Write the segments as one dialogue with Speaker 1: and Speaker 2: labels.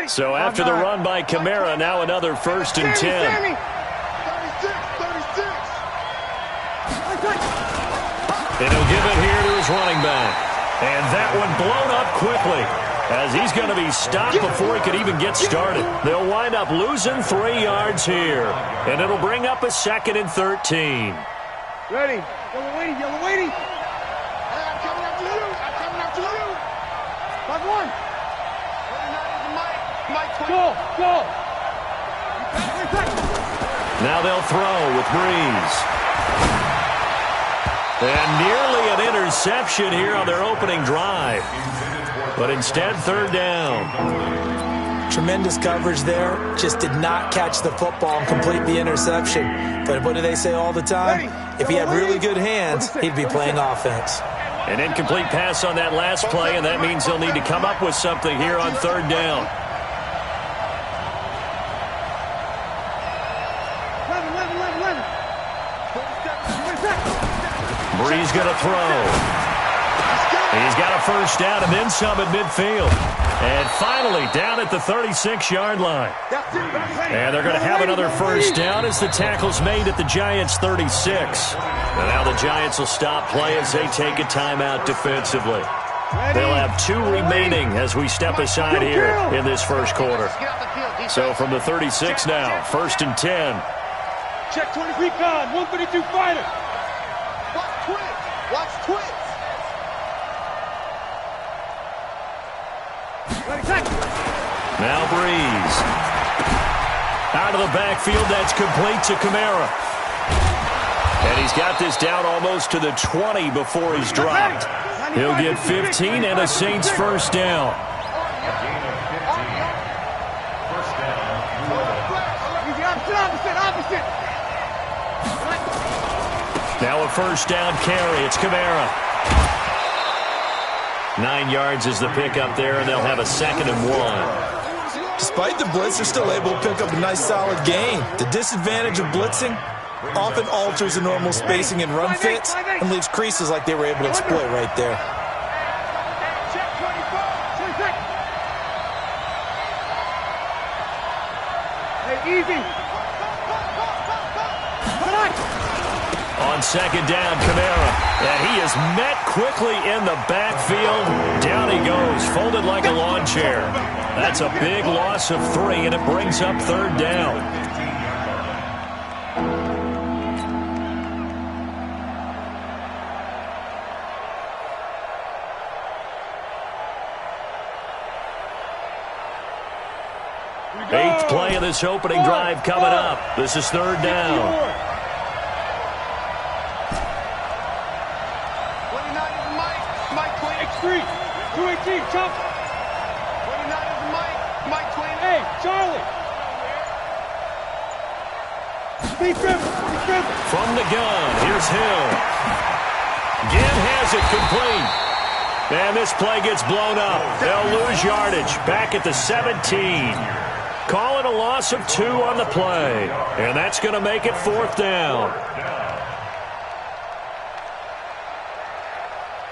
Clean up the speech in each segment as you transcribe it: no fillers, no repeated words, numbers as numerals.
Speaker 1: So after the run by Kamara, now another 1st and 10. And he'll give it here to his running back. And that one blown up quickly as he's going to be stopped before he could even get started. They'll wind up losing 3 yards here. And it'll bring up a 2nd and 13.
Speaker 2: Ready. Yellow waiting, yellow waiting. Hey, I'm coming up to you. I'm coming up to you. 5-1. Go.
Speaker 1: Now they'll throw with Breeze. And nearly an interception here on their opening drive. But instead, 3rd down.
Speaker 3: Tremendous coverage there. Just did not catch the football and complete the interception. But what do they say all the time? If he had really good hands, he'd be playing offense.
Speaker 1: An incomplete pass on that last play, and that means they'll need to come up with something here on 3rd down. Breeze going to throw. He's got a 1st down and then some at midfield. And finally down at the 36-yard line. And they're going to have another 1st down as the tackle's made at the Giants' 36. And now the Giants will stop play as they take a timeout defensively. They'll have 2 remaining as we step aside here in this 1st quarter. So from the 36 now, 1st and 10.
Speaker 2: Check 23 con, 132 fighter. Watch twins.
Speaker 1: Now Breeze. Out of the backfield, that's complete to Kamara. And he's got this down almost to the 20 before he's dropped. He'll get 15 and a Saints 1st down. Now a 1st down carry. It's Kamara. 9 yards is the pickup there, and they'll have a 2nd and 1.
Speaker 3: Despite the blitz, they're still able to pick up a nice solid gain. The disadvantage of blitzing often alters the normal spacing and run fits and leaves creases like they were able to exploit right there.
Speaker 2: Hey, easy.
Speaker 1: On 2nd down, Kamara. And he is met quickly in the backfield. Down he goes, folded like a lawn chair. That's a big loss of 3, and it brings up 3rd down. Eighth play of this opening drive coming up. This is 3rd down.
Speaker 2: Chop. 29 is Mike 28. Hey, Charlie.
Speaker 1: From the gun, here's Hill. Ginn has it complete. And this play gets blown up. They'll lose yardage back at the 17. Call it a loss of 2 on the play. And that's going to make it 4th down.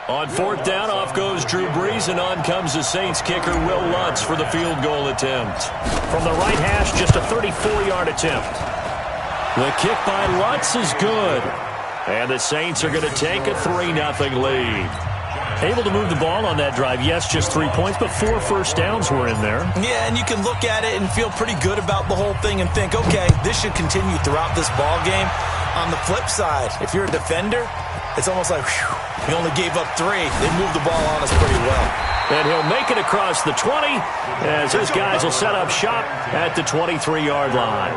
Speaker 1: On 4th down, off goes Drew Brees, and on comes the Saints kicker, Will Lutz, for the field goal attempt. From the right hash, just a 34-yard attempt. The kick by Lutz is good. And the Saints are going to take a 3-0 lead. Able to move the ball on that drive. Yes, just 3 points, but 4 first downs were in there.
Speaker 3: Yeah, and you can look at it and feel pretty good about the whole thing and think, okay, this should continue throughout this ball game. On the flip side, if you're a defender, it's almost like, whew, he only gave up 3. They moved the ball on us pretty well.
Speaker 1: And he'll make it across the 20 as his guys will set up shop at the 23-yard line.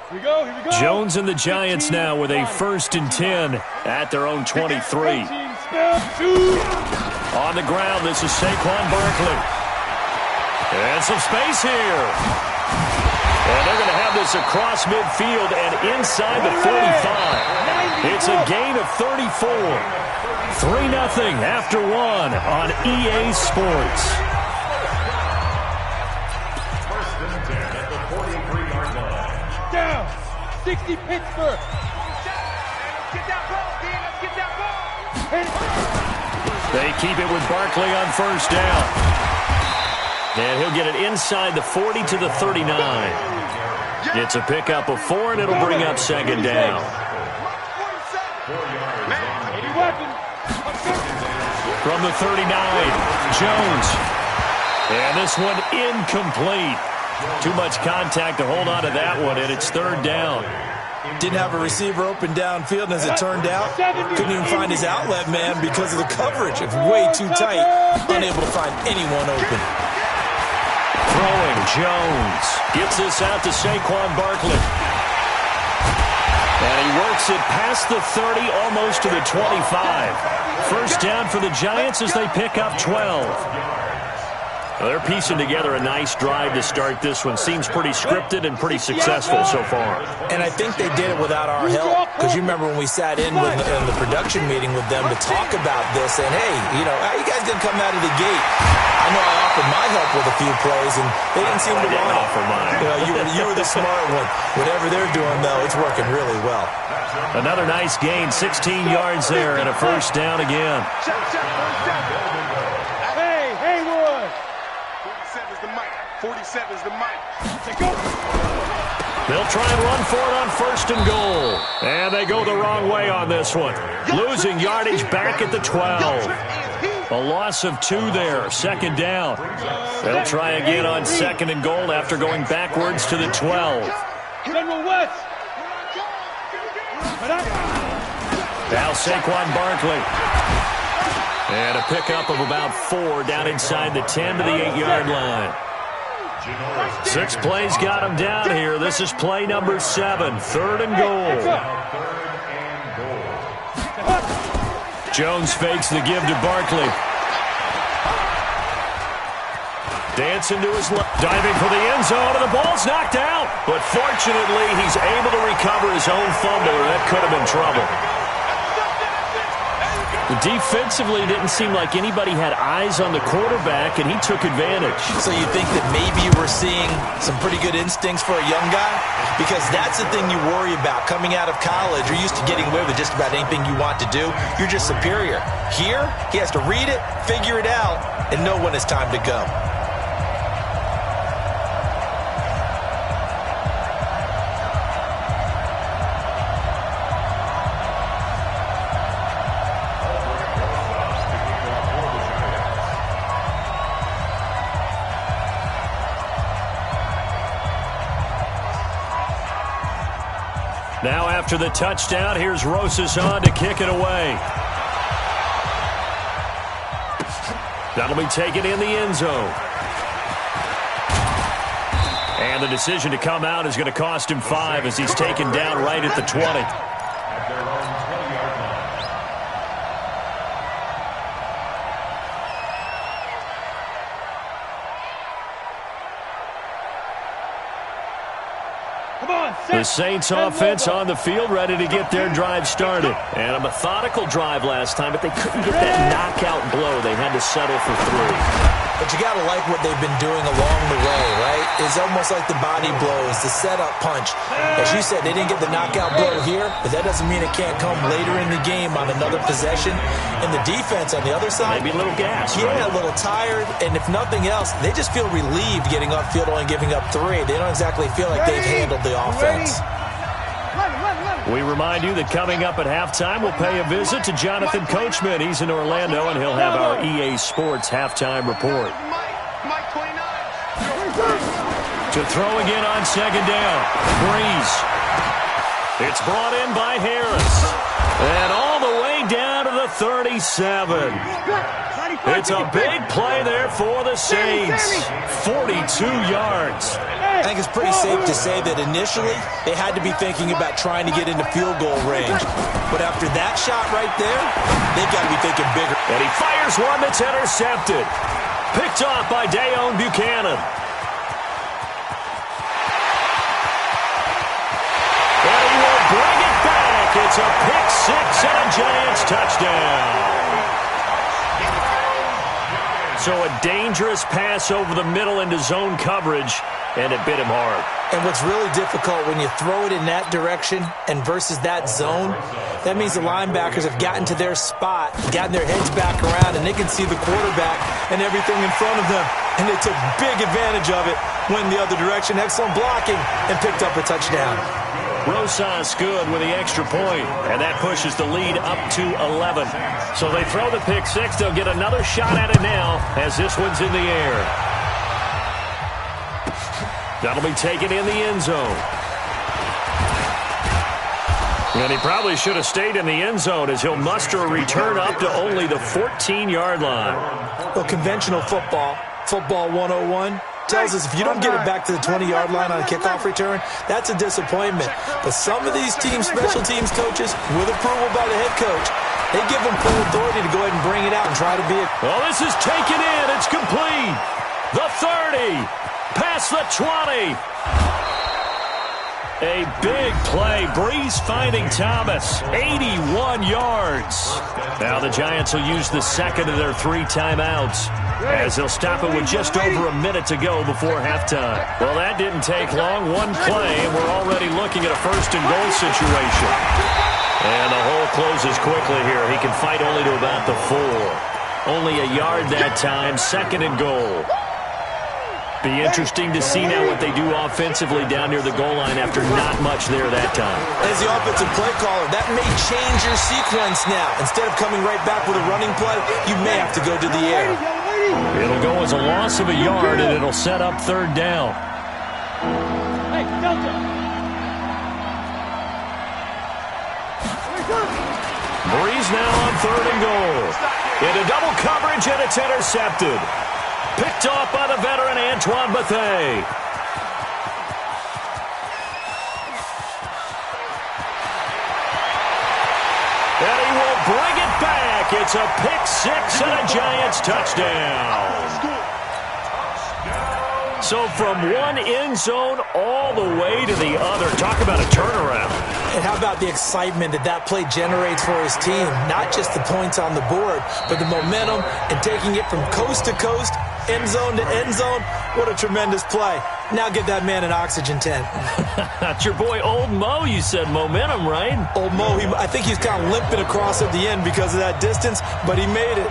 Speaker 2: Here we go.
Speaker 1: Jones and the Giants now with a 1st and 10 at their own 23. On the ground, this is Saquon Barkley. And some space here. And they're going to have this across midfield and inside the 45. It's a gain of 34. 3-0 after 1 on EA Sports.
Speaker 2: 60 Pittsburgh. Let's get that ball, Dan. Let's get that ball.
Speaker 1: They keep it with Barkley on first down. And he'll get it inside the 40 to the 39. It's a pickup of 4, and it'll bring up second down. From the 39, Jones. And this one incomplete. Too much contact to hold on to that one, and it's third down.
Speaker 3: Didn't have a receiver open downfield, and as it turned out, couldn't even find his outlet man because of the coverage. It's way too tight, unable to find anyone open.
Speaker 1: Throwing, Jones. Gets this out to Saquon Barkley. And he works it past the 30, almost to the 25. First down for the Giants as they pick up 12. Well, they're piecing together a nice drive to start this one. Seems pretty scripted and pretty successful so far.
Speaker 3: And I think they did it without our help, because you remember when we sat in the production meeting with them to talk about this, and hey, you know, how you guys going to come out of the gate? I know I offered my help with a few plays, and they didn't seem to want to
Speaker 1: offer mine.
Speaker 3: You know, you were the smart one. Whatever they're doing, though, it's working really well.
Speaker 1: Another nice gain, 16 yards there, and a first down again.
Speaker 2: Hey, Haywood.
Speaker 4: 47's the mic. 47's the mic.
Speaker 1: They'll try and run for it on first and goal. And they go the wrong way on this one. Losing yardage back at the 12. A loss of 2 there, second down. They'll try again on second and goal after going backwards to the 12.
Speaker 2: General West.
Speaker 1: Now Saquon Barkley. And a pickup of about 4 down inside the 10 to the 8-yard line. 6 plays got him down here. This is play number 7, third and goal. Jones fakes the give to Barkley. Dancing to his left, diving for the end zone, and the ball's knocked out. But fortunately, he's able to recover his own fumble, or that could have been trouble. Defensively, didn't seem like anybody had eyes on the quarterback, and he took advantage.
Speaker 3: So you think that maybe we're seeing some pretty good instincts for a young guy? Because that's the thing you worry about coming out of college. You're used to getting away with just about anything you want to do. You're just superior. Here, he has to read it, figure it out, and know when it's time to go.
Speaker 1: Now after the touchdown, here's Rosas on to kick it away. That'll be taken in the end zone. And the decision to come out is going to cost him 5 as he's taken down right at the 20. The Saints offense on the field, ready to get their drive started. And a methodical drive last time, but they couldn't get that knockout blow. They had to settle for 3.
Speaker 3: But you got to like what they've been doing along the way, right? It's almost like the body blows, the setup punch. As you said, they didn't get the knockout blow here, but that doesn't mean it can't come later in the game on another possession. And the defense on the other side,
Speaker 1: maybe a little gas.
Speaker 3: Yeah,
Speaker 1: right?
Speaker 3: a little tired. And if nothing else, they just feel relieved getting upfield, only giving up 3. They don't exactly feel like they've handled the offense.
Speaker 1: We remind you that coming up at halftime, we'll pay a visit to Jonathan Coachman. He's in Orlando, and he'll have our EA Sports halftime report. To throw again on second down. Breeze. It's brought in by Harris. And all the way down to the 37. It's a big play there for the Saints. 42 yards.
Speaker 3: I think it's pretty safe to say that initially they had to be thinking about trying to get into field goal range. But after that shot right there, they've got to be thinking bigger.
Speaker 1: And he fires one that's intercepted. Picked off by Dayon Buchanan. And he will bring it back. It's a pick 6 and a Giants touchdown. So a dangerous pass over the middle into zone coverage. and it bit him hard.
Speaker 3: And what's really difficult when you throw it in that direction and versus that zone, that means the linebackers have gotten to their spot, gotten their heads back around, and they can see the quarterback and everything in front of them. And they took big advantage of it, went the other direction, excellent blocking, and picked up a touchdown.
Speaker 1: Rosas good with the extra point, and that pushes the lead up to 11. So they throw the pick six. They'll get another shot at it now as this one's in the air. That'll be taken in the end zone. And he probably should have stayed in the end zone as he'll muster a return up to only the 14-yard line.
Speaker 3: Well, conventional football 101, tells us if you don't get it back to the 20-yard line on a kickoff return, that's a disappointment. But some of these teams, special teams coaches, with approval by the head coach, they give them full authority to go ahead and bring it out and try to be it.
Speaker 1: Well, this is taken in. It's complete. The 30. Past the 20. A big play. Breeze finding Thomas. 81 yards. Now the Giants will use the second of their 3 timeouts as they'll stop it with just over a minute to go before halftime. Well, that didn't take long. One play, and we're already looking at a first-and-goal situation. And the hole closes quickly here. He can fight only to about the 4. Only a yard that time. Second and goal. Be interesting to see now what they do offensively down near the goal line after not much there that time.
Speaker 3: As the offensive play caller, that may change your sequence now. Instead of coming right back with a running play, you may have to go to the air.
Speaker 1: It'll go as a loss of a yard, and it'll set up third down.
Speaker 2: Hey, Delta.
Speaker 1: Breeze now on third and goal. Into double coverage, and it's intercepted. Picked off by the veteran Antoine Bethea. And he will bring it back. It's a pick six and a Giants touchdown. So from one end zone all the way to the other. Talk about a turnaround.
Speaker 3: And how about the excitement that play generates for his team? Not just the points on the board, but the momentum and taking it from coast to coast, end zone to end zone. What a tremendous play. Now get that man an oxygen tent.
Speaker 1: That's your boy Old Mo. You said momentum, right?
Speaker 3: Old Mo, I think he's kind of limping across at the end because of that distance, but he made it.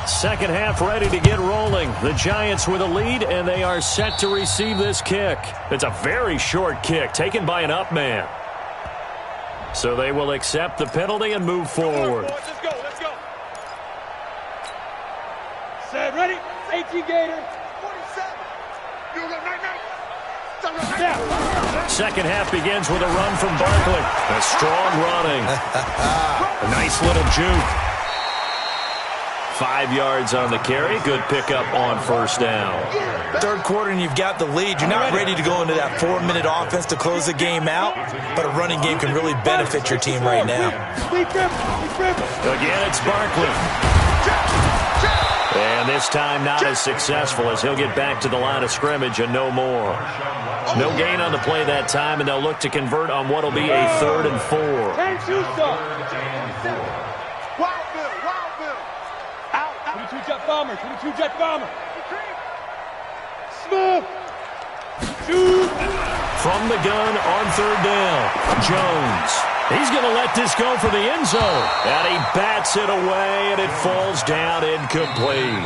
Speaker 1: Second half ready to get rolling. The Giants with a lead, and they are set to receive this kick. It's a very short kick taken by an up man. So they will accept the penalty and move forward.
Speaker 4: Let's go, let's go.
Speaker 2: Set, ready? 18 Gator.
Speaker 4: 47. You go, night.
Speaker 2: Down.
Speaker 1: Second half begins with a run from Barkley. A strong running. A nice little juke. 5 yards on the carry. Good pickup on first down.
Speaker 3: Third quarter and you've got the lead. You're not ready to go into that 4-minute offense to close the game out, but a running game can really benefit your team right now.
Speaker 1: Again, it's Barkley. And this time not as successful as he'll get back to the line of scrimmage and no more. No gain on the play that time, and they'll look to convert on what will be a 3rd and 4.
Speaker 2: Out. 22 jet bomber. 22 jet bomber. Smith. Shoot.
Speaker 1: From the gun on third down, Jones. He's going to let this go for the end zone. And he bats it away, and it falls down incomplete.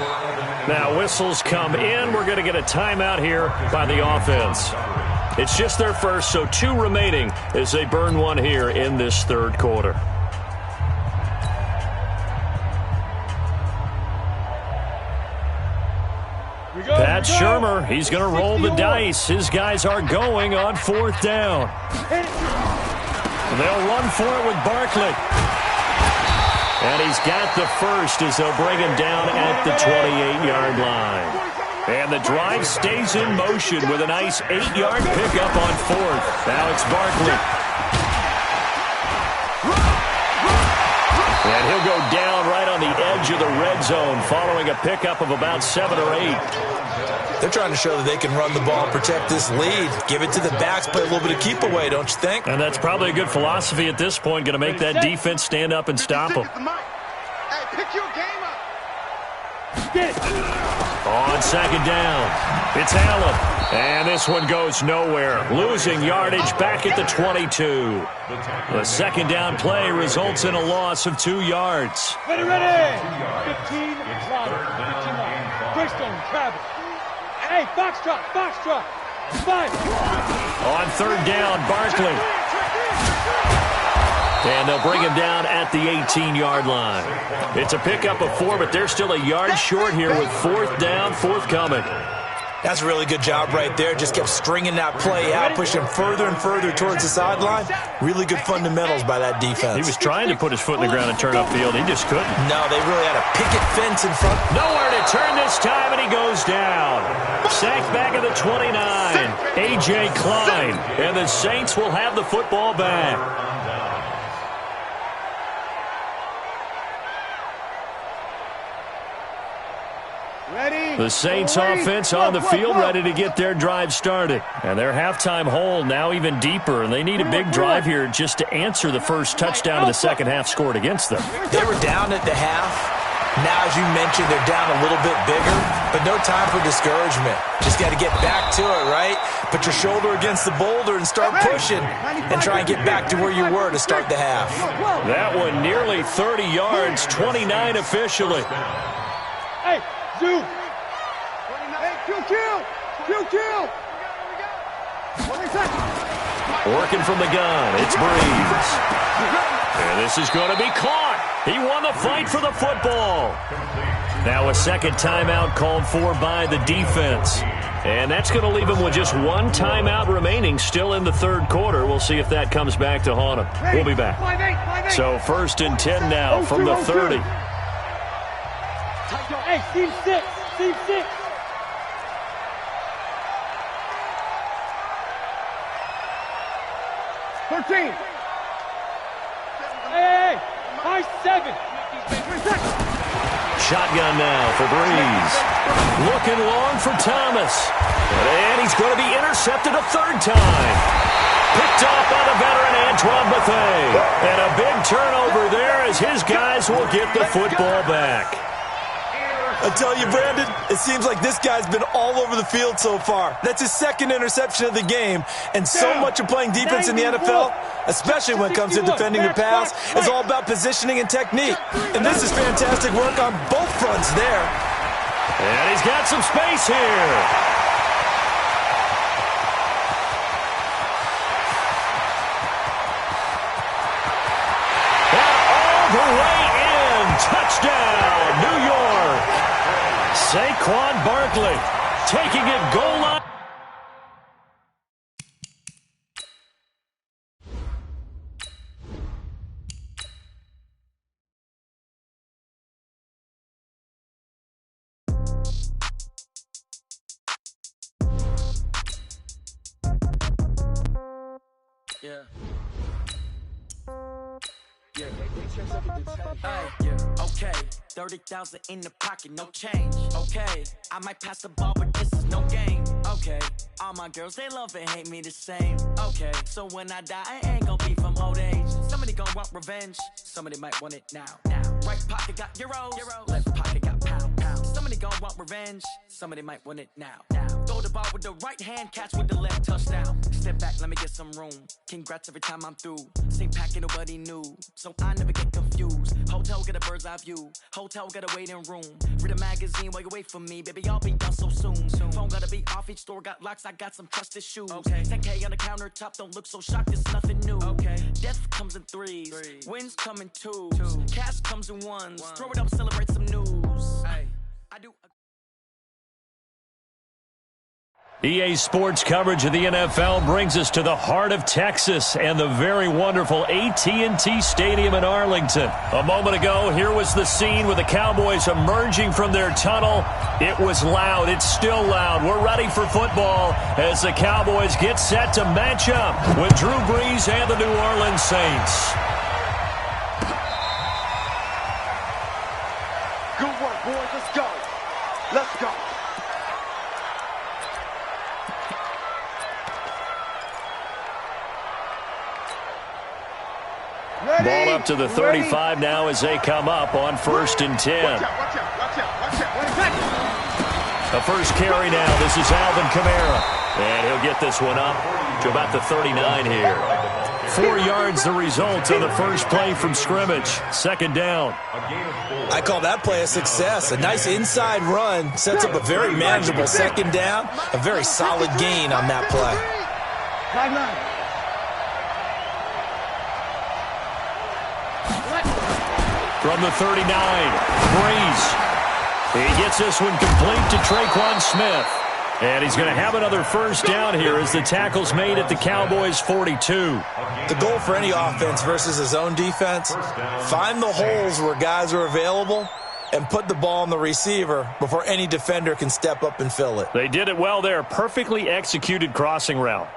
Speaker 1: Now whistles come in. We're going to get a timeout here by the offense. It's just their first, so 2 remaining as they burn one here in this third quarter. Pat Shurmur, he's going to roll the dice. His guys are going on 4th down. They'll run for it with Barkley. And he's got the first as they'll bring him down at the 28-yard line. And the drive stays in motion with a nice 8-yard pickup on 4th. Now it's Barkley. And he'll go down right on the edge of the red zone following a pickup of about 7 or 8.
Speaker 3: They're trying to show that they can run the ball and protect this lead. Give it to the backs, play a little bit of keep away, don't you think?
Speaker 1: And that's probably a good philosophy at this point, going to make that defense stand up and stop them.
Speaker 4: Hey, pick your game up.
Speaker 2: Get it.
Speaker 1: On second down, it's Allen. And this one goes nowhere. Losing yardage back at the 22. The second down play results in a loss of 2 yards.
Speaker 2: Ready. 15 line. 15 line. Greystone, Travis. Hey, Foxtrot. 5.
Speaker 1: On third down, Barkley. And they'll bring him down at the 18-yard line. It's a pickup of 4, but they're still a yard short here with fourth down forthcoming.
Speaker 3: That's a really good job right there. Just kept stringing that play out, pushing further and further towards the sideline. Really good fundamentals by that defense.
Speaker 1: He was trying to put his foot in the ground and turn upfield. He just couldn't.
Speaker 3: No, they really had a picket fence in front.
Speaker 1: Nowhere to turn this time, and he goes down. Sacked back at the 29. A.J. Klein. And the Saints will have the football back. The Saints offense on the field, ready to get their drive started. And their halftime hole now even deeper, and they need a big drive here just to answer the first touchdown of the second half scored against them.
Speaker 3: They were down at the half. Now, as you mentioned, they're down a little bit bigger, but no time for discouragement. Just got to get back to it, right? Put your shoulder against the boulder and start pushing and try and get back to where you were to start the half.
Speaker 1: That one nearly 30 yards, 29 officially.
Speaker 2: Hey, Zoo. Kill.
Speaker 1: Working from the gun, it's Breeze. And this is going to be caught. He won the fight for the football. Now a second timeout called for by the defense. And that's going to leave him with just one timeout remaining still in the third quarter. We'll see if that comes back to haunt him. We'll be back. So 1st and 10 now from the 30.
Speaker 2: Hey, Steve 6. 13. Hey, high 7.
Speaker 1: Shotgun now for Breeze. Looking long for Thomas. And he's going to be intercepted a third time. Picked off by the veteran Antoine Bethea. And a big turnover there as his guys will get the football back.
Speaker 3: I tell you, Brandon, it seems like this guy's been all over the field so far. That's his second interception of the game. And so much of playing defense in the NFL, especially when it comes to defending the pass, is all about positioning and technique. And this is fantastic work on both fronts there.
Speaker 1: And he's got some space here. And all the way in. Touchdown, New York. Saquon Barkley taking it goal line.
Speaker 5: Okay, 30,000 in the pocket, no change. Okay, I might pass the ball, but this is no game. Okay, all my girls, they love and hate me the same. Okay, so when I die, I ain't gonna be from old age. Somebody gonna want revenge, somebody might want it now. Right pocket got euros, left pocket got pounds. Somebody gonna want revenge, somebody might want it now. Throw the ball with the right hand, catch with the left, touchdown. Step back, let me get some room. Congrats every time I'm through. Same packet, nobody knew, so I never get confused. Hotel get a bird's eye view. Hotel got a waiting room. Read a magazine while you wait for me, baby. I'll be done so soon. Phone gotta be off. Each store got locks. I got some trusted shoes. Okay. 10K on the countertop. Don't look so shocked. It's nothing new. Okay. Death comes in threes. Wins come in twos. Cash comes in ones. Throw it up, celebrate some news. Hey, I do.
Speaker 1: EA Sports coverage of the NFL brings us to the heart of Texas and the very wonderful AT&T Stadium in Arlington. A moment ago, here was the scene with the Cowboys emerging from their tunnel. It was loud. It's still loud. We're ready for football as the Cowboys get set to match up with Drew Brees and the New Orleans Saints.
Speaker 4: Good work, boys. Let's go. Let's go.
Speaker 1: Ball up to the 35 now as they come up on 1st and 10. The first carry now. This is Alvin Kamara. And he'll get this one up to about the 39 here. 4 yards the result on the first play from scrimmage. 2nd down.
Speaker 3: I call that play a success. A nice inside run sets up a very manageable 2nd down. A very solid gain on that play.
Speaker 1: From the 39, Breeze. He gets this one complete to Traquan Smith. And he's going to have another first down here as the tackle's made at the Cowboys' 42.
Speaker 3: The goal for any offense versus a zone defense, find the holes where guys are available and put the ball on the receiver before any defender can step up and fill it.
Speaker 1: They did it well there. Perfectly executed crossing route.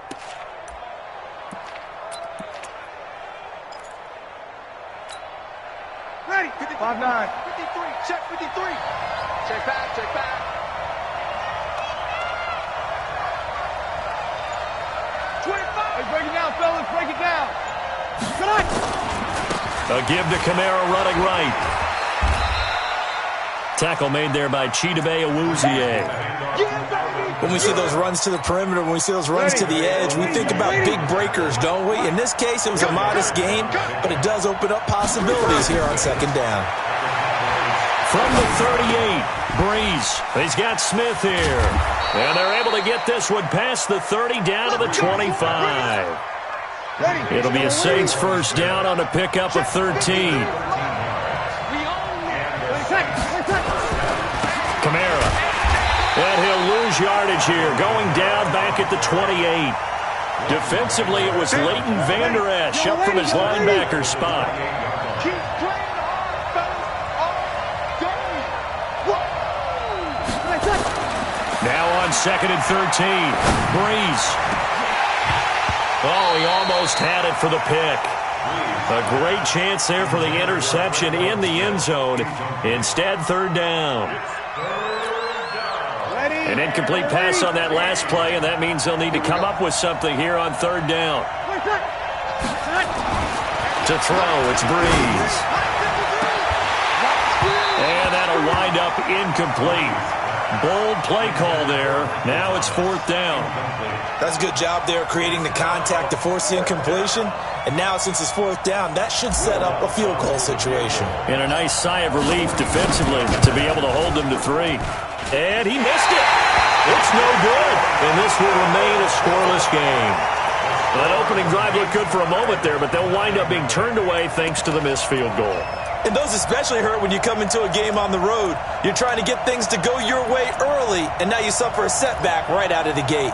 Speaker 2: Ready. 5-9. 53. Check 53. Check back. Check back. Break it down, fellas. Break it down.
Speaker 1: A give to Kamara running right. Tackle made there by Chidobe Awuzie.
Speaker 3: When we see those runs to the perimeter, when we see those runs to the edge, we think about big breakers, don't we? In this case, it was a modest gain, but it does open up possibilities here on 2nd down.
Speaker 1: From the 38, Breeze. He's got Smith here. And they're able to get this one past the 30 down to the 25. It'll be a Saints first down on a pickup of 13. Kamara. And he'll lose yardage here, going down back at the 28. Defensively, it was Leighton Vander Esch up from his linebacker spot. Now on 2nd and 13. Breeze. Oh, he almost had it for the pick. A great chance there for the interception in the end zone. Instead, 3rd down. An incomplete pass on that last play, and that means they'll need to come up with something here on 3rd down. To throw, it's Breeze. And that'll wind up incomplete. Bold play call there. Now it's 4th down.
Speaker 3: That's a good job there creating the contact to force the incompletion. And now since it's 4th down, that should set up a field goal situation.
Speaker 1: And a nice sigh of relief defensively to be able to hold them to 3. And he missed it. It's no good. And this will remain a scoreless game. That opening drive looked good for a moment there, but they'll wind up being turned away thanks to the missed field goal.
Speaker 3: And those especially hurt when you come into a game on the road. You're trying to get things to go your way early, and now you suffer a setback right out of the gate.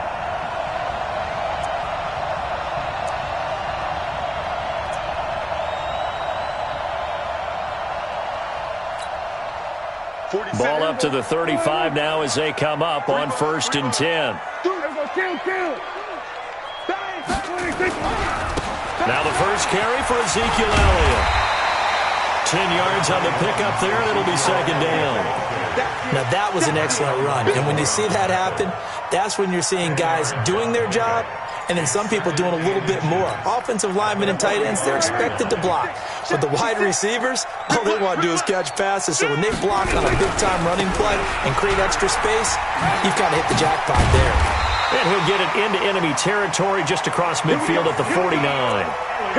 Speaker 1: Ball up to the 35 now as they come up on 1st and 10. Now the first carry for Ezekiel Elliott. 10 yards on the pickup there, and it'll be 2nd down.
Speaker 3: Now that was an excellent run, and when you see that happen, that's when you're seeing guys doing their job, and then some people doing a little bit more. Offensive linemen and tight ends, they're expected to block. But the wide receivers, all they want to do is catch passes. So when they block on a big-time running play and create extra space, you've kind of hit the jackpot there.
Speaker 1: And he'll get it into enemy territory just across midfield at the 49.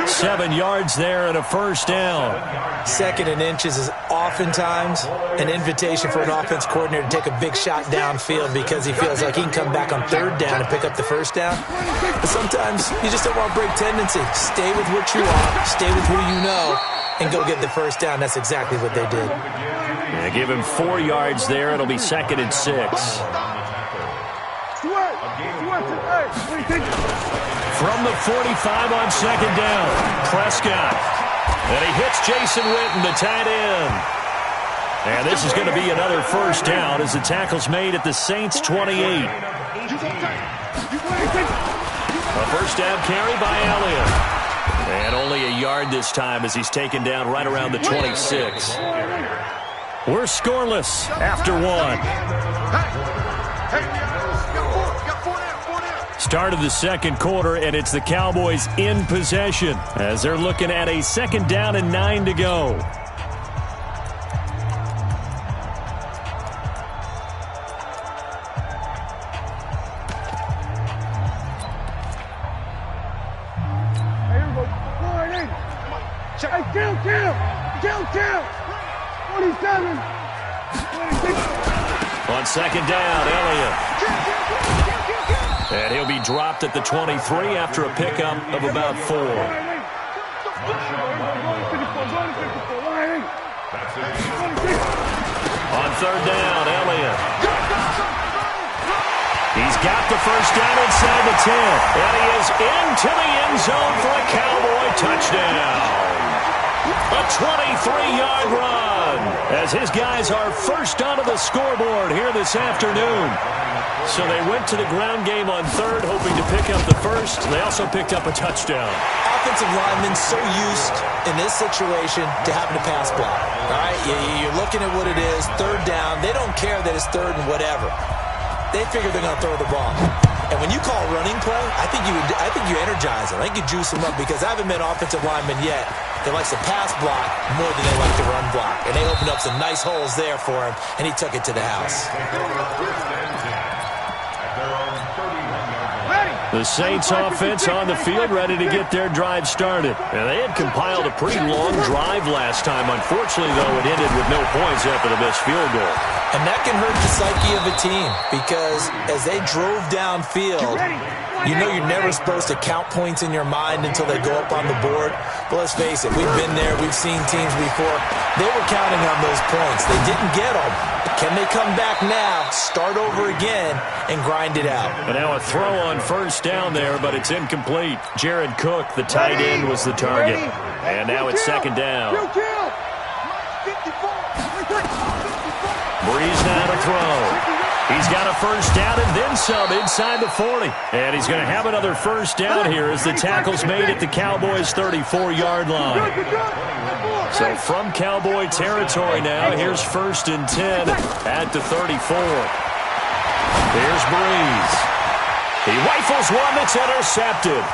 Speaker 1: 7 yards there and a first down.
Speaker 3: 2nd and inches is oftentimes an invitation for an offense coordinator to take a big shot downfield because he feels like he can come back on 3rd down and pick up the first down. But sometimes you just don't want to break tendency. Stay with what you are, stay with who you know, and go get the first down. That's exactly what they did.
Speaker 1: Yeah, give him 4 yards there. It'll be 2nd and 6. From the 45 on 2nd down, Prescott. And he hits Jason Witten, the tight end. And this is going to be another first down as the tackle's made at the Saints' 28. A first down carry by Elliott. And only a yard this time as he's taken down right around the 26. We're scoreless after 1. Start of the second quarter, and it's the Cowboys in possession as they're looking at a 2nd down and 9 to go.
Speaker 2: Count. 47. 26.
Speaker 1: On 2nd down, Elliott. And he'll be dropped at the 23 after a pickup of about 4. On 3rd down, Elliott. He's got the first down inside the 10. And he is into the end zone for a Cowboy touchdown. A 23-yard run as his guys are first onto the scoreboard here this afternoon. So they went to the ground game on 3rd, hoping to pick up the first. They also picked up a touchdown.
Speaker 3: Offensive linemen so used in this situation to having to pass block. All right, you're looking at what it is, 3rd down. They don't care that it's 3rd and whatever. They figure they're going to throw the ball. And when you call running play, I think you energize them. I think you juice them up because I haven't met offensive linemen yet that likes to pass block more than they like to run block. And they opened up some nice holes there for him, and he took it to the house.
Speaker 1: The Saints offense on the field ready to get their drive started. And they had compiled a pretty long drive last time. Unfortunately, though, it ended with no points after the missed field goal.
Speaker 3: And that can hurt the psyche of a team because as they drove downfield, you know you're never supposed to count points in your mind until they go up on the board. But let's face it, we've been there. We've seen teams before. They were counting on those points. They didn't get them. Can they come back now, start over again, and grind it out?
Speaker 1: And now a throw on 1st down there, but it's incomplete. Jared Cook, the tight end, was the target. And now it's 2nd down. Breeze now to throw. He's got a first down and then some inside the 40. And he's going to have another first down here as the tackle's made at the Cowboys' 34-yard line. So from Cowboy territory now, here's 1st and 10 at the 34. Here's Breeze. He rifles one that's intercepted.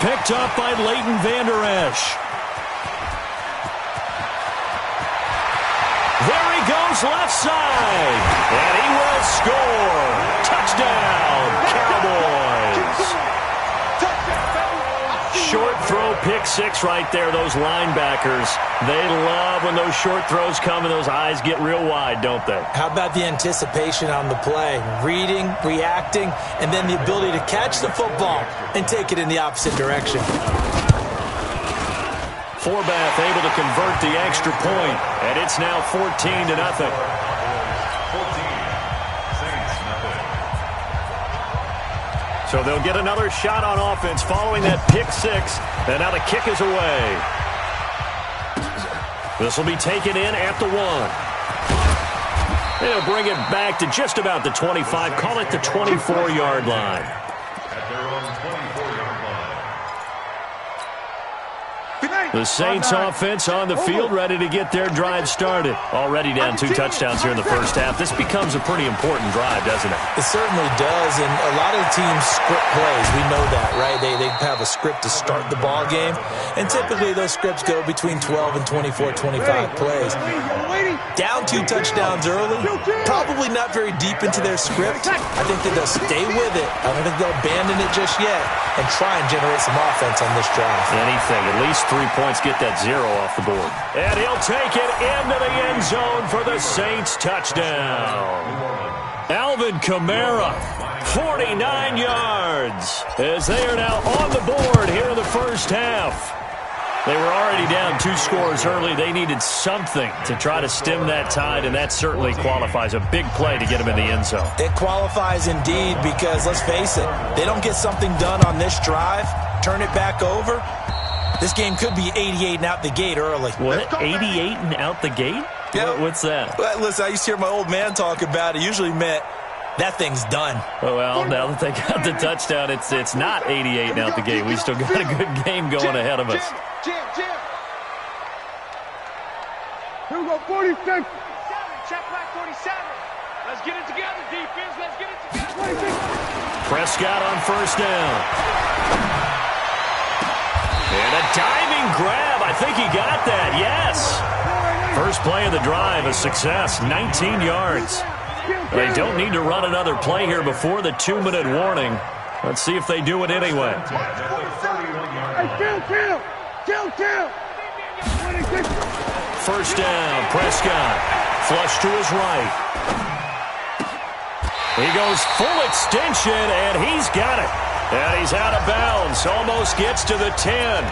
Speaker 1: Picked up by Leighton Vander Esch. There he goes left side. And he will score. Touchdown, Cowboys. Short throw, pick 6 right there. Those linebackers, they love when those short throws come and those eyes get real wide, don't they?
Speaker 3: How about the anticipation on the play? Reading, reacting, and then the ability to catch the football and take it in the opposite direction.
Speaker 1: Forbath able to convert the extra point, and it's now 14-0. So they'll get another shot on offense following that pick 6, and now the kick is away. This will be taken in at the 1. They'll bring it back to just about the 25, call it the 24-yard line. The Saints offense on the field ready to get their drive started. Already down 2 touchdowns here in the first half. This becomes a pretty important drive, doesn't it?
Speaker 3: It certainly does, and a lot of the teams script plays. We know that, right? They have a script to start the ball game, and typically those scripts go between 12 and 24, 25 plays. Down 2 touchdowns early, probably not very deep into their script. I think that they'll stay with it. I don't think they'll abandon it just yet and try and generate some offense on this drive.
Speaker 1: Anything, at least 3 points, get that 0 off the board. And he'll take it into the end zone for the Saints touchdown. Alvin Kamara, 49 yards, as they are now on the board here in the first half. They were already down 2 scores early. They needed something to try to stem that tide, and that certainly qualifies. A big play to get them in the end zone.
Speaker 3: It qualifies indeed because, let's face it, they don't get something done on this drive, turn it back over, this game could be 88 and out the gate early.
Speaker 1: What? 88 and out the gate?
Speaker 3: Yeah.
Speaker 1: What's that?
Speaker 3: Well, listen, I used to hear my old man talk about it. Usually meant that thing's done.
Speaker 1: Oh, well, now that they got the touchdown, it's not 88 and out the gate. We still got a good game going ahead of us.
Speaker 2: Here we go, 46.
Speaker 4: Check back 47.
Speaker 2: Let's get it together, defense. Let's get it together.
Speaker 1: Prescott on first down. And a diving grab. I think he got that. Yes. First play of the drive, a success. 19 yards. They don't need to run another play here before the 2-minute warning. Let's see if they do it anyway. First down, Prescott. Flush to his right. He goes full extension, and he's got it. And he's out of bounds. Almost gets to the 10.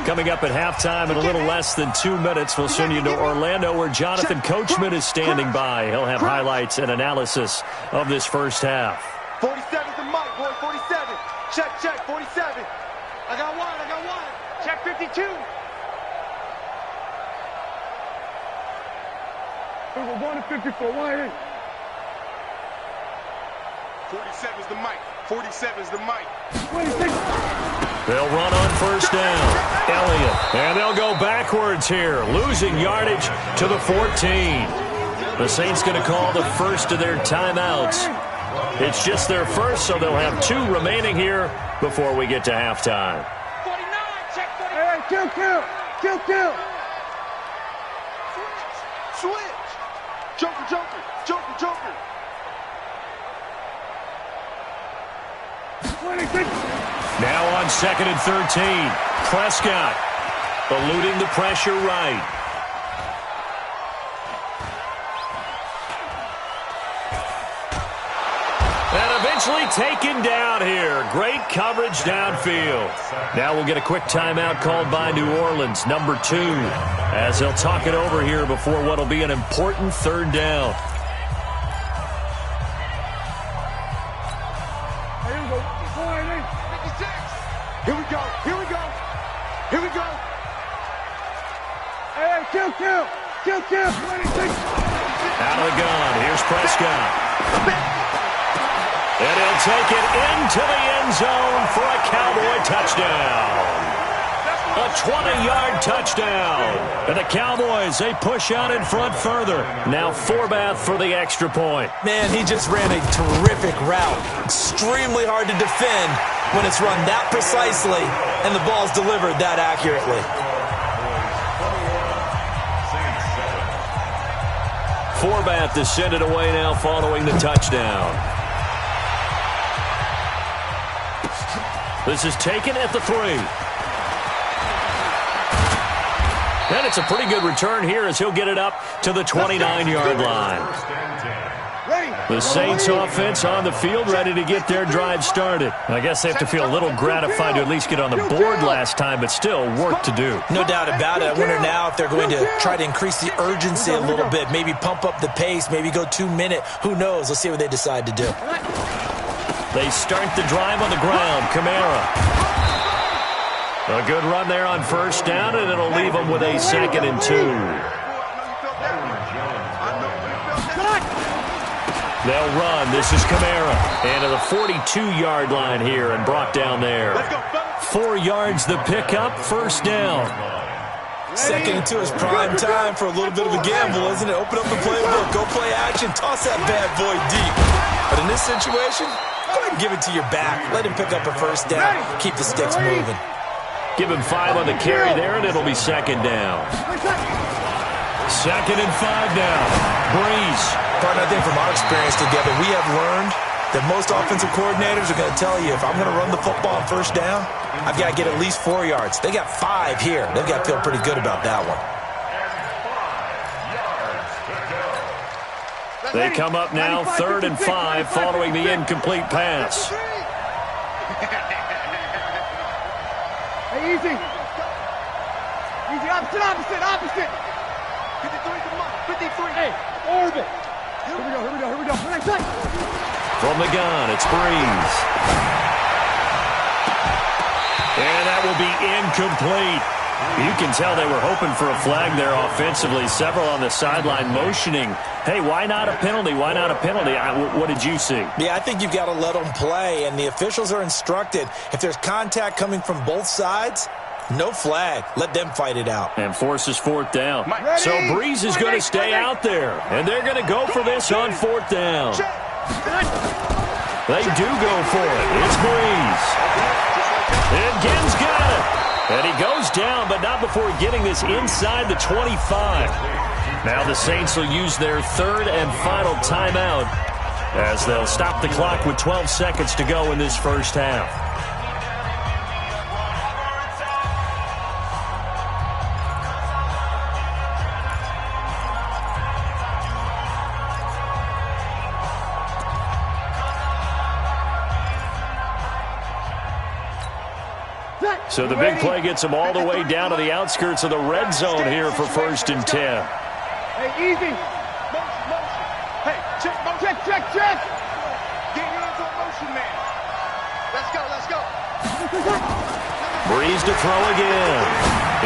Speaker 1: Coming up at halftime in a little less than 2 minutes, we'll send you to Orlando where Jonathan Coachman is standing by. He'll have highlights and analysis of this first half.
Speaker 4: 47's the mic, boy, 47. Check, 47. I got one.
Speaker 2: Check 52. We're going to 54. Wide in.
Speaker 4: 47's the mic. 47's the mic.
Speaker 2: 26.
Speaker 1: They'll run on first down. Elliott. And they'll go backwards here, losing yardage to the 14. The Saints going to call the first of their timeouts. It's just their first, so they'll have 2 remaining here before we get to halftime.
Speaker 2: 49. Check 49. Hey, kill.
Speaker 4: Switch. Joker.
Speaker 2: 26.
Speaker 1: Now on 2nd and 13. Prescott eluding the pressure right. And eventually taken down here. Great coverage downfield. Now we'll get a quick timeout called by New Orleans, number 2, as they'll talk it over here before what will be an important third down.
Speaker 4: Here we go.
Speaker 2: Hey, kill. 26.
Speaker 1: Out of the gun. Here's Prescott. And he'll take it into the end zone for a Cowboy touchdown. A 20-yard touchdown. And the Cowboys, they push out in front further. Now Forbath for the extra point.
Speaker 3: Man, he just ran a terrific route. Extremely hard to defend when it's run that precisely and the ball's delivered that accurately.
Speaker 1: Forbath is sent it away now following the touchdown. This is taken at the 3. And it's a pretty good return here as he'll get it up to the 29-yard line. The Saints offense on the field ready to get their drive started. I guess they have to feel a little gratified to at least get on the board last time, but still work to do.
Speaker 3: No doubt about it. I wonder now if they're going to try to increase the urgency a little bit, maybe pump up the pace, maybe go 2-minute. Who knows? Let's see what they decide to do.
Speaker 1: They start the drive on the ground. Kamara. A good run there on first down, and it'll leave them with a 2nd and 2. They'll run. This is Kamara. And to the 42-yard line here and brought down there. 4 yards the pickup, first down.
Speaker 3: 2nd and 2 is prime time for a little bit of a gamble, isn't it? Open up the playbook, go play action, toss that bad boy deep. But in this situation, go ahead and give it to your back. Let him pick up a first down, keep the sticks moving.
Speaker 1: Give him 5 on the carry there, and it'll be 2nd down. 2nd and 5 now. Breeze.
Speaker 3: Partner, I think from our experience together, we have learned that most offensive coordinators are going to tell you, if I'm going to run the football on first down, I've got to get at least 4 yards. They got 5 here. They've got to feel pretty good about that one.
Speaker 1: They come up now 3rd and 5 following the incomplete pass.
Speaker 2: Hey, easy. Opposite. 53. Hey, orbit. Here we go.
Speaker 1: From the gun, it's Breeze. And that will be incomplete. You can tell they were hoping for a flag there offensively. Several on the sideline motioning, hey, why not a penalty? Why not a penalty? What did you see?
Speaker 3: Yeah, I think you've got to let them play, and the officials are instructed, if there's contact coming from both sides, No flag. Let them fight it out.
Speaker 1: And forces fourth down. So Breeze is going to stay out there. And they're going to go for this on fourth down. They do go for it. It's Breeze. And Ginn's got it. And he goes down, but not before getting this inside the 25. Now the Saints will use their third and final timeout as they'll stop the clock with 12 seconds to go in this first half. So the big play gets them all the way down to the outskirts of the red zone here for 1st and 10.
Speaker 2: Hey, easy. Motion. Hey, check. Get your hands on motion, man. Let's go.
Speaker 1: Breeze to throw again.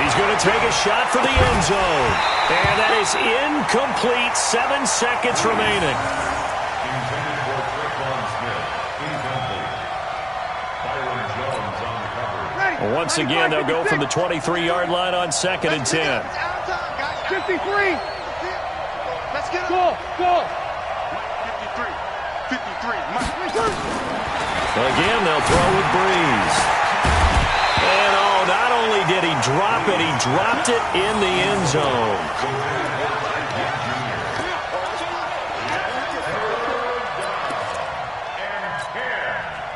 Speaker 1: He's going to take a shot for the end zone. And that is incomplete. 7 seconds remaining. Once again, they'll go from the 23-yard line on 2nd and 10.
Speaker 2: 53. Let's get it. Go. 53.
Speaker 1: Again, they'll throw with Breeze. And not only did he drop it, he dropped it in the end zone.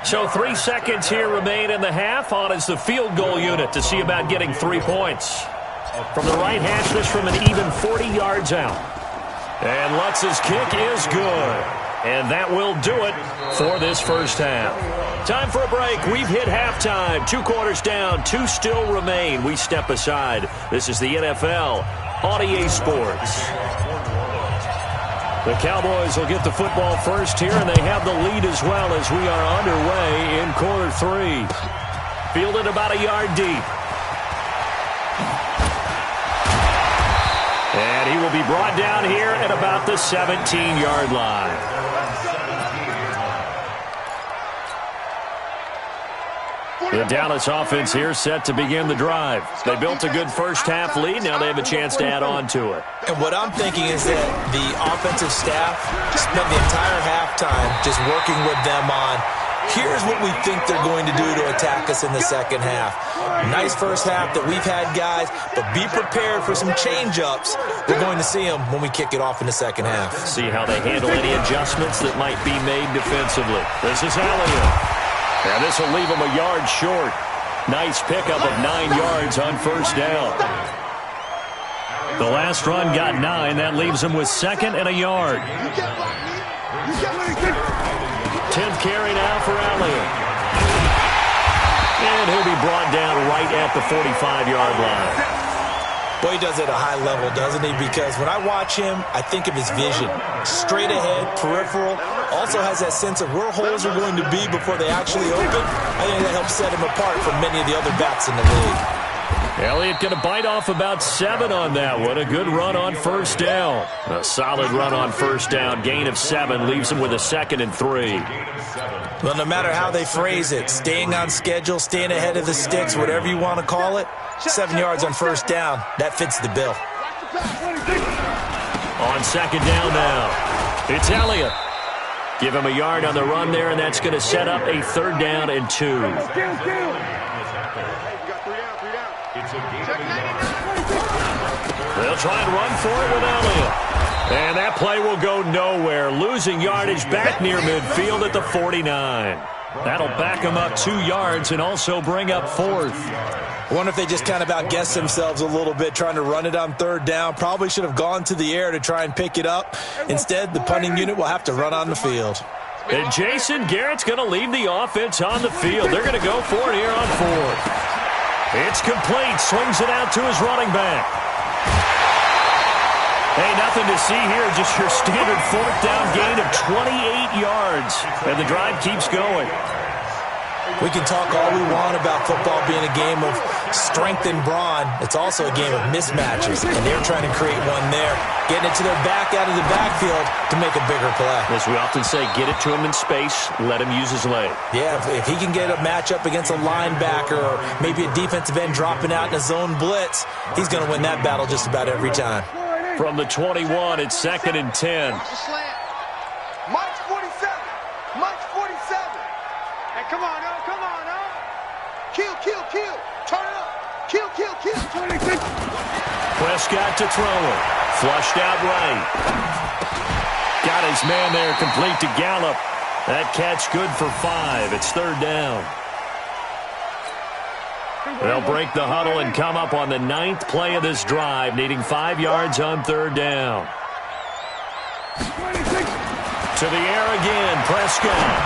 Speaker 1: So 3 seconds here remain in the half. On is the field goal unit to see about getting 3 points. From the right hash, this from an even 40 yards out. And Lutz's kick is good. And that will do it for this first half. Time for a break. We've hit halftime. 2 quarters down. 2 still remain. We step aside. This is the NFL on EA Sports. The Cowboys will get the football first here, and they have the lead as well as we are underway in quarter 3. Fielded about a yard deep. And he will be brought down here at about the 17-yard line. The Dallas offense here set to begin the drive. They built a good first half lead. Now they have a chance to add on to it.
Speaker 3: And what I'm thinking is that the offensive staff spent the entire halftime just working with them on, here's what we think they're going to do to attack us in the second half. Nice first half that we've had, guys, but be prepared for some change-ups. We're going to see them when we kick it off in the second half.
Speaker 1: See how they handle any adjustments that might be made defensively. This is Elliott. And this will leave him a yard short. Nice pickup of 9 yards on first down. The last run got 9. That leaves him with 2nd and a yard. 10th carry now for Elliott. And he'll be brought down right at the 45-yard line.
Speaker 3: Boy, he does it at a high level, doesn't he? Because when I watch him, I think of his vision. Straight ahead, peripheral. Also has that sense of where holes are going to be before they actually open. I think that helps set him apart from many of the other backs in the league.
Speaker 1: Elliott going to bite off about 7 on that one. A good run on first down. A solid run on first down. Gain of 7 leaves him with a 2nd and 3.
Speaker 3: Well, no matter how they phrase it, staying on schedule, staying ahead of the sticks, whatever you want to call it, 7 yards on first down, that fits the bill.
Speaker 1: On 2nd down now, it's Elliott. Give him a yard on the run there, and that's going to set up a 3rd down and 2. They'll try and run for it with Elliott. And that play will go nowhere. Losing yardage back near midfield at the 49. That'll back them up 2 yards and also bring up 4th.
Speaker 3: I wonder if they just kind of outguessed themselves a little bit trying to run it on 3rd down. Probably should have gone to the air to try and pick it up. Instead, the punting unit will have to run on the field.
Speaker 1: And Jason Garrett's going to leave the offense on the field. They're going to go for it here on 4th. It's complete. Swings it out to his running back. Hey, nothing to see here. Just your standard 4th down gain of 28 yards. And the drive keeps going.
Speaker 3: We can talk all we want about football being a game of strength and brawn. It's also a game of mismatches, and they're trying to create one there, getting it to their back out of the backfield to make a bigger play.
Speaker 1: As we often say, get it to him in space, let him use his leg.
Speaker 3: Yeah, if he can get a matchup against a linebacker or maybe a defensive end dropping out in a zone blitz, he's going to win that battle just about every time.
Speaker 1: From the 21, it's 2nd and 10.
Speaker 4: Mike's 47. Mike's 47.
Speaker 2: Hey, come on, oh, come on, oh.
Speaker 4: Kill, kill, kill. Turn it up. Kill, kill, kill.
Speaker 2: 26.
Speaker 1: Prescott to throw it. Flushed out right. Got his man there, complete to Gallup. That catch good for 5. It's 3rd down. They'll break the huddle and come up on the 9th play of this drive, needing 5 yards on 3rd down.
Speaker 2: 26.
Speaker 1: To the air again, Prescott.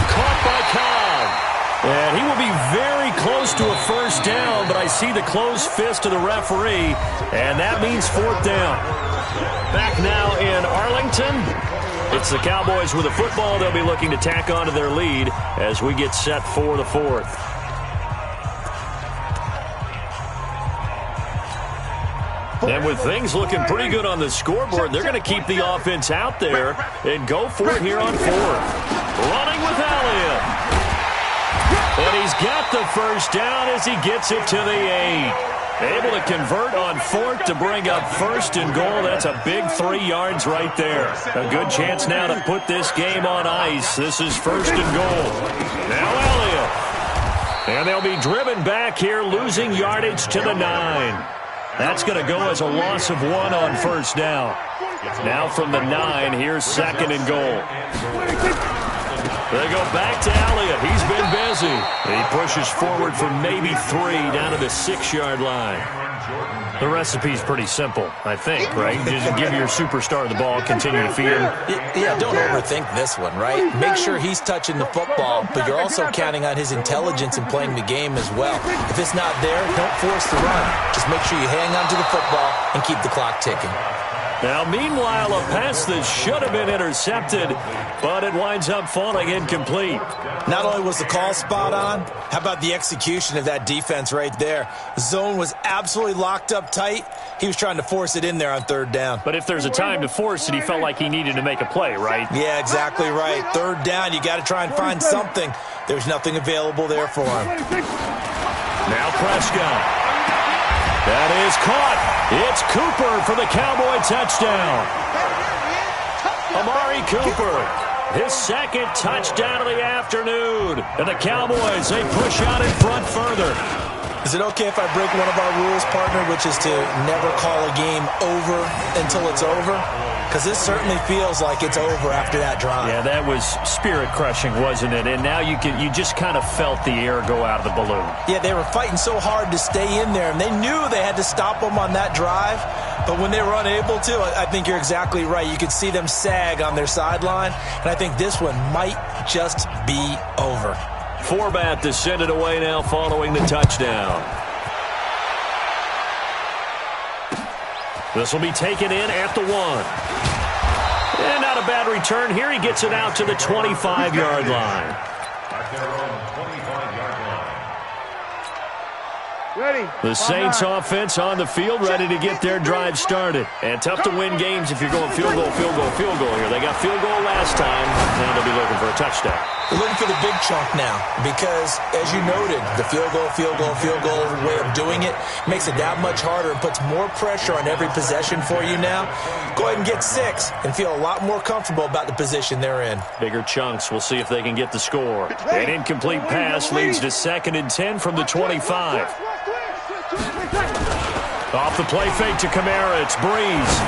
Speaker 1: Caught by Cobb. And he will be very close to a 1st down, but I see the closed fist of the referee, and that means 4th down. Back now in Arlington. It's the Cowboys with a football. They'll be looking to tack on to their lead as we get set for the 4th. And with things looking pretty good on the scoreboard, they're going to keep the offense out there and go for it here on 4th. Running with Elliott. And he's got the 1st down as he gets it to the 8. Able to convert on 4th to bring up 1st and goal. That's a big 3 yards right there. A good chance now to put this game on ice. This is 1st and goal. Now Elliott. And they'll be driven back here, losing yardage to the 9. That's going to go as a loss of 1 on 1st down. Now from the 9, here's 2nd and goal. They go back to Elliott. He's been busy. He pushes forward for maybe 3 down to the 6-yard line. The recipe's pretty simple, I think, right? Just give your superstar the ball, continue to feed him.
Speaker 3: Yeah, don't overthink this one, right? Make sure he's touching the football, but you're also counting on his intelligence in playing the game as well. If it's not there, don't force the run. Just make sure you hang on to the football and keep the clock ticking.
Speaker 1: Now, meanwhile, a pass that should have been intercepted, but it winds up falling incomplete.
Speaker 3: Not only was the call spot on, how about the execution of that defense right there? The zone was absolutely locked up tight. He was trying to force it in there on 3rd down.
Speaker 1: But if there's a time to force it, he felt like he needed to make a play, right?
Speaker 3: Yeah, exactly right. 3rd down, you got to try and find something. There's nothing available there for him.
Speaker 1: Now Prescott. That is caught. It's Cooper for the Cowboy touchdown. Amari Cooper, his 2nd touchdown of the afternoon. And the Cowboys, they push out in front further.
Speaker 3: Is it okay if I break one of our rules, partner, which is to never call a game over until it's over? Because this certainly feels like it's over after that drive.
Speaker 1: Yeah, that was spirit-crushing, wasn't it? And now you just kind of felt the air go out of the balloon.
Speaker 3: Yeah, they were fighting so hard to stay in there, and they knew they had to stop them on that drive. But when they were unable to, I think you're exactly right. You could see them sag on their sideline, and I think this one might just be over.
Speaker 1: Forbat to send it away now following the touchdown. This will be taken in at the 1. And not a bad return here. He gets it out to the 25-yard line.
Speaker 2: Ready.
Speaker 1: The Saints offense on the field, ready to get their drive started. And tough to win games if you're going field goal, field goal, field goal here. They got field goal last time. Now they'll be looking for a touchdown.
Speaker 3: They're looking for the big chunk now because, as you noted, the field goal way of doing it makes it that much harder and puts more pressure on every possession for you now. Go ahead and get 6 and feel a lot more comfortable about the position they're in.
Speaker 1: Bigger chunks. We'll see if they can get the score. An incomplete pass leads to 2nd and 10 from the 25. Off the play fake to Kamara. It's Breeze.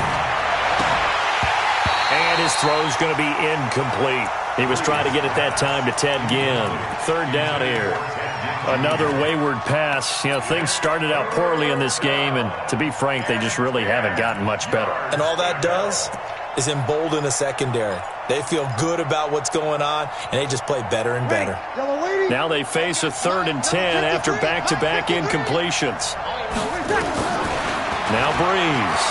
Speaker 1: And his throw's going to be incomplete. He was trying to get it that time to Ted Ginn. 3rd down here. Another wayward pass. You know, things started out poorly in this game, and to be frank, they just really haven't gotten much better.
Speaker 3: And all that does is embolden the secondary. They feel good about what's going on, and they just play better and better.
Speaker 1: Now they face a 3rd and 10 after back-to-back incompletions. Now Breeze.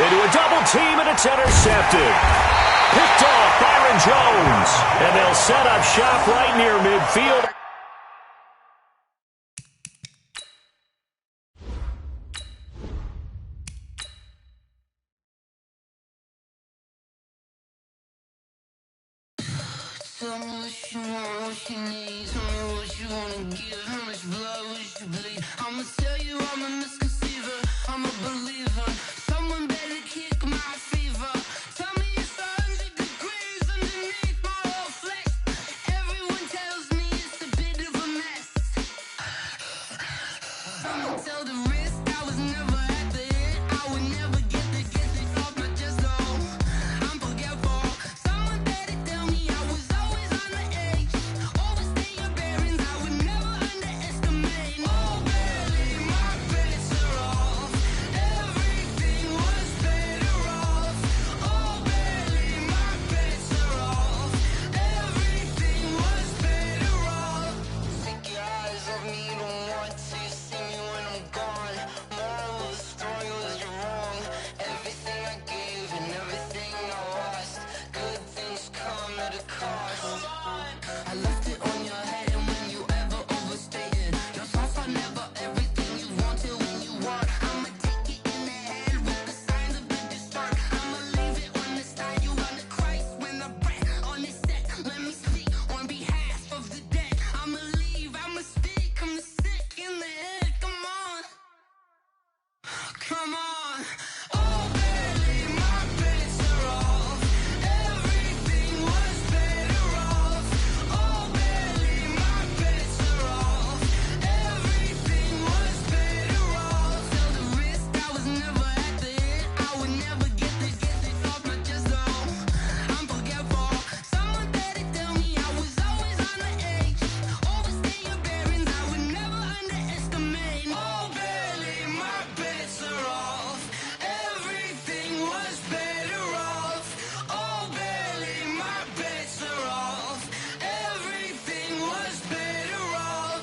Speaker 1: Into a double team, and it's intercepted. Picked off Byron Jones. And they'll set up shop right near midfield.
Speaker 6: Tell me what you want, what you need. Tell me what you wanna give. How much blood would you bleed? I'ma tell you I'm a misconceiver. I'm a believer. Someone better kick my fever. Tell me it's 100 degrees underneath my whole flesh. Everyone tells me it's a bit of a mess. Someone tell the risk I was never at the end. I would never get it off my chest though. I'm forgetful. Someone better tell me I was always on the edge. Overstay your bearings, I would never underestimate. Oh baby, my bets are off. Everything was better off. Oh baby, my bets are off. Everything was better off. Take your eyes off me, you don't want to see me when I'm gone. Moral of the story was you're wrong. Everything I gave and everything I lost. Good things come at a cost. I left it on your head, and when you ever overstated, your thoughts are never everything you wanted when you want. I'ma take it in the head with the signs of the distort. I'ma leave it on the side. You on the Christ when I breath on this set. Let me speak on behalf of the dead. I'ma leave, I'ma speak. I'm the sick in the head. Come on, come on. Oh baby, my bets are off. Everything was better off. Oh baby, my bets are off. Everything was better off. Tell the risk I was never at the end. I would never get it off my chest though. I'm forgetful. Someone better tell me I was always on the edge. Overstay your bearings, I would never underestimate. Oh baby, my bets are off. Everything was better off. Oh baby, my bets are off. Everything was better off.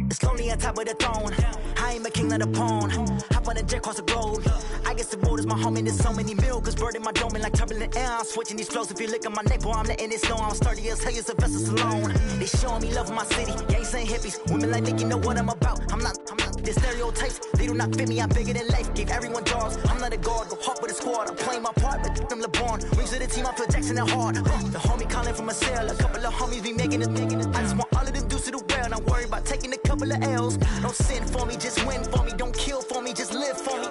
Speaker 5: It's lonely on top of the throne. I ain't a king, not a pawn. Hop on a jet, cross the globe. I guess the road is my home, and there's so many milkers bird in my dome, and like turbulent air. I'm switching these flows. If you look at my neck, boy, I'm letting it snow. I'm sturdy as hell, as a vessel alone. They showing me love in my city. Gangs ain't hippies. Women like Nick, you know what I'm about. I'm not. The stereotypes, they do not fit me. I'm bigger than life. Gave everyone dogs. I'm not a guard. Go hard with a squad. I'm playing my part, but them LeBron. Rings to the team, I feel Jackson and hard. The homie calling from a cell. A couple of homies be making it. I just want all of them dudes to do well. Not worry about taking a couple of L's. Don't sin for me, just win for me. Don't kill for me, just live for me.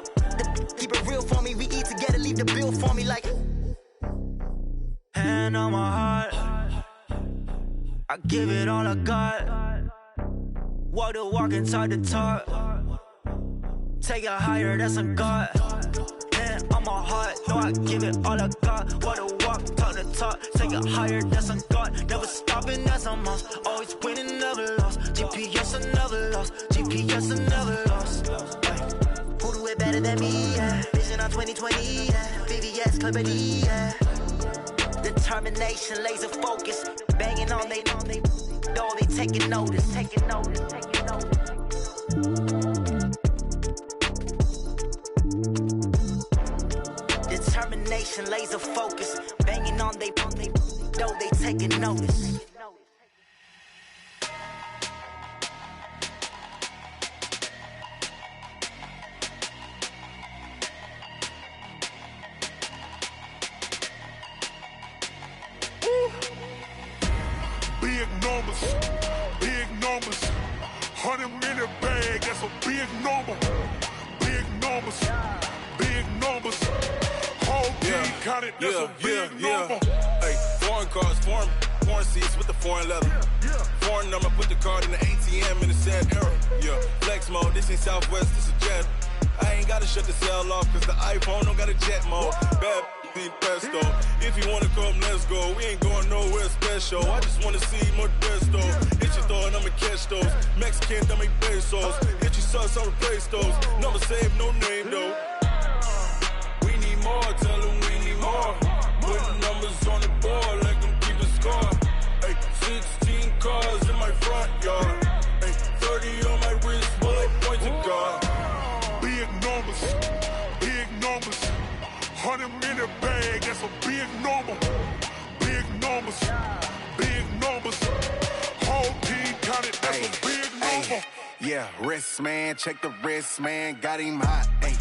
Speaker 5: Keep it real for me. We eat together, leave the bill for me like. Hand on my heart, I give it all I got. Walk the walk and talk the talk. Take it higher, that's a God. Hand on my heart, no, I give it all I got. Walk the walk, talk the talk. Take it higher, that's a God. Never stopping, that's a must. Always winning, never lost. GPS, I never lost. GPS, I never lost. Who do it better than me? Yeah. Vision on 2020. Yeah. VVS, Clarity. Yeah. Determination, laser focus. Banging on they know they taking notice. Taking notice. Taking notice. Determination, laser focus. Banging on they know they taking notice.
Speaker 7: Big numbers, 100-minute bag, that's a big number. Big numbers, whole team counted, that's a big number.
Speaker 8: Hey, foreign cars, foreign seats with the foreign leather. Foreign number, put the card in the ATM in the sad era. Yeah, flex mode, this ain't Southwest, this is jet. I ain't gotta shut the cell off, cause the iPhone don't got a jet mode. Bad pesto. If you wanna come, let's go. We ain't going nowhere special. I just wanna see more desto. Hit your throw and I'ma catch those. Mexican, I make pesos. Hit your sauce, I'll replace those. Number save, no name though. We need more, tell them we need more. numbers on the board like I'm keeping score. Ay, 16 cars in my front yard. Ay, 30 on my wrist, bullet point to God.
Speaker 7: Big numbers, big numbers. 100 in the bag, that's a big number. Big numbers, big numbers. Whole team counted, that's a big number.
Speaker 9: Yeah, wrist man, check the wrist man, got him hot. Ay,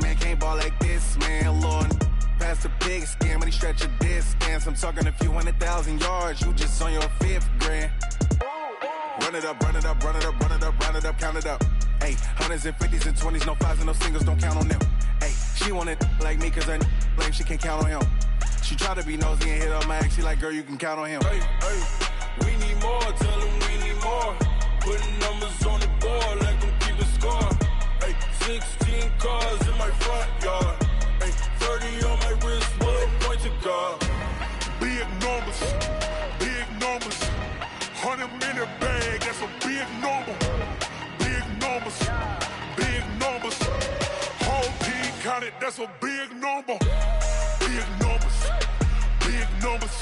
Speaker 9: man can't ball like this, man. Lord, past the pig skin when he stretch a distance. I'm talking a few 100,000 yards, you just on your 5th grand. Run it up, run it up, run it up, run it up, run it up, count it up. Ay, hundreds and 50s and 20s, no 5s and no singles, don't count on them. Ay, she want it like me cause her blame, she can't count on him. She try to be nosy and hit up my ex, she like, girl, you can count on him.
Speaker 8: Hey, hey, we need more, tell them we need more. Putting numbers on the board like I'm keeping score. Ay, 16 cars in my front yard. Ay, 30 on my wrist, bullet point to God.
Speaker 7: Big numbers, big numbers. 100 in the bag, that's a big number. Big numbers, big numbers. Whole team counted, that's a big number. Big numbers, big numbers.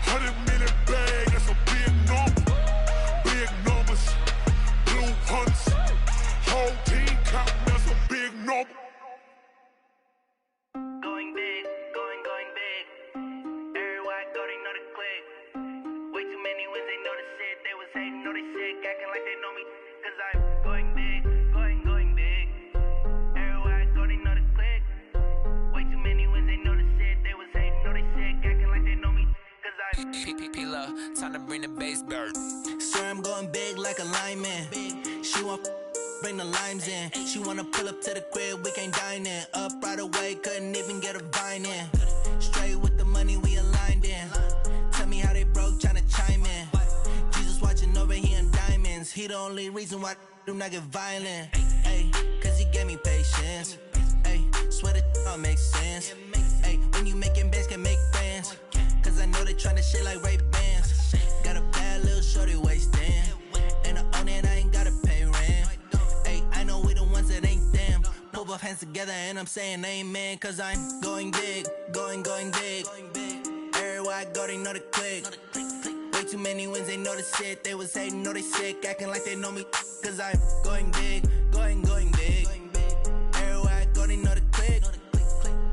Speaker 7: 100 in the bag, that's a big number. Big numbers, blue hunts. Whole team counting, that's a big number.
Speaker 5: Going big, going big. Everywhere I go, they know the click. Way too many wins, they know the shit. They was hating, know they sick, acting like they know me. Cause I'm going big, going big. Everywhere I go, they know the click. Way too many wins, they know the shit. They was hating, know they sick, acting like they know me. Cause I'm
Speaker 6: P-P-P-Love, time to bring the bass bird.
Speaker 5: Swear I'm going big like a lineman. She want bring the limes in. She wanna pull up to the crib, we can't dine in. Up right away, couldn't even get a vine in. Straight with the money we aligned in. Tell me how they broke, tryna chime in. Jesus watching over here in diamonds. He the only reason why do not get violent. Ay, cause he gave me patience. Ay, swear that all makes sense. Ay, when you making bands, can make friends. Cause I know they tryna shit like Ray-Bans. Got a bad little shorty wasting. And I own it, I ain't gotta pay rent. Ay, I know we the ones that ain't them. Pull both hands together and I'm saying amen. Cause I'm going big, going big. Everywhere I go, they know the click. Way too many wins, they know the shit. They was hating, know they sick, acting like they know me. Cause I'm going big, going big. Everywhere I go, they know the click.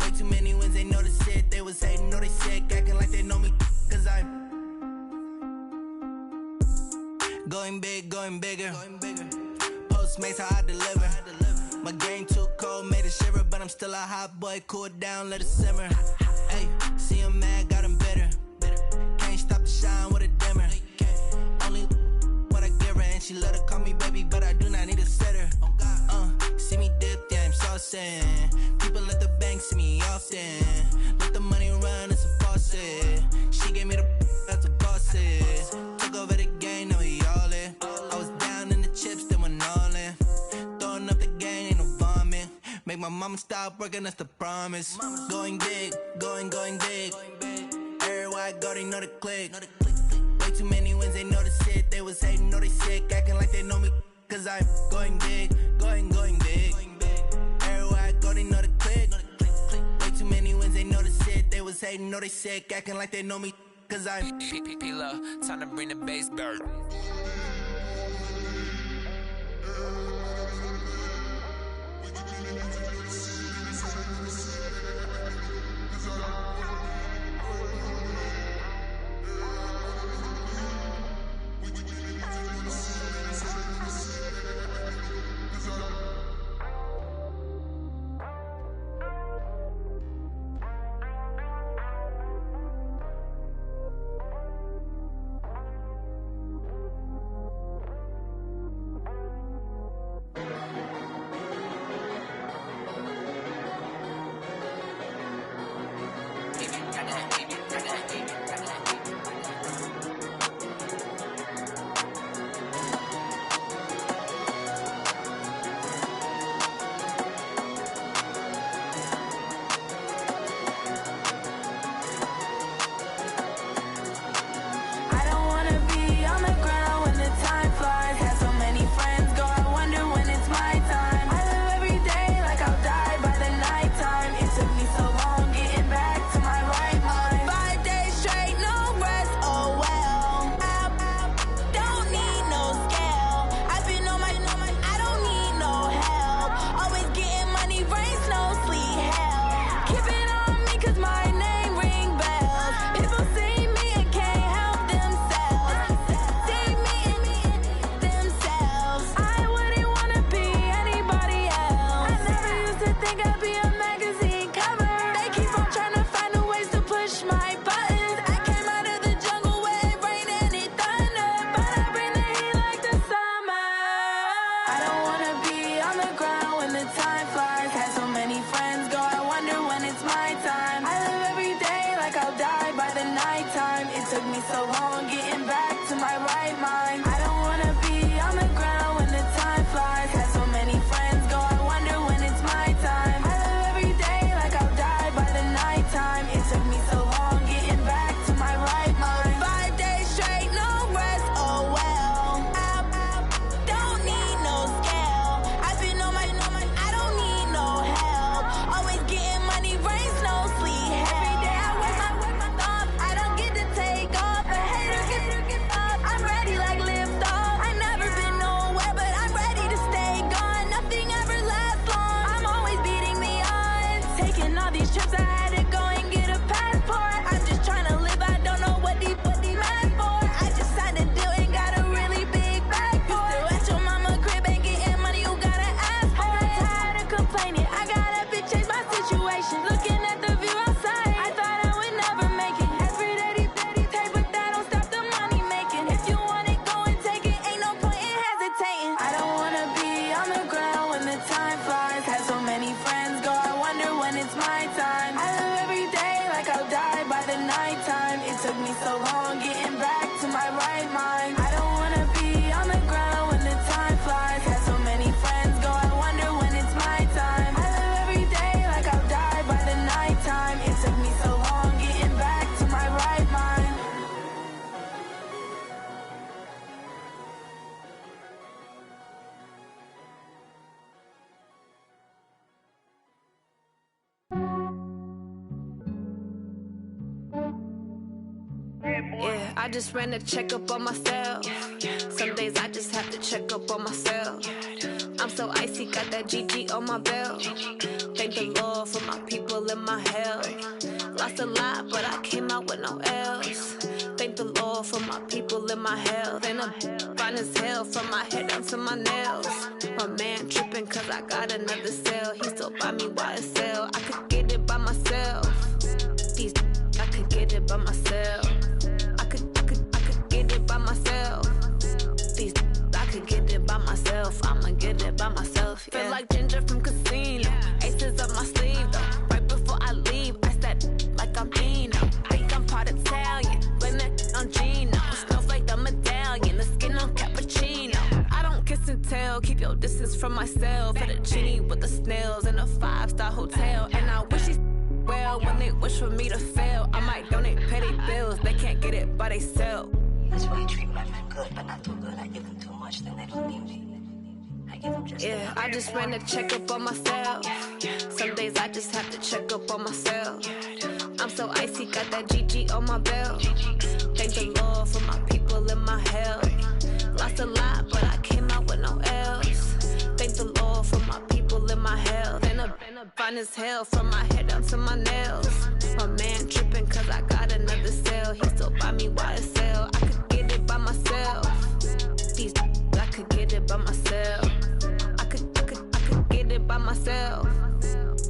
Speaker 5: Way too many wins, they know the shit. They was hating, know they sick, acting like they know me. Cause I'm going big, going bigger. Postmates, how I deliver. My game too cold, made it shiver. But I'm still a hot boy, cool it down, let it simmer. Hey, see him mad, got him bitter. Can't stop the shine with a dimmer. Only what I give her, and she let her call me baby, but I do not need a sitter. See me dip, yeah, I'm saucing. People at the bank see me often. Let the money run, it's a faucet. She gave me the that's a bosses. Took over the game, now we all in. I was down in the chips, then went all in. Throwing up the game, ain't no vomit. Make my mama stop working, that's the promise. Going big, going big. Everywhere I go, they know the click. Way too many wins, they know the shit. They was hating, know they sick, acting like they know me. Cause I'm going big, going big. Everywhere I go, they know the click. Way too many wins, they know the shit. They was hating, know they sick, acting like they know me. Cause I'm
Speaker 6: P-P-P-Love, time to bring the bass bird.
Speaker 10: I just ran a checkup on myself. Some days I just have to check up on myself. I'm so icy, got that GG on my belt. Thank the Lord for my people and my health. Lost a lot, but I came out with no L's. Thank the Lord for my people and my health. And I'm fine as hell from my head down to my nails. My man tripping cause I got another cell. He still buy me YSL. I could get it by myself. These I could get it by myself. I could get it by myself. These I could get it by myself. I'ma get it by myself. Yeah. Feel like Ginger from Casino. Aces up my sleeve though. Right before I leave, I said like I'm Dino. Think I'm part Italian. Blame that on Gino. Snowflake the medallion. The skin on cappuccino. I don't kiss and tell. Keep your distance from myself. For the genie with the snails in a 5-star hotel. And I wish he's well when they wish for me to fail. I might donate petty bills. They can't get it by themselves.
Speaker 11: That's why you treat my men good, but not too good. I give them too much, then they don't need me. I give them just
Speaker 10: yeah, I just ran a checkup on myself. Some days I just have to check up on myself. I'm so icy, got that GG on my belt. Thank the Lord for my people and my health. Lost a lot, but I came out with no L's. Thank the Lord for my people and my health. And I'm fine as hell from my head down to my nails. My man tripping cause I got another cell. He still buy me YSL. I could get it by myself. These I could get it by myself. I could get it by myself.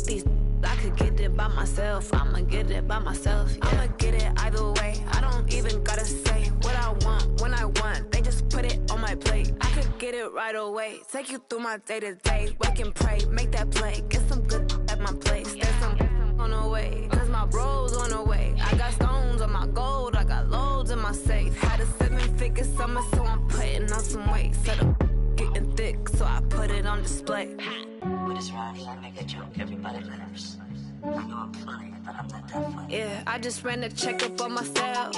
Speaker 10: These I could get it by myself. I'ma get it by myself. Yeah. I'ma get it either way. I don't even gotta say what I want when I want. They just put it on my plate. I could get it right away. Take you through my day to day. Wake and pray, make that play. Get some good at my place. There's some on the way. Cause my bro's on the way. I got stones on my gold. I got loads in my safe. Had a 7-figure summer, so I'm putting on some weight. Set up getting thick, so I put it on display.
Speaker 11: With this rhyme, I make a joke, everybody laughs. I know I'm funny, but I'm not that funny.
Speaker 10: Yeah, I just ran a checkup on myself.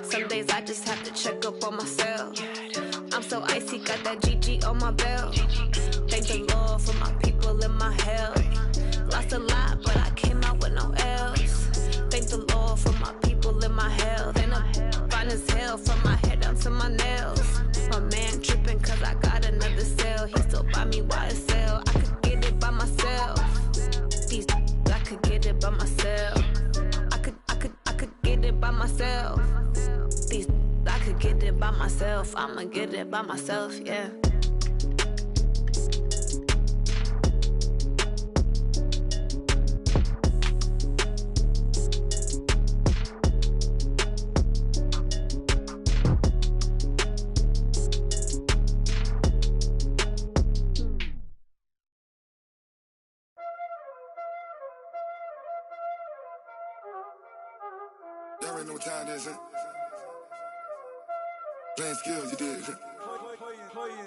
Speaker 10: Some days I just have to check up on myself. I'm so icy, got that GG on my belt. Thank the Lord for my people and my health. Lost a lot, but I came out with no L's. Thank the Lord for my people and my health. And I'm fine as hell from my head down to my nails. My man tripping cause I got another cell. He still buy me YSL. I could get it by myself. These I could get it by myself. I could get it by myself. These I could get it by myself. I'ma get it by myself, yeah.
Speaker 7: Y'all already know what time it is, huh? Playing skills, you did.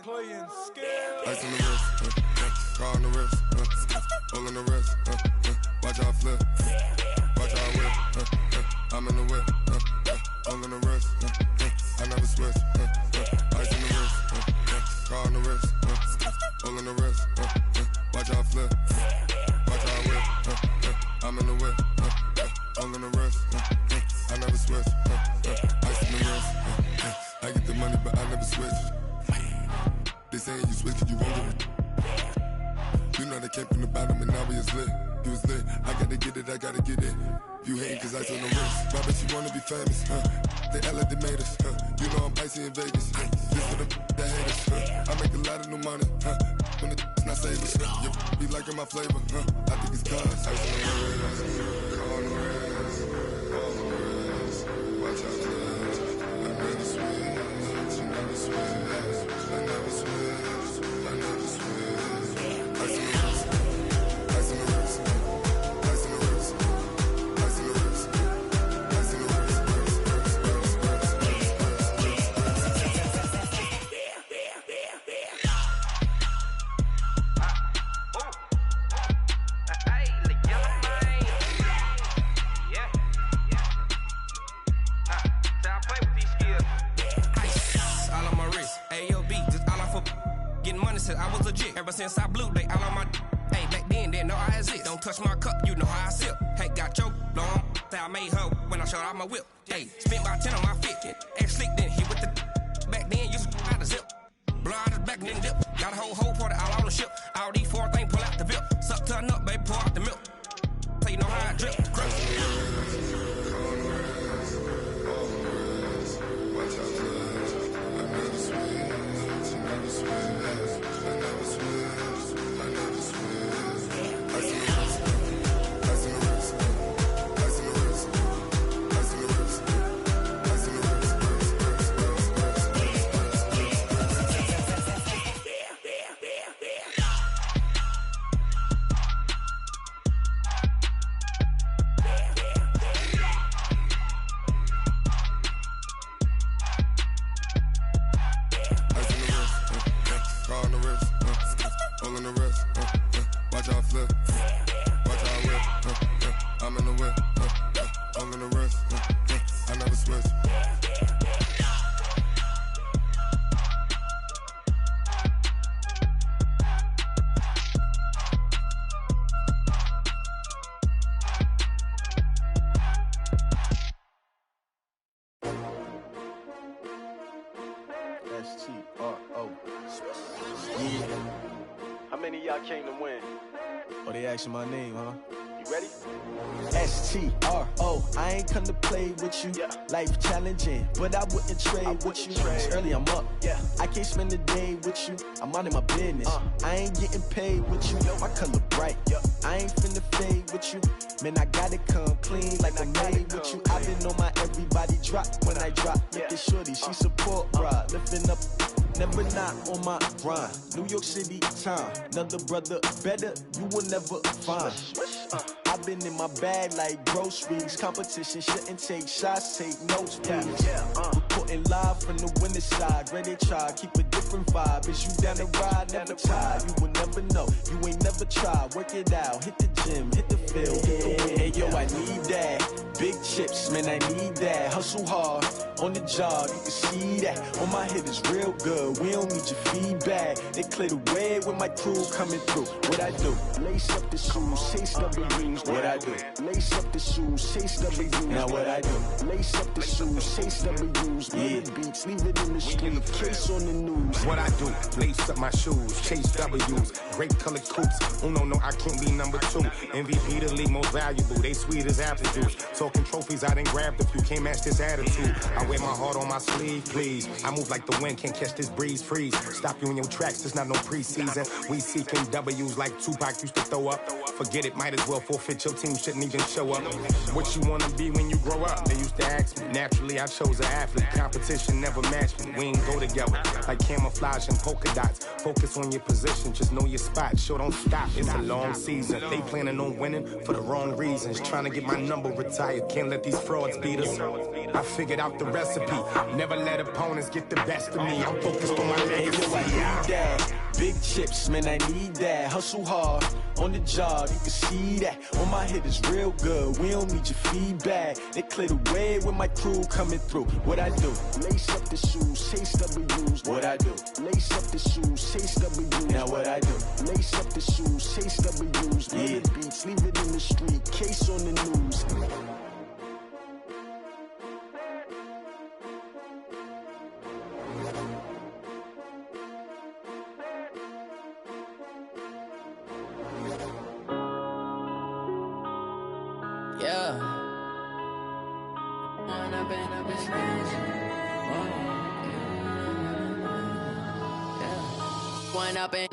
Speaker 7: Playing skills. Ice on the wrist, car on the wrist, hole in the wrist, watch how I flip, watch how I whip, I'm in the whip, hole in the wrist, I never switch, ice on the wrist, car on the wrist, hole in the wrist, watch how I flip, watch how I whip, I'm in the whip, hole in the wrist, I never switch, ice in the wrist, I get the money but I never switch. They saying you switch cause you won't get it. You know they came from the bottom and now we is lit. You was lit, I gotta get it, I gotta get it. You hating cause ice on the wrist. My bitch, you wanna be famous, They act like they made us, You know I'm icy in Vegas, This for the that hate us, I make a lot of new money, When it's not savers, You be liking my flavor, I think it's cause ice on the wrist, car on the wrist, all on the wrist, watch out the wrist, I never switch, you never switch, I never switch, I never switch, ice on the wrist, ice on the wrist, ice on the wrist, ice on the wrist, ice on the wrist,
Speaker 12: I was legit. Ever since I blew, they all on my. Hey, back then, didn't know I exist. Don't touch my cup, you know how I sip. Hey, got your long. I made her when I showed off my whip. Hey, spent about 10 on my fit. Ass slick, then hit with the back then, used to out the zip. Blow out his back, then dip. Got a whole party all on the ship. All these 4 things pull out the bill. Suck to a nut, baby, pour out the milk. So you know how I drip.
Speaker 4: How many of y'all came to win?
Speaker 13: Oh, they asking my name, huh?
Speaker 4: You ready?
Speaker 13: S-T-R-O, I ain't come to play with you.
Speaker 4: Yeah.
Speaker 13: Life challenging, but I wouldn't trade with you. It's early, I'm up.
Speaker 4: Yeah.
Speaker 13: I can't spend the day with you. I'm out of my business. I ain't getting paid with you. My color bright. I ain't finna fade with you. Man, I gotta come clean like I'm made with you. I been on my everybody drop when I drop. Look at shorty, she support rod. Lifting up, never not on my grind. New York City time, another brother better, you will never find. I've been in my bag like groceries. Competition shouldn't take shots, take notes, please. Reporting live from the winter side. Ready to try, keep a different vibe. Is you down the ride, never tired. You will never know, you ain't never tried. Work it out, hit the gym, hit the field. Hey yo, I need that. Big chips, man, I need that. Hustle hard, on the job, you can see that. On my head is real good, we don't need your feedback. They clear the way with my crew coming through. What I do? Lace up the shoes, chase W's. What I do? Lace up the shoes, chase W's. Now what I do? Lace up the shoes, chase W's. Yeah. Beats, leave it in the street, case on the news.
Speaker 14: What I do? Lace up my shoes, chase W's. Grape colored coops. Uno, no, I can't be number 2. MVP the league most valuable. They sweet as apple juice. Talking trophies, I done grabbed a few. Can't match this attitude. I wear my heart on my sleeve, please. I move like the wind, can't catch this breeze, freeze. Stop you in your tracks, there's not no preseason. We seeking W's like Tupac used to throw up. Forget it, might as well forfeit. Your team shouldn't even show up. What you wanna be when you grow up? They used to ask me. Naturally, I chose an athlete. Competition never matched me. We ain't go together like camouflage and polka dots. Focus on your position, just know your spot. Sure, don't stop. It's a long season. They planning on winning for the wrong reasons. Trying to get my number retired. Can't let these frauds beat us. I figured out the recipe. Never let opponents get the best of me. I'm focused on my legacy.
Speaker 13: I need that. Big chips, man, I need that. Hustle hard, on the job, you can see that. On my head is real good, we don't need your feedback. They clear the way with my crew coming through. What I do? Lace up the shoes, chase W's. What I do? Lace up the shoes, chase W's. Now what I do? Lace up the shoes, chase W's. Yeah. Beats, leave it in the street, case on the news.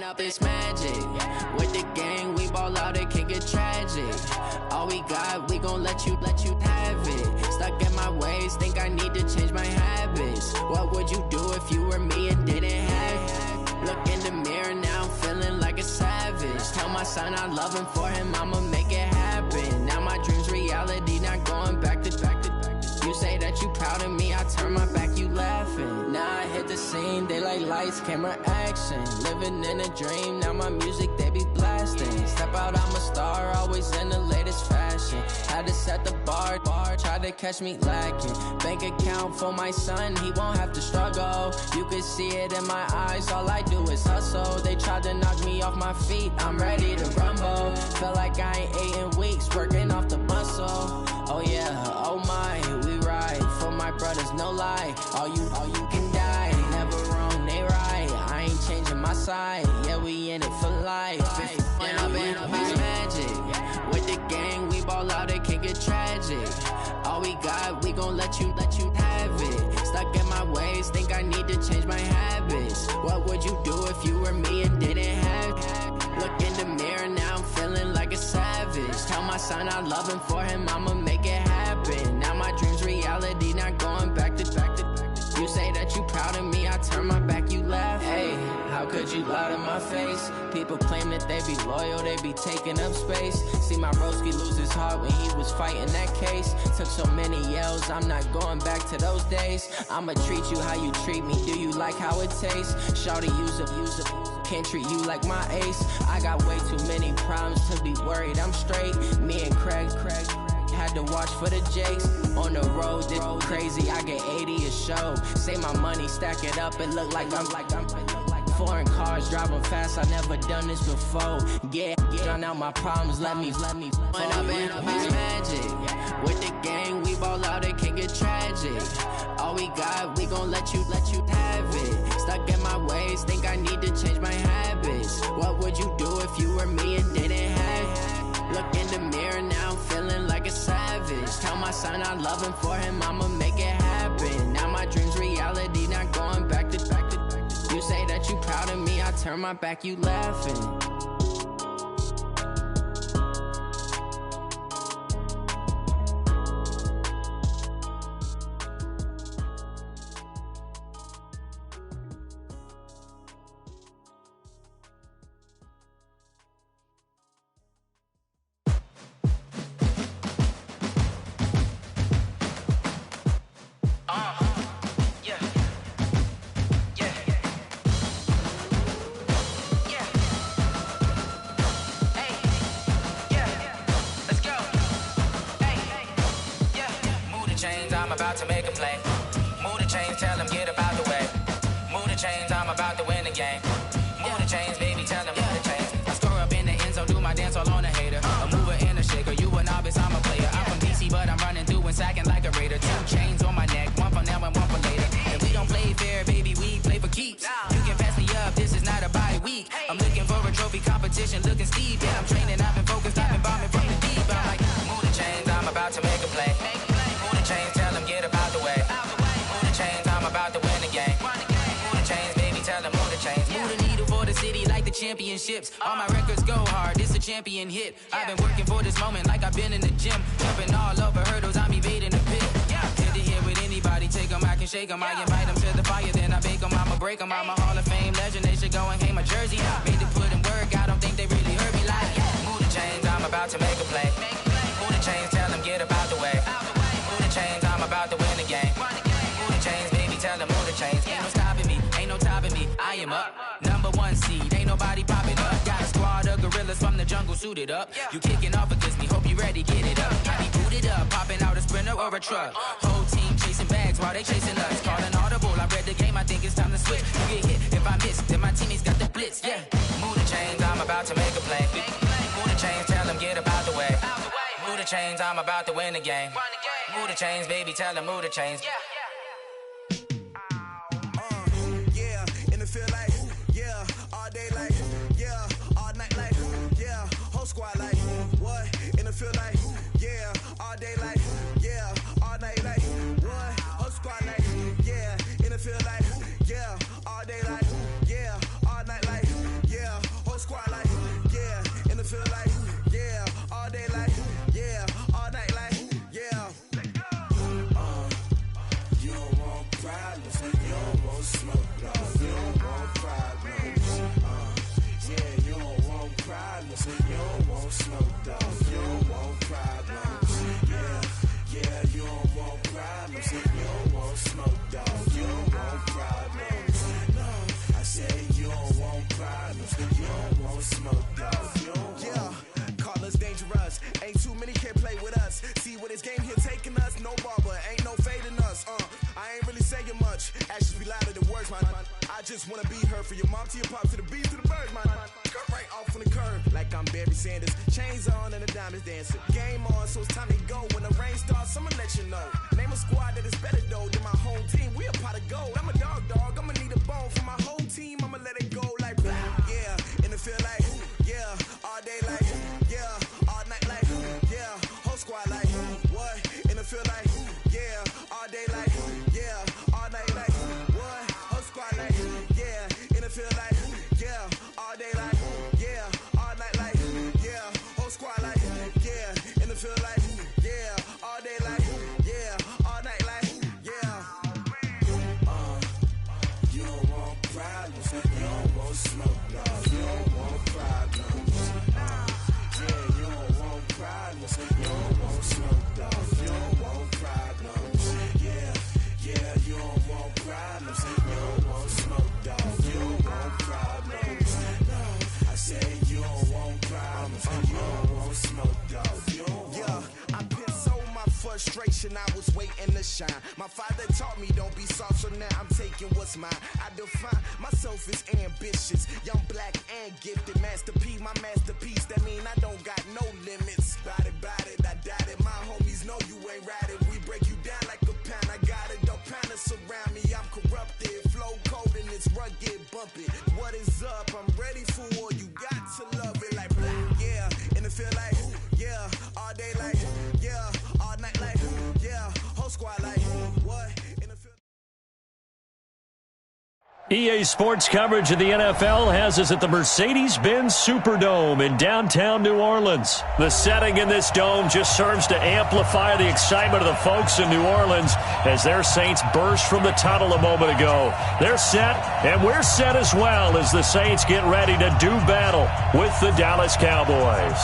Speaker 15: Up this magic. With the gang, we ball out, it can get tragic. All we got, we gon' let you have it. Stuck in my ways, think I need to change my habits. What would you do if you were me and didn't have it? Look in the mirror, now I'm feeling like a savage. Tell my son I love him, for him I'ma make it happen. Now my dream's reality, not going back to. You say that you proud of me, I turn my back, you laughing. Now I hit the scene, they like lights, camera, action. Living in a dream, now my music, they be blasting. Step out, I'm a star, always in the latest fashion. Had to set the bar, try to catch me lacking. Bank account for my son, he won't have to struggle. You can see it in my eyes, all I do is hustle. They tried to knock me off my feet, I'm ready to rumble. Feel like I ain't ate in weeks, working off the muscle. soul. Oh yeah, oh my, we ride for my brothers, no lie. All you can die, never wrong, they right. I ain't changing my side, yeah, we in it for life. When I'm in magic, with the gang, we ball out, it can get tragic. All we got, we gon' let you have it. Stuck in my ways, think I need to change my habits. What would you do if you were me and didn't have it? Look in the mirror, now I'm feeling like a savage. Tell my son I love him, for him I'ma make it happen. Now my dream's reality, not going back to. You say that you proud of me, I turn my back, you laugh. Hey, how could you lie to my face? People claim that they be loyal, they be taking up space. See my broski lose his heart when he was fighting that case. Took so many yells, I'm not going back to those days. I'ma treat you how you treat me, do you like how it tastes? Shawty, use up, can't treat you like my ace. I got way too many problems to be worried, I'm straight. Me and Craig had to watch for the Jakes. On the road, this crazy, I get 80 a show. Say my money, stack it up, it look like I'm foreign cars, driving fast, I never done this before. Get drown out my problems, let me When I'm in magic, with the gang, we ball out, it can get tragic. All we got, we gon' let you have it. Stuck in my ways, think I need to change my habits. What would you do if you were me and didn't have it? Look in the mirror, now I'm feeling like a savage. Tell my son I love him, for him I'ma make it happen. Now my dream's reality, not going back to. You say that you proud of me, I turn my back, you laughing.
Speaker 16: About to make a play. Move the chains, tell them get about the way. Move the chains, I'm about to win the game. Move the chains, baby, tell them move the chains. I score up in the end zone, do my dance all on a hater. A mover and a shaker, you a novice, I'm a player. I'm from DC, but I'm running through and sacking like a raider. 2 chains on my neck, one for now and one for later. And we don't play fair, baby, we play for keeps. You can pass me up, this is not a bye week. I'm looking for a trophy competition, looking steep. Yeah, I'm training, I've been focused, I've been bombing from the deep. I'm like, move the chains, I'm about to make a play. Move the chains, tell them get about the way. Move the chains, I'm about to win the game. Move the chains, baby, tell them move the chains. Move the needle for the city like the championships. All my records go hard, it's a champion hit. I've been working for this moment like I've been in the gym. Jumping all over hurdles, I'm evading the pit. Tend to hit with anybody, take them, I can shake them. I invite them to the fire, then I bake them, I'ma break them. I'm a Hall of Fame legend, they should go and hang my jersey. Made to put in work, I don't think they really heard me like, move the chains, I'm about to make a play. Move the chains, tell them get about the way. Move the chains, I'm about to win the game. Move the chains, baby, tell them move the chains. Ain't no stopping me, ain't no topping me. I am up, #1 seed, ain't nobody popping up. Got a squad of gorillas from the jungle suited up. You kicking off against me, hope you ready, get it up. I be booted up, popping out a Sprinter or a truck. Whole team chasing bags while they chasing us. Calling audible, I read the game, I think it's time to switch. You get hit, if I miss, then my teammates got the blitz, yeah. Move the chains, I'm about to make a play. Move the chains, tell them get about the way. Move the chains, I'm about to win the game. Move the chains, baby, tell them move the chains.
Speaker 9: Yeah, in the field like, yeah, all day like, yeah, all night like, yeah, whole squad like, what? In the field like, yeah, all day like, yeah, all night like, what? Whole squad like, yeah, in the field like, yeah, all day like, yeah, all night like, yeah, whole squad like, yeah, in the field like, yeah, all day like, yeah, all night like, yeah. just wanna be her. For your mom to your pop to the beat to the bird, man. Cut right off on the curb like I'm Barry Sanders. Chains on and the diamonds dancing. Game on, so it's time to go. When the rain starts, I'ma let you know. Name a squad that is better though than my home team. We a pot of gold. I'm a dog. I'ma need a bone for my whole team. I'ma let it go like yeah. And it feel like yeah. All day like yeah. All night like yeah. Whole squad like what? And it feel like yeah. All day like yeah. All night like what? Whole squad like yeah. And it feel like yeah. All day like yeah. All night like yeah. Whole squad like yeah. And it feel like yeah. All day like yeah. All night like yeah. You don't want problems. You don't want smoke, dog. You don't want problems. Yeah, you don't want problems. You don't want smoke, dog. You don't want problems. Yeah, you don't want problems. You don't want smoke, dog. You don't want problems. No, I said you don't want problems. You don't want smoke, dog. You don't want. I've been so my frustration, I was waiting to shine. My father taught me don't be soft, so now I'm taking what's mine. I define myself as ambitious, young, black, and gifted. Master P, my masterpiece. That mean I don't got no limits. Bout it, I doubt it. My homies know you ain't right it. We break you down like a pound. I got it, don't pound to surround me. I'm corrupted, flow cold and it's rugged, bump it. What is up? I'm ready for war. You got to love it like yeah, and it feel like yeah, all day like yeah, all night like yeah, whole squad like what? And it feel.
Speaker 1: EA Sports coverage of the NFL has us at the Mercedes-Benz Superdome in downtown New Orleans. The setting in this dome just serves to amplify the excitement of the folks in New Orleans as their Saints burst from the tunnel a moment ago. They're set, and we're set as well as the Saints get ready to do battle with the Dallas Cowboys.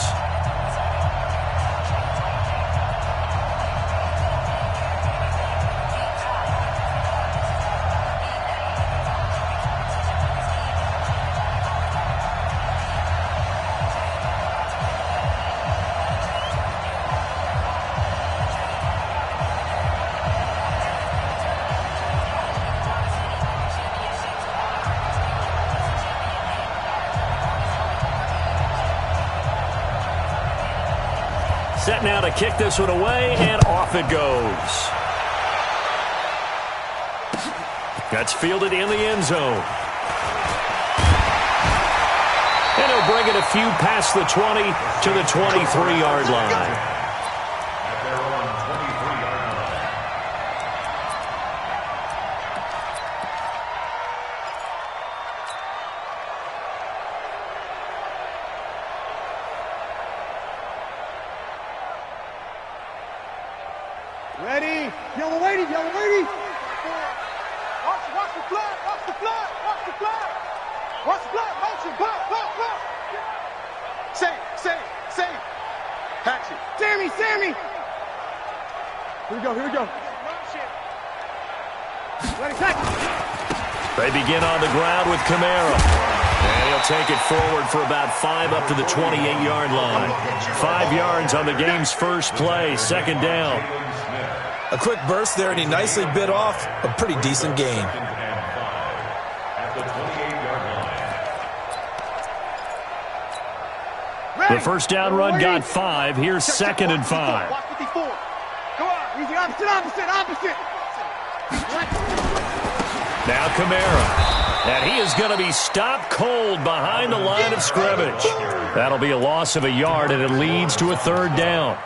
Speaker 1: Set now to kick this one away, and off it goes. That's fielded in the end zone. And he'll bring it a few past the 20 to the 23-yard line.
Speaker 2: Ready? Yellow lady, yellow lady.
Speaker 4: Watch the flag, watch the flag, watch the flag. Watch the flag, motion, block. Same. Action.
Speaker 2: Sammy. Here we go. Ready, tackle.
Speaker 1: They begin on the ground with Camara. And he'll take it forward for about 5 up to the 28-yard line. 5 yards on the game's first play, second down.
Speaker 3: A quick burst there, and he nicely bit off a pretty decent gain.
Speaker 1: The first down run got 5. Here's second and 5.
Speaker 4: Watch 54. Go on.
Speaker 2: Easy, opposite.
Speaker 1: Now Camara. And he is going to be stopped cold behind the line of scrimmage. That'll be a loss of a yard, and it leads to a third down.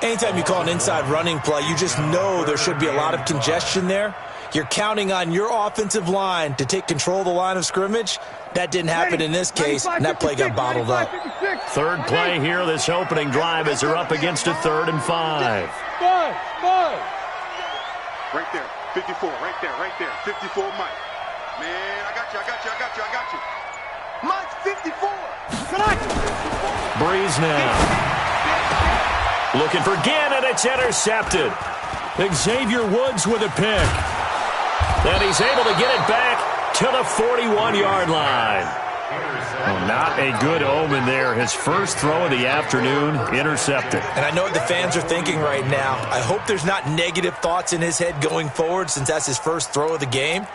Speaker 3: Anytime you call an inside running play, you just know there should be a lot of congestion there. You're counting on your offensive line to take control of the line of scrimmage. That didn't happen in this case, and that play got bottled up.
Speaker 1: Third play here, this opening drive, as they're up against a 3rd and 5.
Speaker 4: Right there, 54, right there, 54, Mike. Man, I got you. Mike, 54.
Speaker 1: Breeze now. Looking for Gannon, it's intercepted. Xavier Woods with a pick. And he's able to get it back to the 41-yard line. Oh, not a good omen there. His first throw of the afternoon, intercepted.
Speaker 3: And I know what the fans are thinking right now. I hope there's not negative thoughts in his head going forward, since that's his first throw of the game.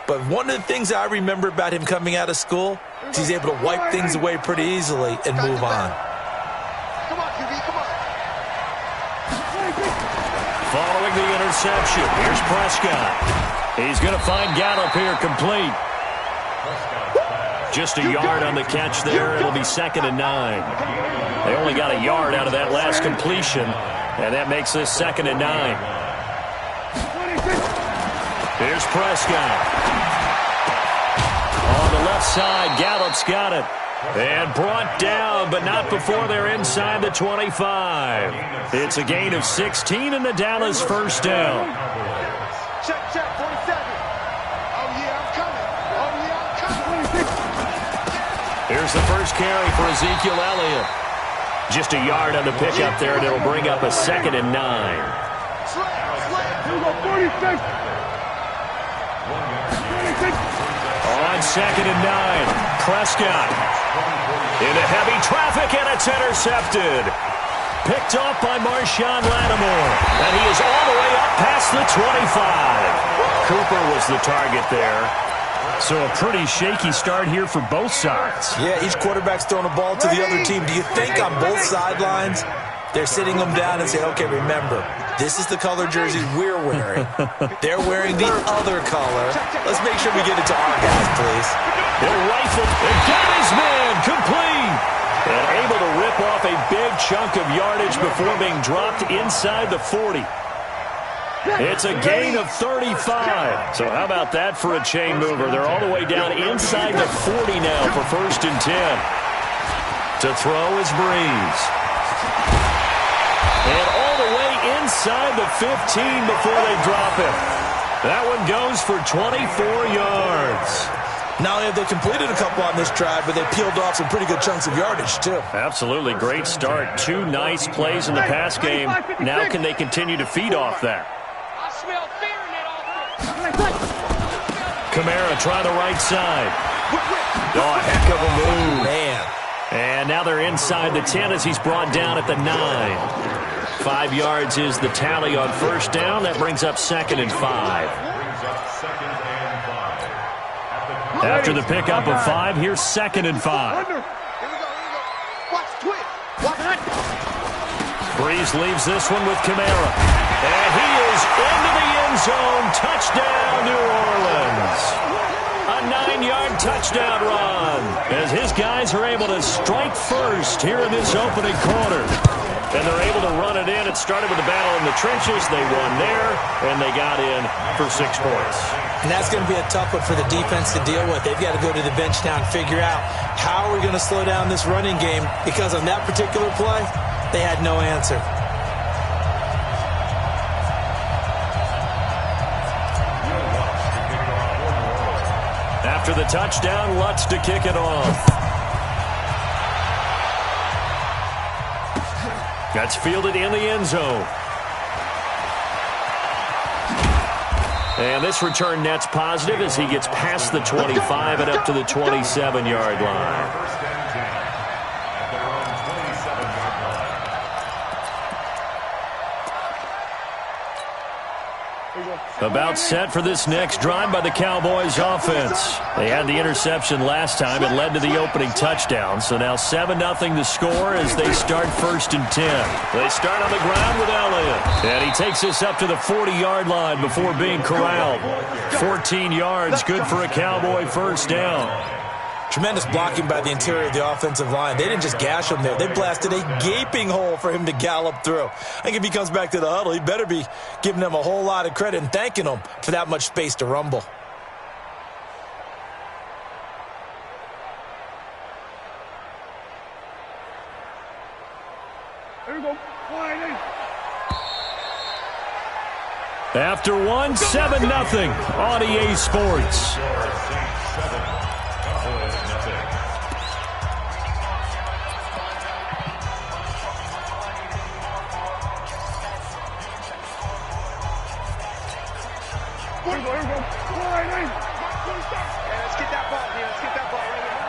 Speaker 3: But one of the things I remember about him coming out of school is he's able to wipe things away pretty easily and move on.
Speaker 2: Come on, QB, come on.
Speaker 1: Following the interception, here's Prescott. He's going to find Gallup here complete. Just a yard on the catch there. It'll be 2nd and 9. They only got a yard out of that last completion, and that makes this 2nd and 9. Here's Prescott. On the left side, Gallup's got it. And brought down, but not before they're inside the 25. It's a gain of 16 in the Dallas first down.
Speaker 2: Check, 47. Oh, yeah, I'm coming. Oh, yeah, I'm coming.
Speaker 1: Here's the first carry for Ezekiel Elliott. Just a yard on the pickup there, and it'll bring up a 2nd and 9.
Speaker 2: Here we go, 46.
Speaker 1: On 2nd and 9, Prescott into heavy traffic, and it's intercepted. Picked off by Marshawn Lattimore, and he is all the way up past the 25. Cooper was the target there. So a pretty shaky start here for both sides.
Speaker 3: Yeah, each quarterback's throwing the ball to the other team. Do you think on both sidelines they're sitting them down and saying, okay, remember, this is the color jersey we're wearing. They're wearing the other color. Let's make sure we get it to our guys, please.
Speaker 1: He'll rifle and got his man complete. And able to rip off a big chunk of yardage before being dropped inside the 40. It's a gain of 35. So how about that for a chain mover? They're all the way down inside the 40 now for 1st and 10. To throw is Breeze. And all the way inside the 15 before they drop him. That one goes for 24 yards.
Speaker 3: Not only have they completed a couple on this drive, but they peeled off some pretty good chunks of yardage, too.
Speaker 1: Absolutely. Great start. 2 nice plays in the pass game. Now can they continue to feed off that?
Speaker 2: I smell fear in that offense.
Speaker 1: Kamara try the right side. Oh, a heck of a move.
Speaker 3: Man.
Speaker 1: And now they're inside the 10 as he's brought down at the 9. 5 yards is the tally on first down. That brings up 2nd and 5. After the pickup of 5, here's 2nd and 5.
Speaker 2: Here we go. Watch twitch. Watch that.
Speaker 1: Breeze leaves this one with Kamara. And he is into the end zone. Touchdown, New Orleans. A 9-yard touchdown run as his guys are able to strike first here in this opening quarter. And they're able to run it in. It started with a battle in the trenches. They won there, and they got in for 6 points.
Speaker 3: And that's going to be a tough one for the defense to deal with. They've got to go to the bench now and figure out how are we going to slow down this running game, because on that particular play, they had no answer.
Speaker 1: After the touchdown, Lutz to kick it off. That's fielded in the end zone. And this return net's positive as he gets past the 25 and up to the 27-yard line. About set for this next drive by the Cowboys offense. They had the interception last time. It led to the opening touchdown. So now 7-0 to score as they start 1st and 10. They start on the ground with Elliott. And he takes this up to the 40-yard line before being corralled. 14 yards, good for a Cowboy first down.
Speaker 3: Tremendous blocking by the interior of the offensive line. They didn't just gash him there. They blasted a gaping hole for him to gallop through. I think if he comes back to the huddle, he better be giving them a whole lot of credit and thanking them for that much space to rumble.
Speaker 2: Here we go.
Speaker 1: After one, 7-0 on EA Sports.
Speaker 2: Let's get that ball here. Let's get that ball right here.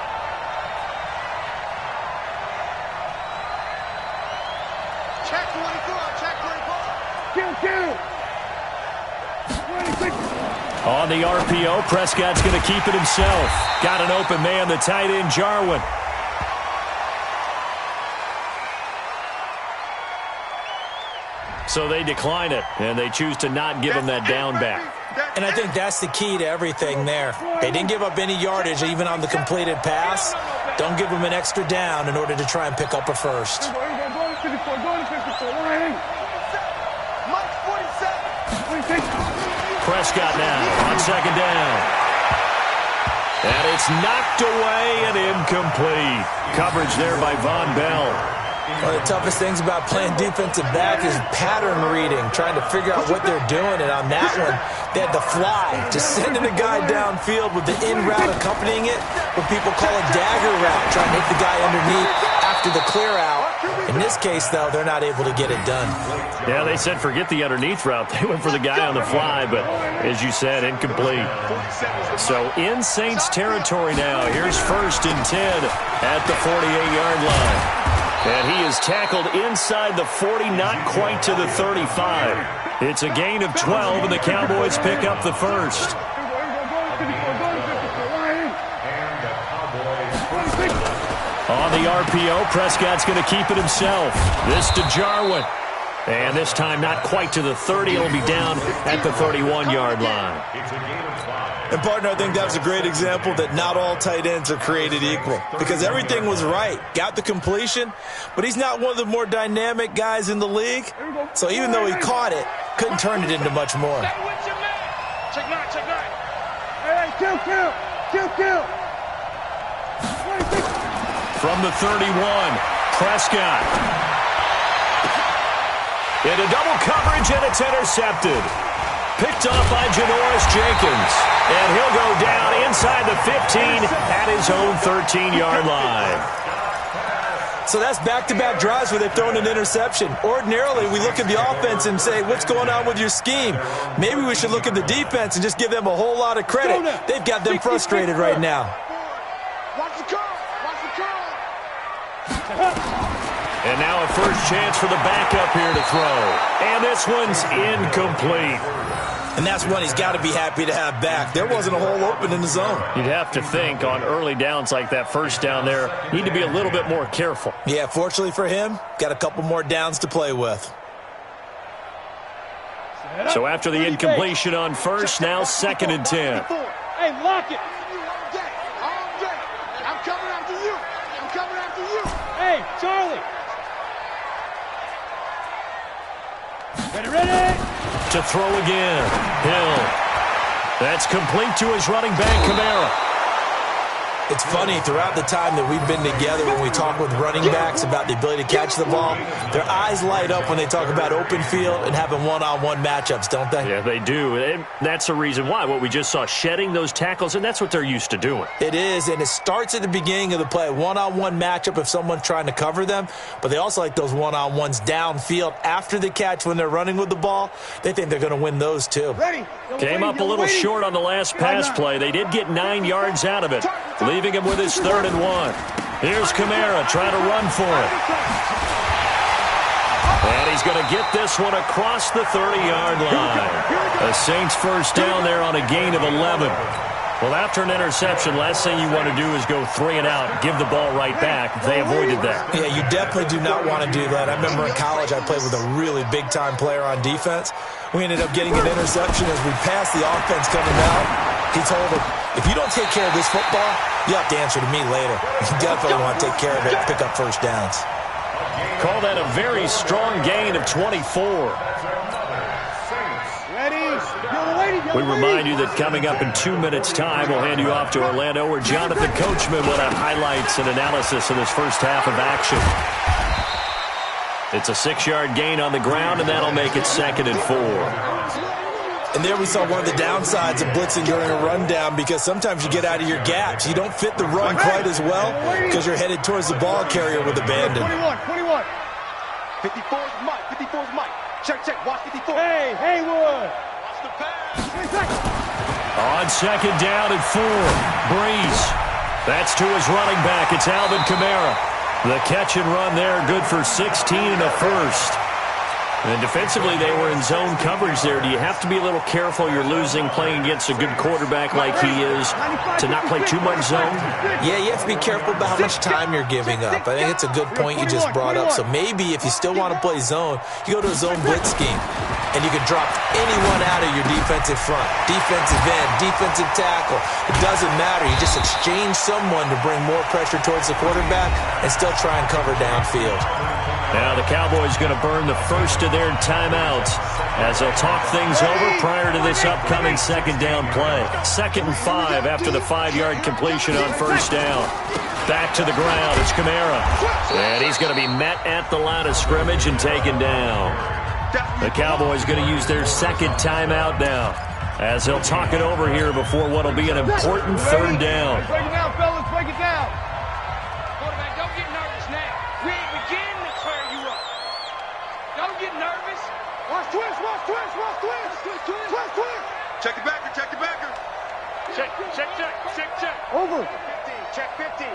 Speaker 2: Check 24. Check 24. Kill.
Speaker 1: On On the RPO, Prescott's going to keep it himself. Got an open man, the tight end, Jarwin. So they decline it, and they choose to not give him that down back.
Speaker 3: And I think that's the key to everything there. They didn't give up any yardage even on the completed pass. Don't give them an extra down in order to try and pick up a first.
Speaker 1: Prescott now on second down. And it's knocked away and incomplete. Coverage there by Von Bell.
Speaker 3: One of the toughest things about playing defensive back is pattern reading, trying to figure out what they're doing. And on that one, they had to fly, just sending a guy downfield with the in route accompanying it, what people call a dagger route, trying to hit the guy underneath after the clear out. In this case, though, they're not able to get it done.
Speaker 1: Yeah, they said forget the underneath route. They went for the guy on the fly, but as you said, incomplete. So in Saints territory now. Here's 1st and 10 at the 48-yard line. And he is tackled inside the 40, not quite to the 35. It's a gain of 12, and the Cowboys pick up the first. On the RPO, Prescott's going to keep it himself. This to Jarwin. And this time not quite to the 30. It'll be down at the 31-yard line.
Speaker 3: And, partner, I think that's a great example that not all tight ends are created equal. Because everything was right. Got the completion, but he's not one of the more dynamic guys in the league. So even though he caught it, couldn't turn it into much more.
Speaker 2: Check nine. Hey, kill.
Speaker 1: From the 31, Prescott. Into double coverage, and it's intercepted. Picked off by Janoris Jenkins. And he'll go down inside the 15 at his own 13-yard line.
Speaker 3: So that's back-to-back drives where they've thrown an interception. Ordinarily, we look at the offense and say, what's going on with your scheme? Maybe we should look at the defense and just give them a whole lot of credit. They've got them frustrated right now.
Speaker 2: Watch the curl.
Speaker 1: And now a first chance for the backup here to throw. And this one's incomplete.
Speaker 3: And that's one he's got to be happy to have back. There wasn't a hole open in the zone.
Speaker 1: You'd have to think on early downs like that first down there, need to be a little bit more careful.
Speaker 3: Yeah, fortunately for him, got a couple more downs to play with.
Speaker 1: So after the incompletion on first, now 2nd and 10.
Speaker 2: Hey, lock it. I'm coming after you. Hey, Charlie. Ready?
Speaker 1: To throw again. Hill. That's complete to his running back, Kamara.
Speaker 3: It's funny, throughout the time that we've been together, when we talk with running backs about the ability to catch the ball, their eyes light up when they talk about open field and having one-on-one matchups, don't they?
Speaker 1: Yeah, they do. And that's the reason why. What we just saw, shedding those tackles, and that's what they're used to doing.
Speaker 3: It is, and it starts at the beginning of the play. One-on-one matchup if someone's trying to cover them, but they also like those one-on-ones downfield after the catch when they're running with the ball. They think they're going to win those, too.
Speaker 1: Came up a little short on the last pass play. They did get 9 yards out of it, leaving him with his 3rd and 1. Here's Kamara trying to run for it. And he's going to get this one across the 30-yard line. A Saints first down there on a gain of 11. Well, after an interception, last thing you want to do is go 3 and out, give the ball right back. They avoided that.
Speaker 3: Yeah, you definitely do not want to do that. I remember in college I played with a really big-time player on defense. We ended up getting an interception as we passed the offense coming out. He told him, if you don't take care of this football, you have to answer to me later. You definitely want to take care of it and pick up first downs.
Speaker 1: Call that a very strong gain of 24. We remind you that coming up in 2 minutes' time, we'll hand you off to Orlando, where Jonathan Coachman will have highlights and analysis of this first half of action. It's a 6-yard gain on the ground, and that'll make it 2nd and 4.
Speaker 3: And there we saw one of the downsides of blitzing during a rundown, because sometimes you get out of your gaps. You don't fit the run quite as well because you're headed towards the ball carrier with abandon.
Speaker 2: 21. 54's Mike. Check. Watch 54. Hey, Haywood. Watch the pass.
Speaker 1: On 2nd down and 4. Breeze. That's to his running back. It's Alvin Kamara. The catch and run there, good for 16 and a first. And defensively, they were in zone coverage there. Do you have to be a little careful you're losing playing against a good quarterback like he is to not play too much zone?
Speaker 3: Yeah, you have to be careful about how much time you're giving up. I think it's a good point you just brought up. So maybe if you still want to play zone, you go to a zone blitz scheme. And you can drop anyone out of your defensive front, defensive end, defensive tackle. It doesn't matter. You just exchange someone to bring more pressure towards the quarterback and still try and cover downfield.
Speaker 1: Now the Cowboys going to burn the first of their timeouts as they'll talk things over prior to this upcoming second down play. 2nd and 5 after the 5-yard completion on first down. Back to the ground. It's Kamara. And he's going to be met at the line of scrimmage and taken down. The Cowboys going to use their second timeout now as they'll talk it over here before what will be an important third down.
Speaker 2: Break it down, fellas. Break it down. Quarterback, don't get nervous now. We ain't beginning to clear you up. Don't get nervous. Watch twist, watch twist, watch twist. Twist, twist.
Speaker 4: Check the backer, check the backer.
Speaker 2: Check, check, check, check, check. Over. 15, check 50.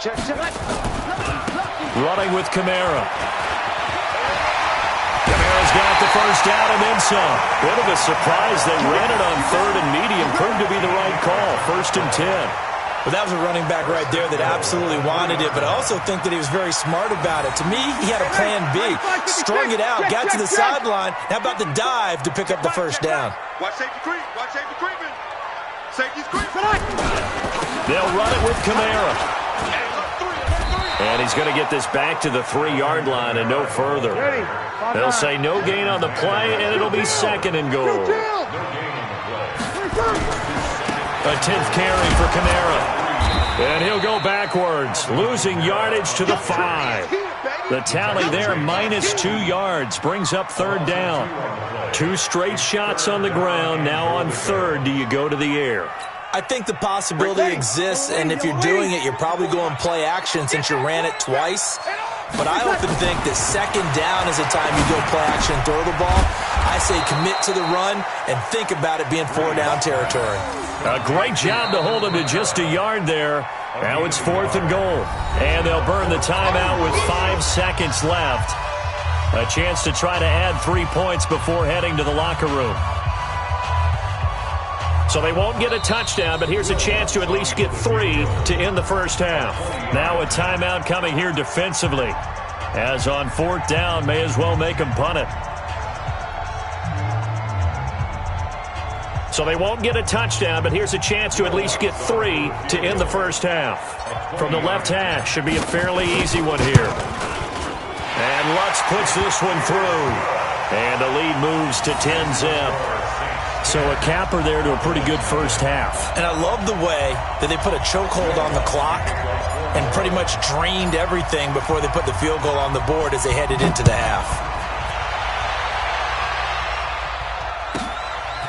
Speaker 2: Check, check.
Speaker 1: Running with Kamara. Kamara's got the first down and then some. Bit of a surprise. They ran it on 3rd and medium. Proved to be the right call. 1st and 10.
Speaker 3: Well, that was a running back right there that absolutely wanted it, but I also think that he was very smart about it. To me, he had a plan B. Strung it out, got to the sideline. How about the dive to pick up the first down?
Speaker 4: Watch safety creep. Watch safety creeping. Safety's creeping.
Speaker 1: They'll run it with Kamara. And he's going to get this back to the 3-yard line and no further. They'll say no gain on the play, and it'll be 2nd and goal. A 10th carry for Kamara. And he'll go backwards, losing yardage to the 5. The tally there, -2 yards, brings up 3rd down. 2 straight shots on the ground. Now on 3rd, do you go to the air?
Speaker 3: I think the possibility exists, and if you're doing it, you're probably going play action since you ran it twice. But I often think that 2nd down is the time you go play action, throw the ball. I say commit to the run and think about it being 4-down territory.
Speaker 1: A great job to hold him to just a yard there. Now it's 4th and goal. And they'll burn the timeout with 5 seconds left. A chance to try to add 3 points before heading to the locker room. So they won't get a touchdown, but here's a chance to at least get 3 to end the first half. Now a timeout coming here defensively. As on 4th down, may as well make them punt it. So they won't get a touchdown, but here's a chance to at least get 3 to end the first half. From the left hash, should be a fairly easy one here. And Lutz puts this one through. And the lead moves to 10-zip. So a capper there to a pretty good first half.
Speaker 3: And I love the way that they put a chokehold on the clock and pretty much drained everything before they put the field goal on the board as they headed into the half.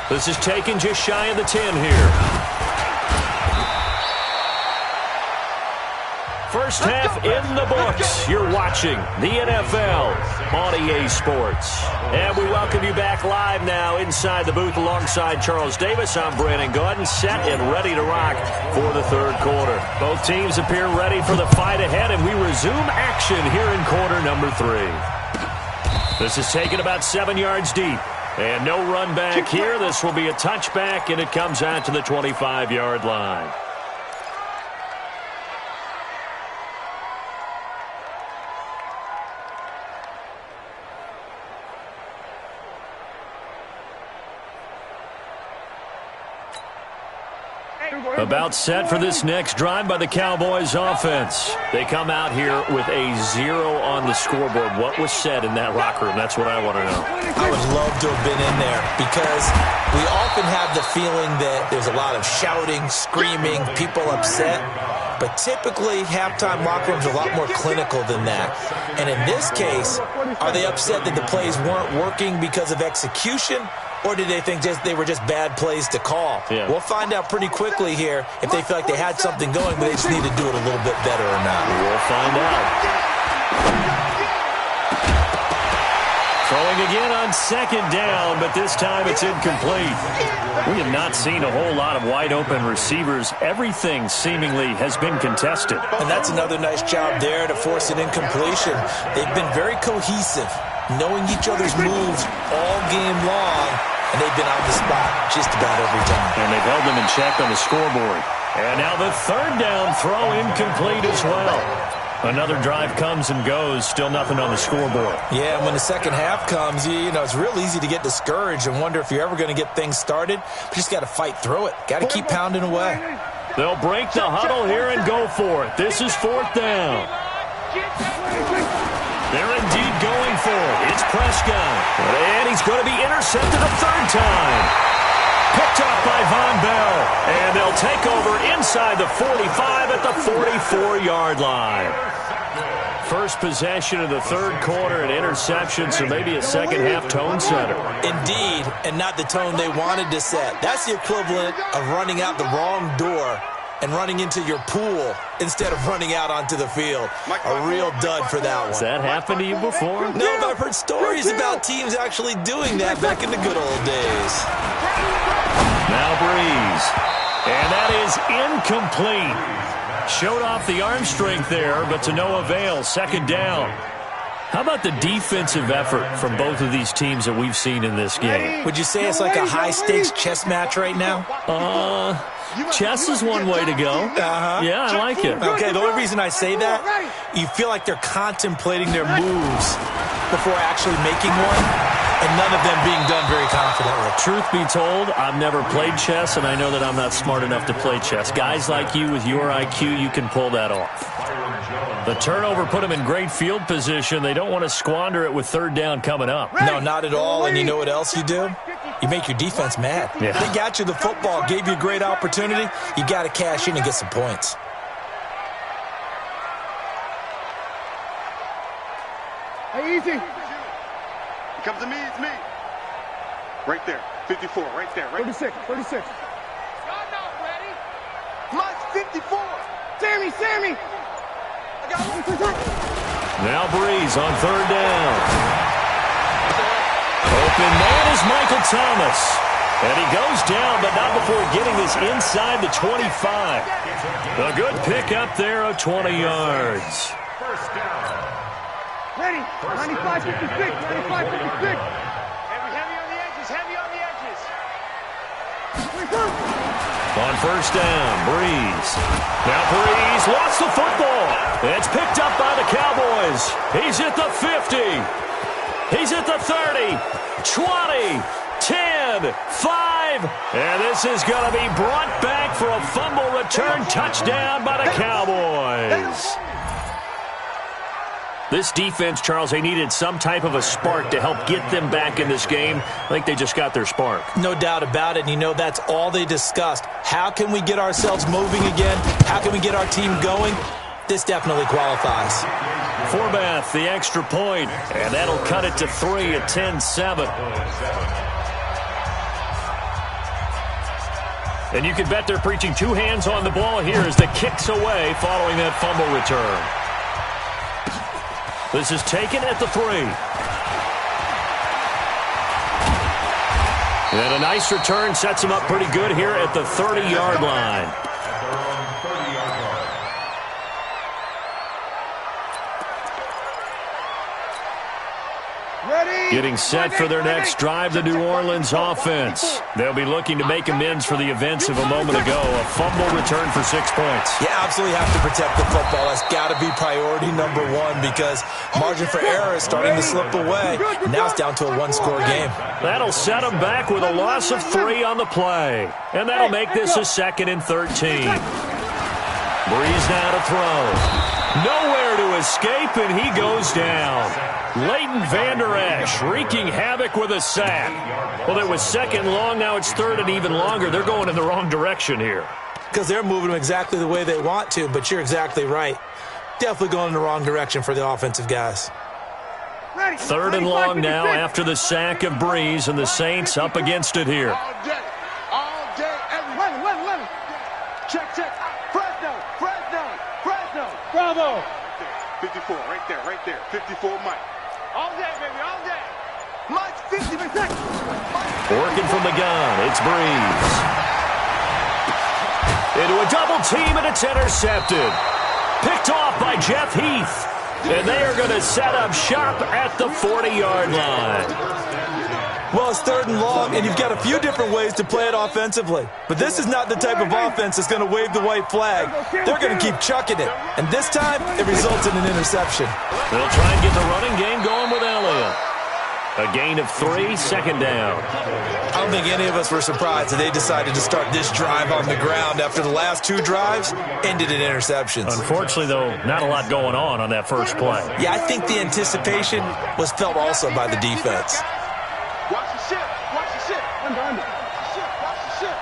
Speaker 1: This is taken just shy of the 10 here. First half in the books. You're watching the NFL on EA Sports. And we welcome you back live now inside the booth alongside Charles Davis. I'm Brandon Gordon, set and ready to rock for the 3rd quarter. Both teams appear ready for the fight ahead, and we resume action here in quarter number 3. This is taken about 7 yards deep. And no run back here. This will be a touchback, and it comes out to the 25-yard line. About set for this next drive by the Cowboys offense. They come out here with a 0 on the scoreboard. What was said in that locker room? That's what I want to know.
Speaker 3: I would love to have been in there because we often have the feeling that there's a lot of shouting, screaming, people upset. But typically, halftime locker rooms are a lot more clinical than that. And in this case, are they upset that the plays weren't working because of execution? Or did they think they were just bad plays to call?
Speaker 1: Yeah.
Speaker 3: We'll find out pretty quickly here if they feel like they had something going, but they just need to do it a little bit better or not.
Speaker 1: We'll find out. Throwing again on 2nd down, but this time it's incomplete. We have not seen a whole lot of wide-open receivers. Everything seemingly has been contested.
Speaker 3: And that's another nice job there to force an incompletion. They've been very cohesive. knowing each other's moves all game long, and they've been on the spot just about every time.
Speaker 1: And they've held them in check on the scoreboard. And now the third down throw incomplete as well. Another drive comes and goes, still nothing on the scoreboard.
Speaker 3: Yeah, and when the second half comes, you know, it's real easy to get discouraged and wonder if you're ever going to get things started. But you just got to fight through it. Got to keep pounding away.
Speaker 1: They'll break the huddle here and go for it. This is fourth down. They're indeed going for it. It's Prescott. And he's going to be intercepted a third time. Picked off by Von Bell. And they'll take over inside the 45 at the 44-yard line. First possession of the third quarter, an interception, so maybe a second-half tone setter.
Speaker 3: Indeed, and not the tone they wanted to set. That's the equivalent of running out the wrong door and running into your pool instead of running out onto the field. A real dud for that one.
Speaker 1: Has that happened to you before?
Speaker 3: No, but I've heard stories about teams actually doing that back in the good old days.
Speaker 1: Now Breeze. And that is incomplete. Showed off the arm strength there, but to no avail. Second down. How about the defensive effort from both of these teams that we've seen in this game?
Speaker 3: Would you say it's like a high-stakes chess match right now?
Speaker 1: Chess is one way to go. Yeah, I like it.
Speaker 3: Okay, the only reason I say that, you feel like they're contemplating their moves before actually making one, and none of them being done very confidently.
Speaker 1: Truth be told, I've never played chess, and I know that I'm not smart enough to play chess. Guys like you with your IQ, you can pull that off. The turnover put them in great field position. They don't want to squander it with third down coming up.
Speaker 3: No, not at all. And you know what else you do? You make your defense mad.
Speaker 1: Yeah.
Speaker 3: They got you the football, gave you a great opportunity. You got to cash in and get some points.
Speaker 2: Hey, easy.
Speaker 4: It comes to me, it's me. Right there, 54, right there, right
Speaker 2: 36, 36.
Speaker 4: Y'all not ready. Mike's 54.
Speaker 2: Sammy.
Speaker 1: Now Breeze on third down. Open man is Michael Thomas. And he goes down, but not before getting this inside the 25. A good pick up there of 20 yards.
Speaker 2: First down. Ready. 95, 56. 95, 56.
Speaker 4: Heavy on the edges.
Speaker 1: On first down, Breeze. Now Breeze lost the football. It's picked up by the Cowboys. He's at the 50. He's at the 30, 20, 10, 5. And this is going to be brought back for a fumble return touchdown by the Cowboys. This defense, Charles, they needed some type of a spark to help get them back in this game. I think they just got their spark.
Speaker 3: No doubt about it. And you know, that's all they discussed. How can we get ourselves moving again? How can we get our team going? This definitely qualifies.
Speaker 1: Forbath, the extra point, and that'll cut it to 3 at 10-7. And you can bet they're preaching two hands on the ball here as the kick's away following that fumble return. This is taken at the 3. And a nice return sets him up pretty good here at the 30-yard line. Getting set for their next drive, the New Orleans offense. They'll be looking to make amends for the events of a moment ago. A fumble return for 6 points.
Speaker 3: You absolutely have to protect the football. That's got to be priority number one because margin for error is starting to slip away. And now it's down to a one-score game.
Speaker 1: That'll set them back with a loss of 3 on the play. And that'll make this a 2nd and 13. Breeze now to throw. Nowhere to escape, and he goes down. Leighton Vander Esch wreaking havoc with a sack. Well, it was 2nd long, now it's 3rd and even longer. They're going in the wrong direction here.
Speaker 3: Because they're moving them exactly the way they want to, but you're exactly right. Definitely going in the wrong direction for the offensive guys.
Speaker 1: 3rd and long now after the sack of Breeze, and the Saints up against it here.
Speaker 4: All day, every 11. Check. Fresno.
Speaker 2: Bravo.
Speaker 4: 54, right there. 54, Mike.
Speaker 2: All day, baby, all day.
Speaker 4: Mike's 50%.
Speaker 1: Working from the gun, it's Breeze. Into a double team, and it's intercepted. Picked off by Jeff Heath. And they are going to set up shop at the 40-yard line.
Speaker 3: Well, it's 3rd and long, and you've got a few different ways to play it offensively. But this is not the type of offense that's going to wave the white flag. They're going to keep chucking it. And this time, it results in an interception.
Speaker 1: They'll try and get the running game going with Elliott. A gain of 3, 2nd down.
Speaker 3: I don't think any of us were surprised that they decided to start this drive on the ground after the last 2 drives ended in interceptions.
Speaker 1: Unfortunately, though, not a lot going on that first play.
Speaker 3: Yeah, I think the anticipation was felt also by the defense.
Speaker 2: Watch the ship. Watch the ship. Under. Watch the ship. Watch the ship.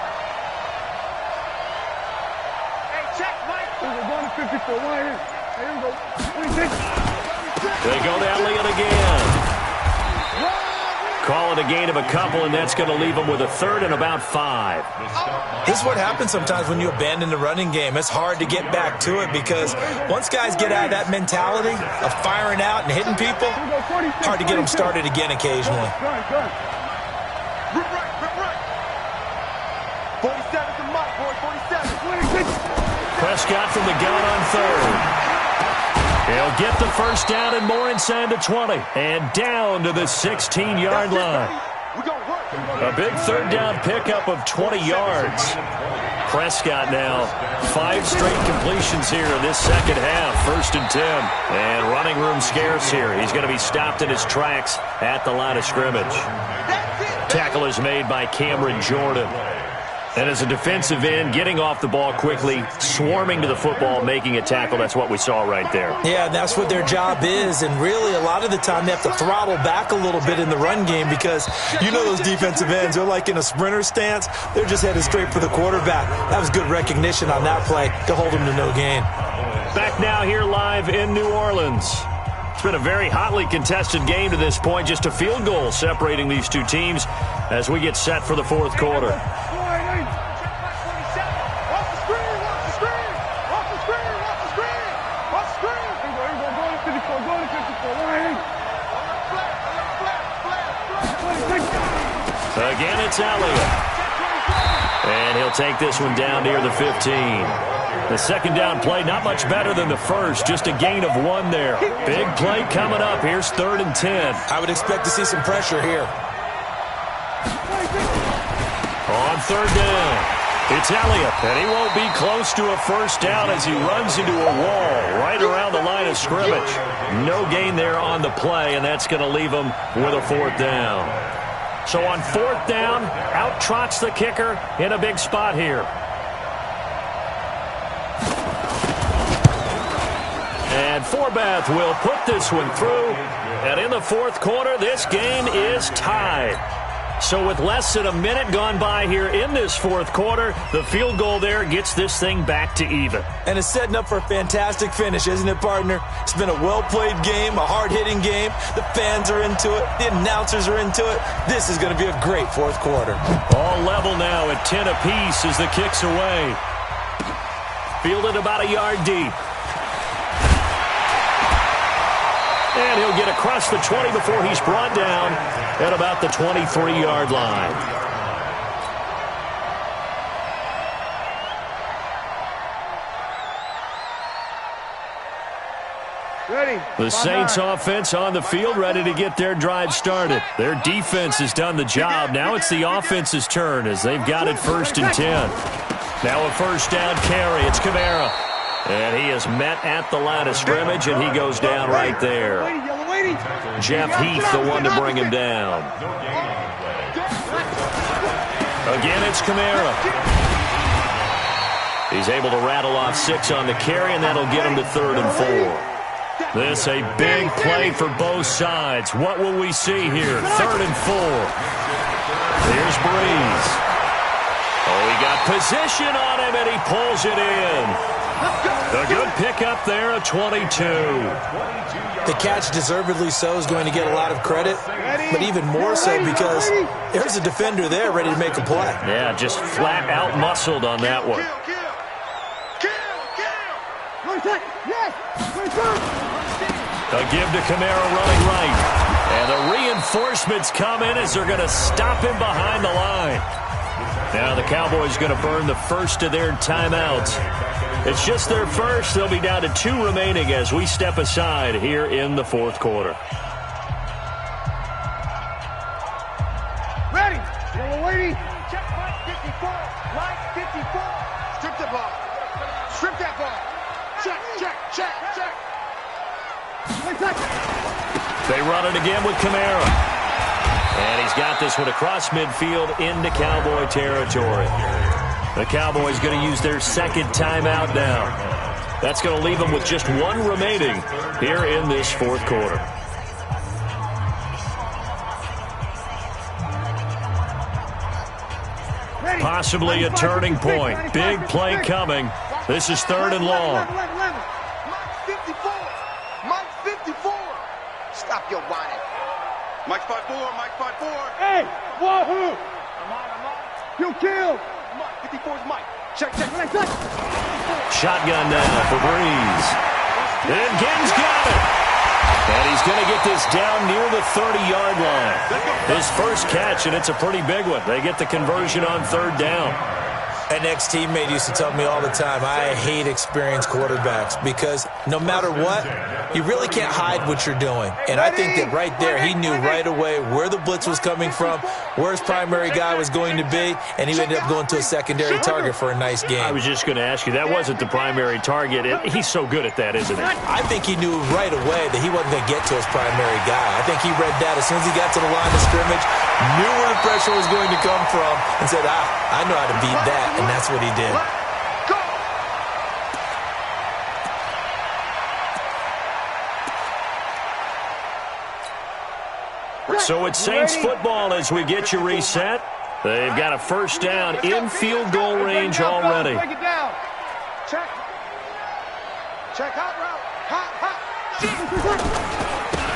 Speaker 2: Hey, check, Mike. We're going to 54. Right here. Here we go. 26.
Speaker 1: They go to Elliott again. Call it a gain of a couple, and that's going to leave them with a 3rd and about 5.
Speaker 3: This is what happens sometimes when you abandon the running game. It's hard to get back to it because once guys get out of that mentality of firing out and hitting people, hard to get them started again occasionally.
Speaker 2: Rip right. 47's the mark, boy. 47.
Speaker 1: Prescott from the gun on 3rd. He'll get the first down and more inside the 20. And down to the 16-yard line. A big 3rd down pickup of 20 yards. Prescott now 5 straight completions here in this second half. 1st and 10. And running room scarce here. He's going to be stopped in his tracks at the line of scrimmage. Tackle is made by Cameron Jordan. And as a defensive end, getting off the ball quickly, swarming to the football, making a tackle, that's what we saw right there.
Speaker 3: Yeah, that's what their job is. And really, a lot of the time, they have to throttle back a little bit in the run game because you know those defensive ends, they're like in a sprinter stance. They're just headed straight for the quarterback. That was good recognition on that play to hold him to no gain.
Speaker 1: Back now here live in New Orleans. It's been a very hotly contested game to this point. Just a field goal separating these two teams as we get set for the 4th quarter. Again, it's Elliott. And he'll take this one down near the 15. The 2nd down play, not much better than the first. Just a gain of 1 there. Big play coming up. Here's 3rd and 10.
Speaker 3: I would expect to see some pressure here.
Speaker 1: On 3rd down, it's Elliott. And he won't be close to a first down as he runs into a wall right around the line of scrimmage. No gain there on the play, and that's going to leave him with a 4th down. So on 4th down, out trots the kicker in a big spot here. And Forbath will put this one through. And in the 4th quarter, this game is tied. So with less than a minute gone by here in this 4th quarter, the field goal there gets this thing back to even.
Speaker 3: And it's setting up for a fantastic finish, isn't it, partner? It's been a well-played game, a hard-hitting game. The fans are into it. The announcers are into it. This is going to be a great 4th quarter.
Speaker 1: All level now at 10 apiece as the kick's away. Fielded about a yard deep. And he'll get across the 20 before he's brought down at about the 23-yard line.
Speaker 2: Ready.
Speaker 1: The Saints offense on the field, ready to get their drive started. Their defense has done the job. Now it's the offense's turn as they've got it 1st and 10. Now a 1st down carry. It's Kamara. And he is met at the line of scrimmage, and he goes down right there. Jeff Heath, the one to bring him down. Again, it's Kamara. He's able to rattle off 6 on the carry, and that'll get him to 3rd and 4. This a big play for both sides. What will we see here? 3rd and 4. Here's Breeze. Oh, he got position on him, and he pulls it in. A good pickup there, a 22.
Speaker 3: The catch, deservedly so, is going to get a lot of credit, but even more so because there's a defender there ready to make a play.
Speaker 1: Yeah, just flat out muscled on that one. A give to Kamara running right. And the reinforcements come in as they're going to stop him behind the line. Now the Cowboys going to burn the first of their timeouts. It's just their first. They'll be down to 2 remaining as we step aside here in the fourth quarter.
Speaker 2: Ready. We're waiting. Check Mike 54. Mike 54. Strip the ball. Strip that ball. Check.
Speaker 1: They run it again with Kamara. And he's got this one across midfield into Cowboy territory. The Cowboys going to use their second timeout now. That's going to leave them with just 1 remaining here in this fourth quarter. Possibly a turning point. Big play coming. This is 3rd and long.
Speaker 2: Mike 54. Mike 54. Stop your whining.
Speaker 4: Mike 54. Mike 54.
Speaker 2: Hey, wahoo! I'm on. You killed. Mike 54 is Mike. Check.
Speaker 1: Shotgun now for Breeze. And Ginn's got it. And he's going to get this down near the 30-yard line. His first catch, and it's a pretty big one. They get the conversion on 3rd down.
Speaker 3: An ex-teammate used to tell me all the time, I hate experienced quarterbacks because no matter what, you really can't hide what you're doing. And I think that right there, he knew right away where the blitz was coming from, where his primary guy was going to be, and he ended up going to a secondary target for a nice game.
Speaker 1: I was just going to ask you, that wasn't the primary target. He's so good at that, isn't he?
Speaker 3: I think he knew right away that he wasn't going to get to his primary guy. I think he read that as soon as he got to the line of scrimmage, knew where the pressure was going to come from, and said, I know how to beat that. And that's what he did.
Speaker 1: So it's Saints football as we get you reset. They've got a first down in field goal range already.
Speaker 2: Break it down. Check. Hot route. Hot.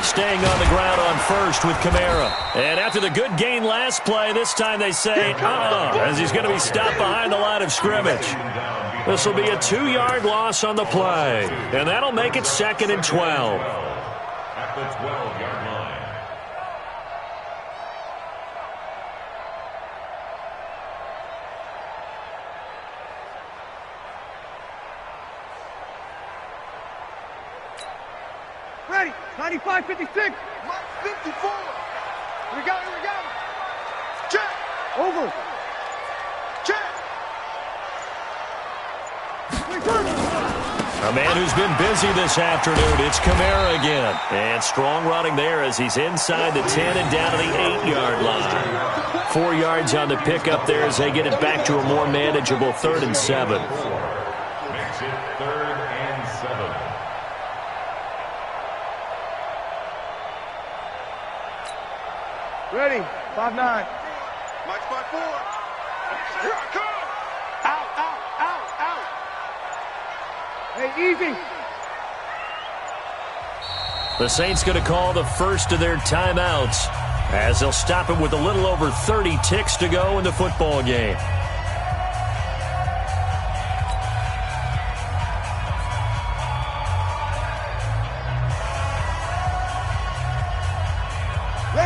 Speaker 1: Staying on the ground on first with Kamara. And after the good gain last play, this time they say, as he's going to be stopped behind the line of scrimmage. This will be a 2-yard loss on the play. And that'll make it 2nd and 12.
Speaker 17: At the 12-yard line.
Speaker 2: Ready. 95, 56. Mike 54. Here we go. Check. Over. Check.
Speaker 1: A man who's been busy this afternoon. It's Kamara again. And strong running there as he's inside the 10 and down to the 8-yard line. 4 yards on the pickup there as they get it back to a more manageable 3rd and 7.
Speaker 17: Makes it 3rd and 7.
Speaker 2: Ready. 5-9.
Speaker 4: Mike 54. Here I come.
Speaker 2: Out. Hey, easy.
Speaker 1: The Saints going to call the first of their timeouts as they'll stop it with a little over 30 ticks to go in the football game.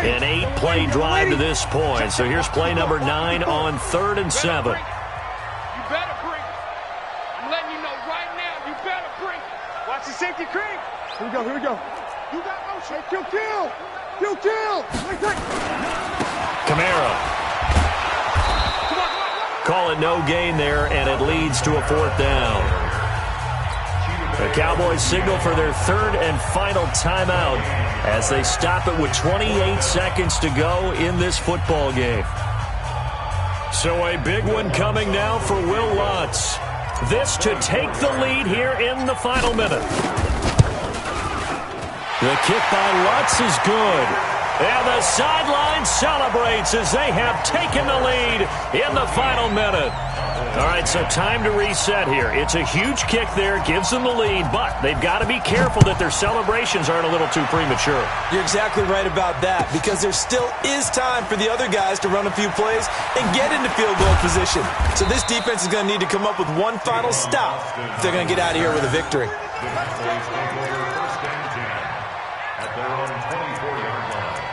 Speaker 1: An 8-play drive to this point. So here's play number 9 on 3rd and 7.
Speaker 2: You better bring it. I'm letting you know right now, you better bring it. Watch the safety creep. Here we go. You got motion. Hey, kill.
Speaker 1: Kamara. Call it no gain there, and it leads to a 4th down. The Cowboys signal for their 3rd and final timeout as they stop it with 28 seconds to go in this football game. So a big one coming now for Will Lutz. This to take the lead here in the final minute. The kick by Lutz is good. And the sideline celebrates as they have taken the lead in the final minute. All right, so time to reset here. It's a huge kick there, gives them the lead, but they've got to be careful that their celebrations aren't a little too premature.
Speaker 3: You're exactly right about that because there still is time for the other guys to run a few plays and get into field goal position. So this defense is going to need to come up with one final stop if they're going to get out of here with a victory.
Speaker 17: The Cowboys take over 1st and 10 at their own 24-yard line.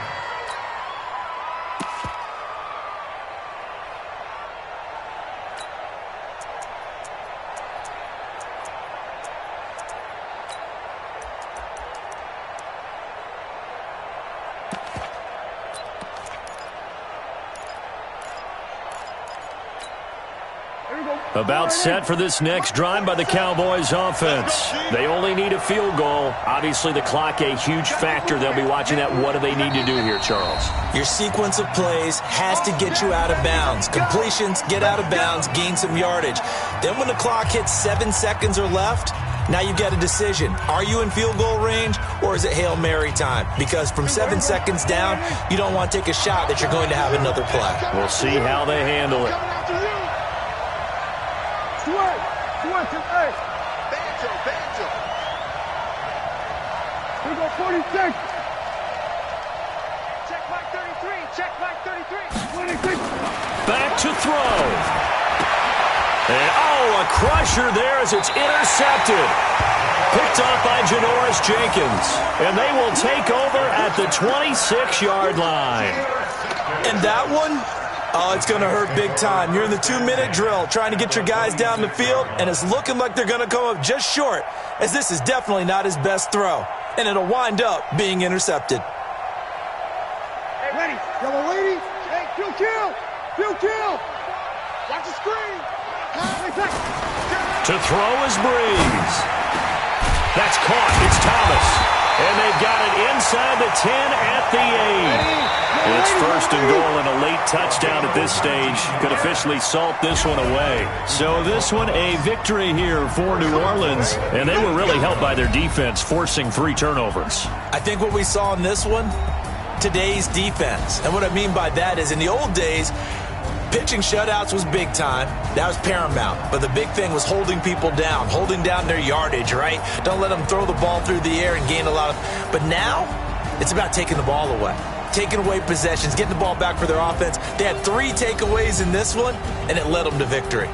Speaker 1: About set for this next drive by the Cowboys offense. They only need a field goal. Obviously, the clock a huge factor. They'll be watching that. What do they need to do here, Charles?
Speaker 3: Your sequence of plays has to get you out of bounds. Completions, get out of bounds, gain some yardage. Then when the clock hits 7 seconds or left, now you get a decision. Are you in field goal range or is it Hail Mary time? Because from 7 seconds down, you don't want to take a shot that you're going to have another play.
Speaker 1: We'll see how they handle it.
Speaker 2: Banjo. We go 46. Check Mike 33. 26.
Speaker 1: Back to throw. And, a crusher there as it's intercepted. Picked off by Janoris Jenkins. And they will take over at the 26-yard line.
Speaker 3: And that one, it's going to hurt big time. You're in the 2-minute drill trying to get your guys down the field, and it's looking like they're going to come up just short, as this is definitely not his best throw. And it'll wind up being intercepted.
Speaker 2: Hey, ready. Yellow lady. Hey, field kill. Watch the screen.
Speaker 1: To throw is Breeze. That's caught. It's Thomas. And they've got it inside the 10 at the 8. It's first and goal and a late touchdown at this stage. Could officially salt this one away. So this one a victory here for New Orleans. And they were really helped by their defense, forcing 3 turnovers.
Speaker 3: I think what we saw in this one, today's defense. And what I mean by that is in the old days, pitching shutouts was big time. That was paramount. But the big thing was holding people down, holding down their yardage, right? Don't let them throw the ball through the air and gain a lot of... But now, it's about taking the ball away. Taking away possessions, getting the ball back for their offense. They had 3 takeaways in this one, and it led them to victory.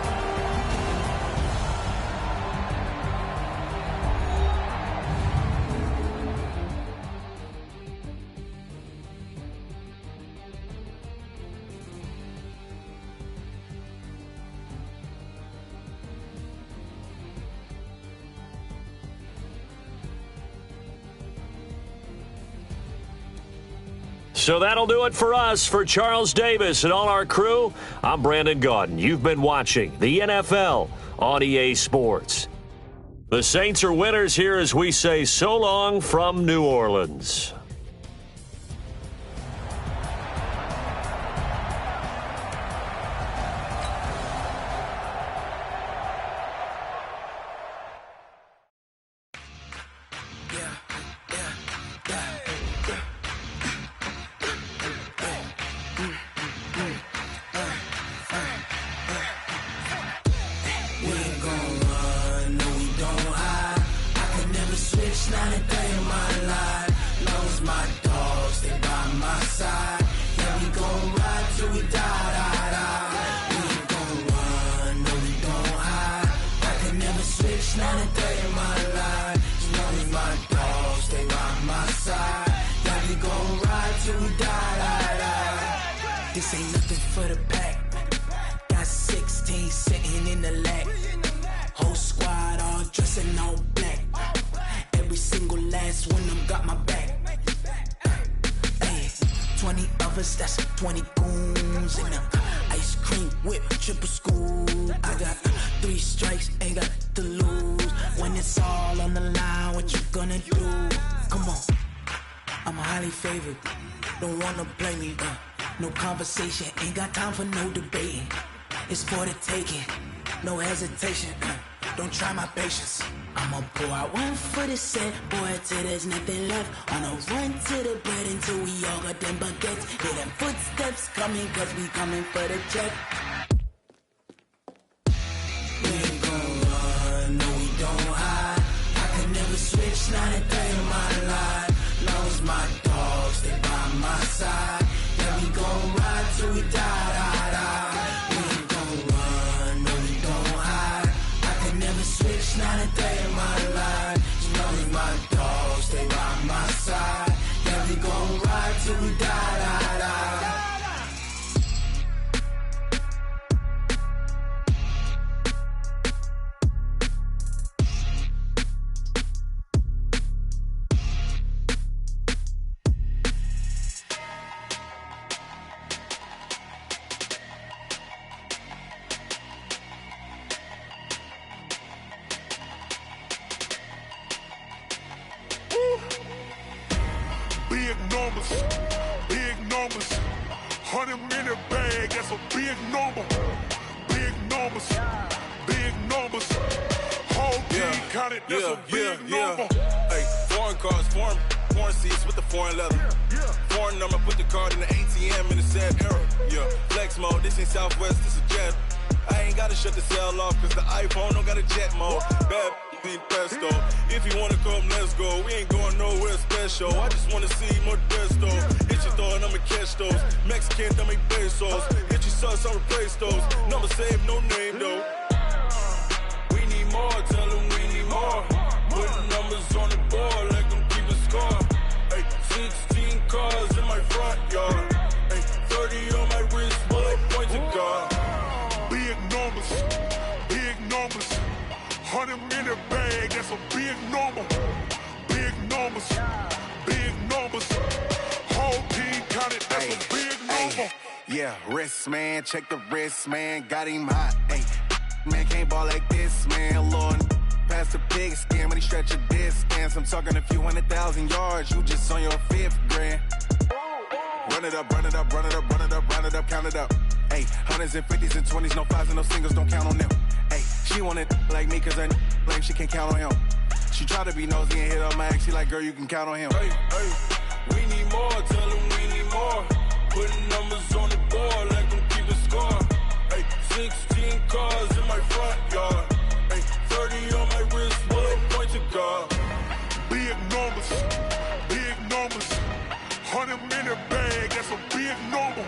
Speaker 1: So that'll do it for us. For Charles Davis and all our crew, I'm Brandon Gaudin. You've been watching the NFL on EA Sports. The Saints are winners here as we say so long from New Orleans.
Speaker 6: This ain't nothing for the pack. Got 16 sitting in the lap. Whole squad all dressed in all black. Every single last one of them got my back. Hey, 20 of us, that's 20 goons in the ice cream whip, triple school. I got 3 strikes, ain't got to lose. When it's all on the line, what you gonna do? Come on, I'm highly favored. Don't wanna play me, no conversation, ain't got time for no debating. It's for the taking, no hesitation. Don't try my patience. I'ma pour out one for the set, boy, till there's nothing left. On a run to the bread until we all got them baguettes. Hear them footsteps coming, cause we coming for the check. We ain't gon' run, no we don't hide. I can never switch, not a day in my life. Long as my dogs, they by my side. Yeah, we gon' ride till we die. We ain't gon' run, no we don't hide. I can never switch, not a day in my life. As long as my dogs, stay by my side. Yeah, we gon' ride till we die.
Speaker 7: numbers, big numbers. 100-minute bag, that's a big number. Big numbers, big numbers. Whole team counted, that's a big number.
Speaker 8: Hey, foreign cars, foreign seats with the foreign leather. Foreign number, put the card in the ATM in the sad era. Yeah, flex mode, this ain't Southwest, this a jet. I ain't gotta shut the cell off, cause the iPhone don't got a jet mode. Bad being pesto. If you wanna come, let's go. We ain't going nowhere special. I just wanna see Modesto. Hit your thought, I'ma catch those. Mexican, don't make pesos. Hit your sus, I'll replace those. Number saved, no name though. We need more, tell them we need more. Putting numbers on the board like I'm keeping score. Hey, 16 cars in my front yard. Hey, 30 on my wrist, bullet point to God.
Speaker 7: Big numbers, big numbers. 100-minute bag, that's a big number. Big numbers, big numbers. Whole team counted, that's a big number.
Speaker 9: Yeah, wrist, man, check the wrist, man. Got him hot, ayy. Man, can't ball like this, man. Lord, past the pig skin when he stretch a distance. I'm talking a few 100,000 yards. You just on your 5th grand. Run it up, run it up, run it up, run it up, run it up, count it up. Ayy, 100s and 50s and 20s, no 5s and no singles, don't count on them. Ayy, she want it like me, cause her lame, she can't count on him. She try to be nosy and hit on my ex, she like, girl, you can count on him.
Speaker 8: Hey, hey, we need more, tell them we need more. Putting numbers on the board like I'm keeping score. Hey, 16 cars in my front yard. Hey, 30 on my wrist, bullet point to God.
Speaker 7: Big numbers, big numbers. 100-minute bag, that's a big number.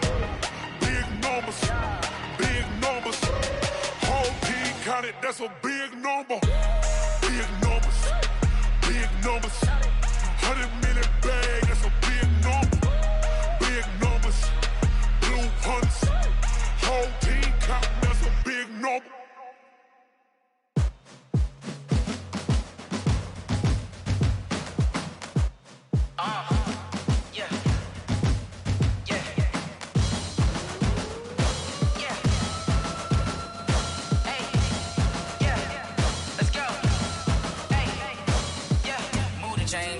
Speaker 7: Big numbers, big numbers. Whole team counted, that's a big number. Big numbers, big numbers. 100-minute bag, that's a big number. Big numbers, blue hunts. Whole team counting, that's a big number.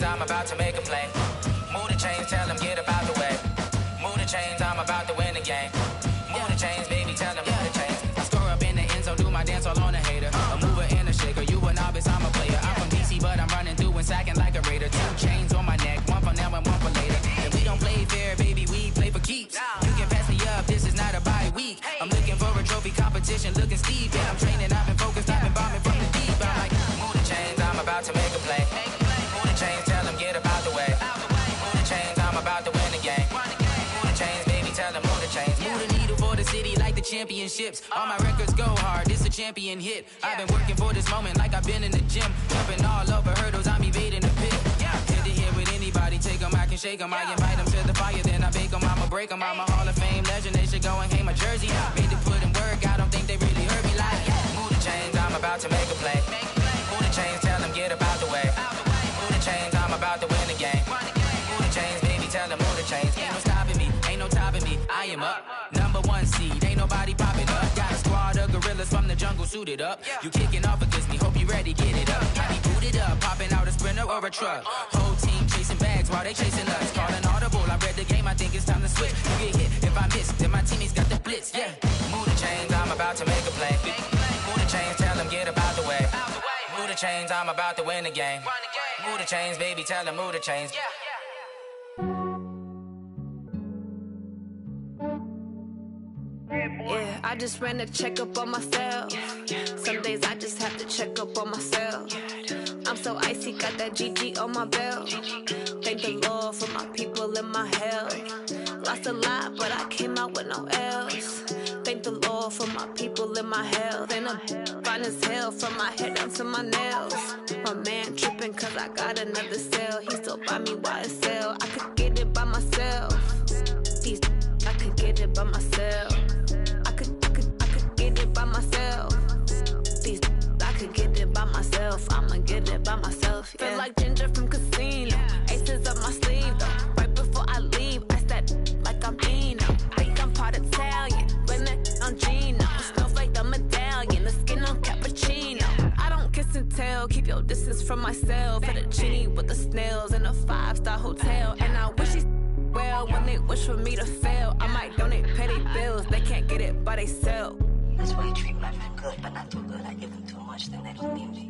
Speaker 16: I'm about to make a play. Move the chains, tell them get about the way. Move the chains, I'm about to win the game. Move the chains, baby, tell them move the chains. I score up in the end zone, do my dance all on a hater. A mover and a shaker, you a novice, I'm a player. I'm from DC, but I'm running through and sacking like a raider. 2 chains on my neck, one for now and one for later. And we don't play fair, baby, we play for keeps. You can pass me up, this is not a bye week. I'm looking for a trophy competition, looking steep. And I'm training, I've been focused, I've been bombing from the deep. I'm like, move the chains, I'm about to make a play. Move the chains, tell them get about the way. Move the chains, I'm about to win the game. Move the chains, baby, tell them move the chains. Move the needle for the city like the championships. All my records go hard, this a champion hit. I've been working for this moment like I've been in the gym. Jumping all over hurdles, I'm evading the pit. Hit the hit with anybody, take them, I can shake them. I invite them to the fire, then I bake them, I'ma break them. I'm a Hall of Fame legend, they should go and hang my jersey. Made to put in work, I don't think they really heard me like, move the chains, I'm about to make a play. Move the chains, tell them get about the way. Move the chains, I'm about to win the game. Move the chains, baby, tell them move the chains. Ain't no stopping me, ain't no topping me. I am up, #1 seed, ain't nobody popping up. Got a squad of gorillas from the jungle suited up. You kicking off against me, hope you ready, get it up. I be booted up, popping out a Sprinter or a truck. Whole team chasing bags while they chasing us. Calling audible, I read the game, I think it's time to switch. You get hit if I miss, then my teammates got the blitz, yeah. Move the chains, I'm about to make a play. Move the chains, tell them get about the way. Move the chains, I'm about to win the game. Move the chains, baby, tell them move the chains.
Speaker 10: Yeah, I just ran a checkup on myself. Some days I just have to check up on myself. I'm so icy, got that GG on my belt. Thank the Lord for my people and my health. Lost a lot, but I came out with no else. Thank the Lord for my people and my health. And I'm fine as hell from my head down to my nails. My man tripping cause I got another cell. He still buy me YSL. I could get it by myself. These I could get it by myself. I could get it by myself. These I could get it by myself. I'ma get it by myself. Yeah. Feel like Ginger from Casino. Aces up my sleeve though. Right before I leave, I said like I'm Dino. Think I'm part Italian. Blame it on Gino. Snowflake the medallion. The skin on cappuccino. I don't kiss and tell. Keep your distance from myself. At a genie with the snails in a 5-star hotel. And I wish well. When they wish for me to fail, I might donate petty bills. They can't get it by they sell.
Speaker 11: That's why you treat my men good, but not too good. I give them too much, then they don't need me.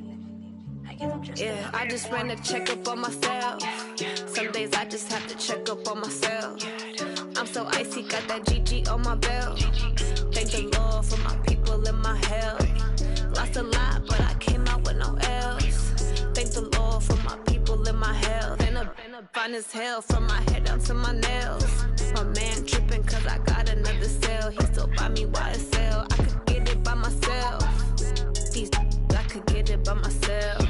Speaker 11: I give them just enough.
Speaker 10: I just ran a checkup on myself. Some days I just have to check up on myself. I'm so icy, got that GG on my belt. Thank the Lord for my people in my health. Lost a lot, but I came out with no else. Thank the Lord for my people in my health. And a fine as hell from my head down to my nails. My man tripping cause I got another cell. He still buy me YSL. I could get it by myself. These I could get it by myself.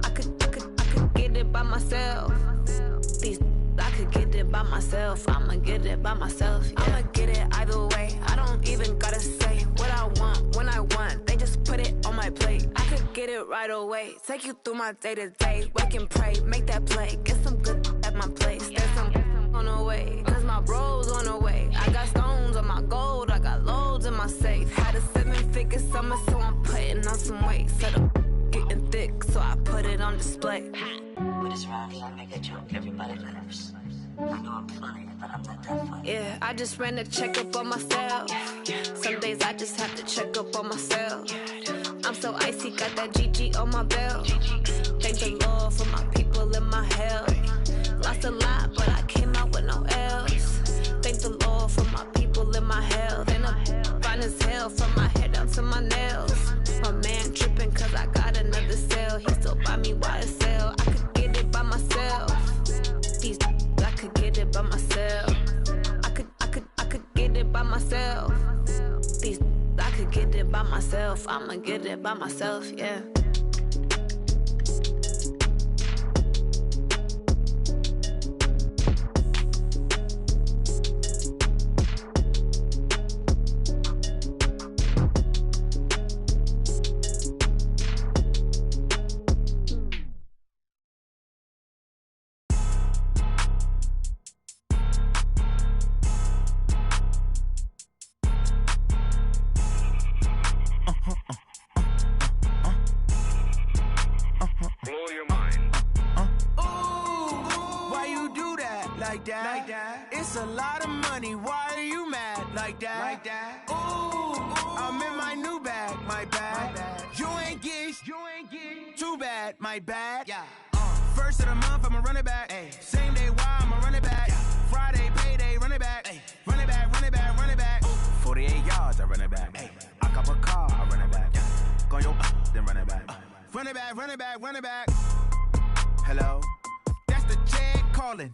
Speaker 10: I could get it by myself. These I could get it by myself. I'ma get it by myself. Yeah. I'ma get it either way. I don't even gotta say what I want when I want. They just put it on my plate. I could get it right away. Take you through my day to day. Wake and pray, make that play. Get some good at my place. There's some on the way. Cause my bro's on the way. I got stones on my gold. I got loads in my safe. Had a 7-figure summer, so I'm putting on some weight. Set up getting thick, so I put it on display.
Speaker 11: But it's around here, I make a joke, everybody laughs. I know I'm funny, but I'm not that funny.
Speaker 10: Yeah, I just ran a checkup on myself. Some days I just have to check up on myself. I'm so icy, got that GG on my belt. Thank the Lord for my people in my health. Lost a lot, but I came out with no else. Thank the Lord for my people in my health. And I'm fine as hell from my head down to my nails. My man tripping cause I got another cell. He still buy me YSL. I could get it by myself. These I could get it by myself. I could get it by myself. These I could get it by myself. I'ma get it by myself, yeah.
Speaker 18: It's a lot of money, why are you mad like that? Ooh, I'm in my new bag, my bad. You ain't get too bad, my bad. Yeah. First of the month, I'ma run it back. Ay. Same day, why I'ma run it back. Yeah. Friday, payday, run it back. Ay. Run it back, run it back, run it back. Ooh. 48 yards, I run it back. Ay. I cop a car, I run it back. Yeah. Go yo, then run it back. Run it back, run it back, run it back. Hello? That's the Jag calling.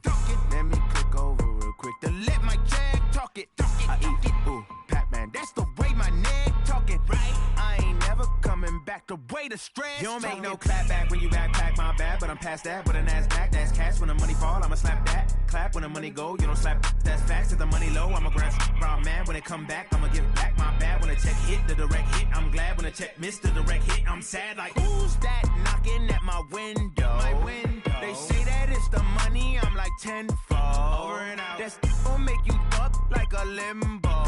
Speaker 18: Let me click over real quick to let my Jag talk it. I eat it, ooh, Pac-Man. That's the way my neck talking. Right? I ain't never coming back the way the stress. You don't make no clap back when you backpack, my bad, but I'm past that. With a NASDAQ, that's cash. When the money fall, I'ma slap that. Clap when the money go, you don't slap. That's facts. If the money low, I'ma grab brown man. When it come back, I'ma give back my bad. When the check hit, the direct hit, I'm glad. When the check missed the direct hit, I'm sad. Like, who's that knocking at my window? My window. They say that it's the money, I'm like tenfold. Over and out. That's gon' make you up like a limbo.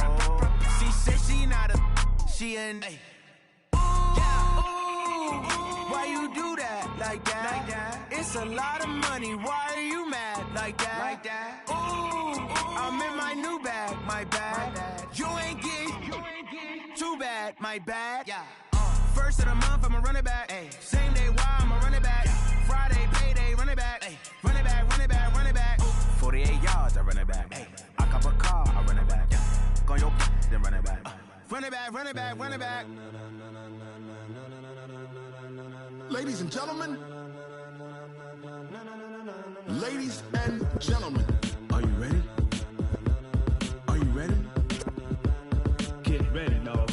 Speaker 18: She said she not a, she an. Ooh, why you do that like that? It's a lot of money, why are you mad like that? Ooh, I'm in my new bag, my bad. You ain't get too bad, my bad. Yeah. First of the month, I'ma run it back. Ay. Same day, why I'ma run it back. Friday, payday, run it back. Ay. Run it back, run it back, run it back. 48 yards, I run it back. Ay. I cop a car, I run it back. Go yo, then run it back. Run it back, run it back, run it back.
Speaker 7: Ladies and gentlemen, ladies and gentlemen, are you ready? Are you ready? Get ready, dog.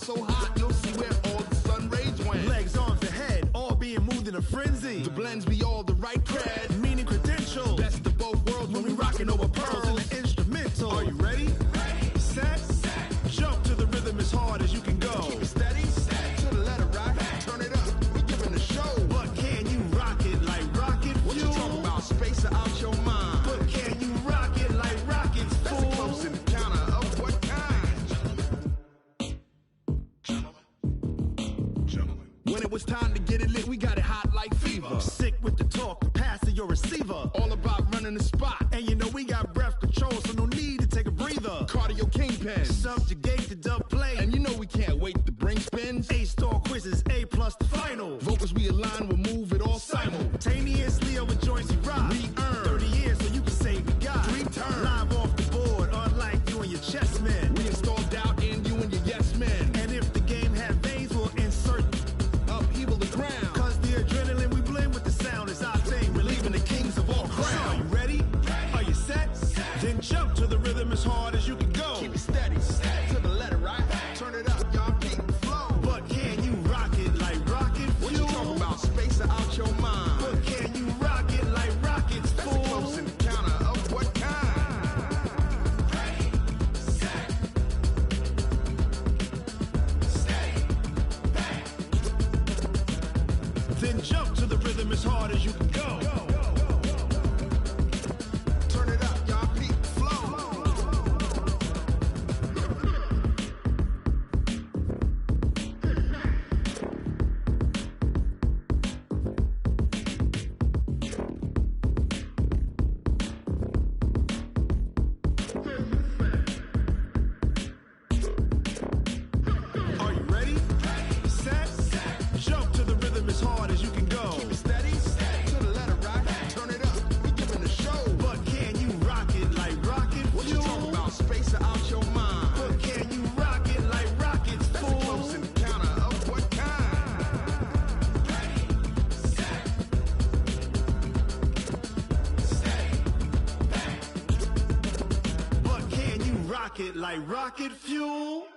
Speaker 19: So hot, you'll see where all the sun rays went.
Speaker 7: Legs, arms, ahead, all being moved in a frenzy.
Speaker 19: The blends be all the right cred,
Speaker 7: meaning credentials.
Speaker 19: Best of both worlds when we rockin' over pearls
Speaker 7: in the instrumental. Are you ready?
Speaker 19: Ready.
Speaker 7: Set. Jump to the
Speaker 19: running the spot. And you know we got breath control, so no need to take a breather. Cardio kingpin, subjugate the dub play. And you know we can't wait to bring spins. A-star quizzes, A+ the final. Vocals we align, we'll move it all simultaneously over joints we rock. We earn 30 years so you can say we got 3 turns. Live off the board, unlike you and your chess men. We install doubt in you and your yes men. And if the game had veins, we'll insert upheaval the ground. Cause the adrenaline we blend with the sound is our thing. Relieving the kings of all crowns. Are you ready? Are you set? Then jump to the rhythm as hard as you can go. Keep it steady, to the letter, right? Turn it up, y'all keep the flow. But can you rock it like rocket fuel? What you talking about? Space out your mind. But can you rock it like rockets, fool? That's a close encounter of what kind? Ready, set, steady, bang. Then jump to the rhythm as hard as you can go. Turn it up, y'all keep the flow. Are you ready? Set, jump to the rhythm as hard as you can go. Keep it steady, to the letter, right? Turn it up, we giving the show. But can you rock it like rocket fuel? What you talking about? Space out your mind. But can you rock it like rockets, fool? That's a close encounter of what kind? Ready, set, steady, bang. But can you rock it like rocket fuel?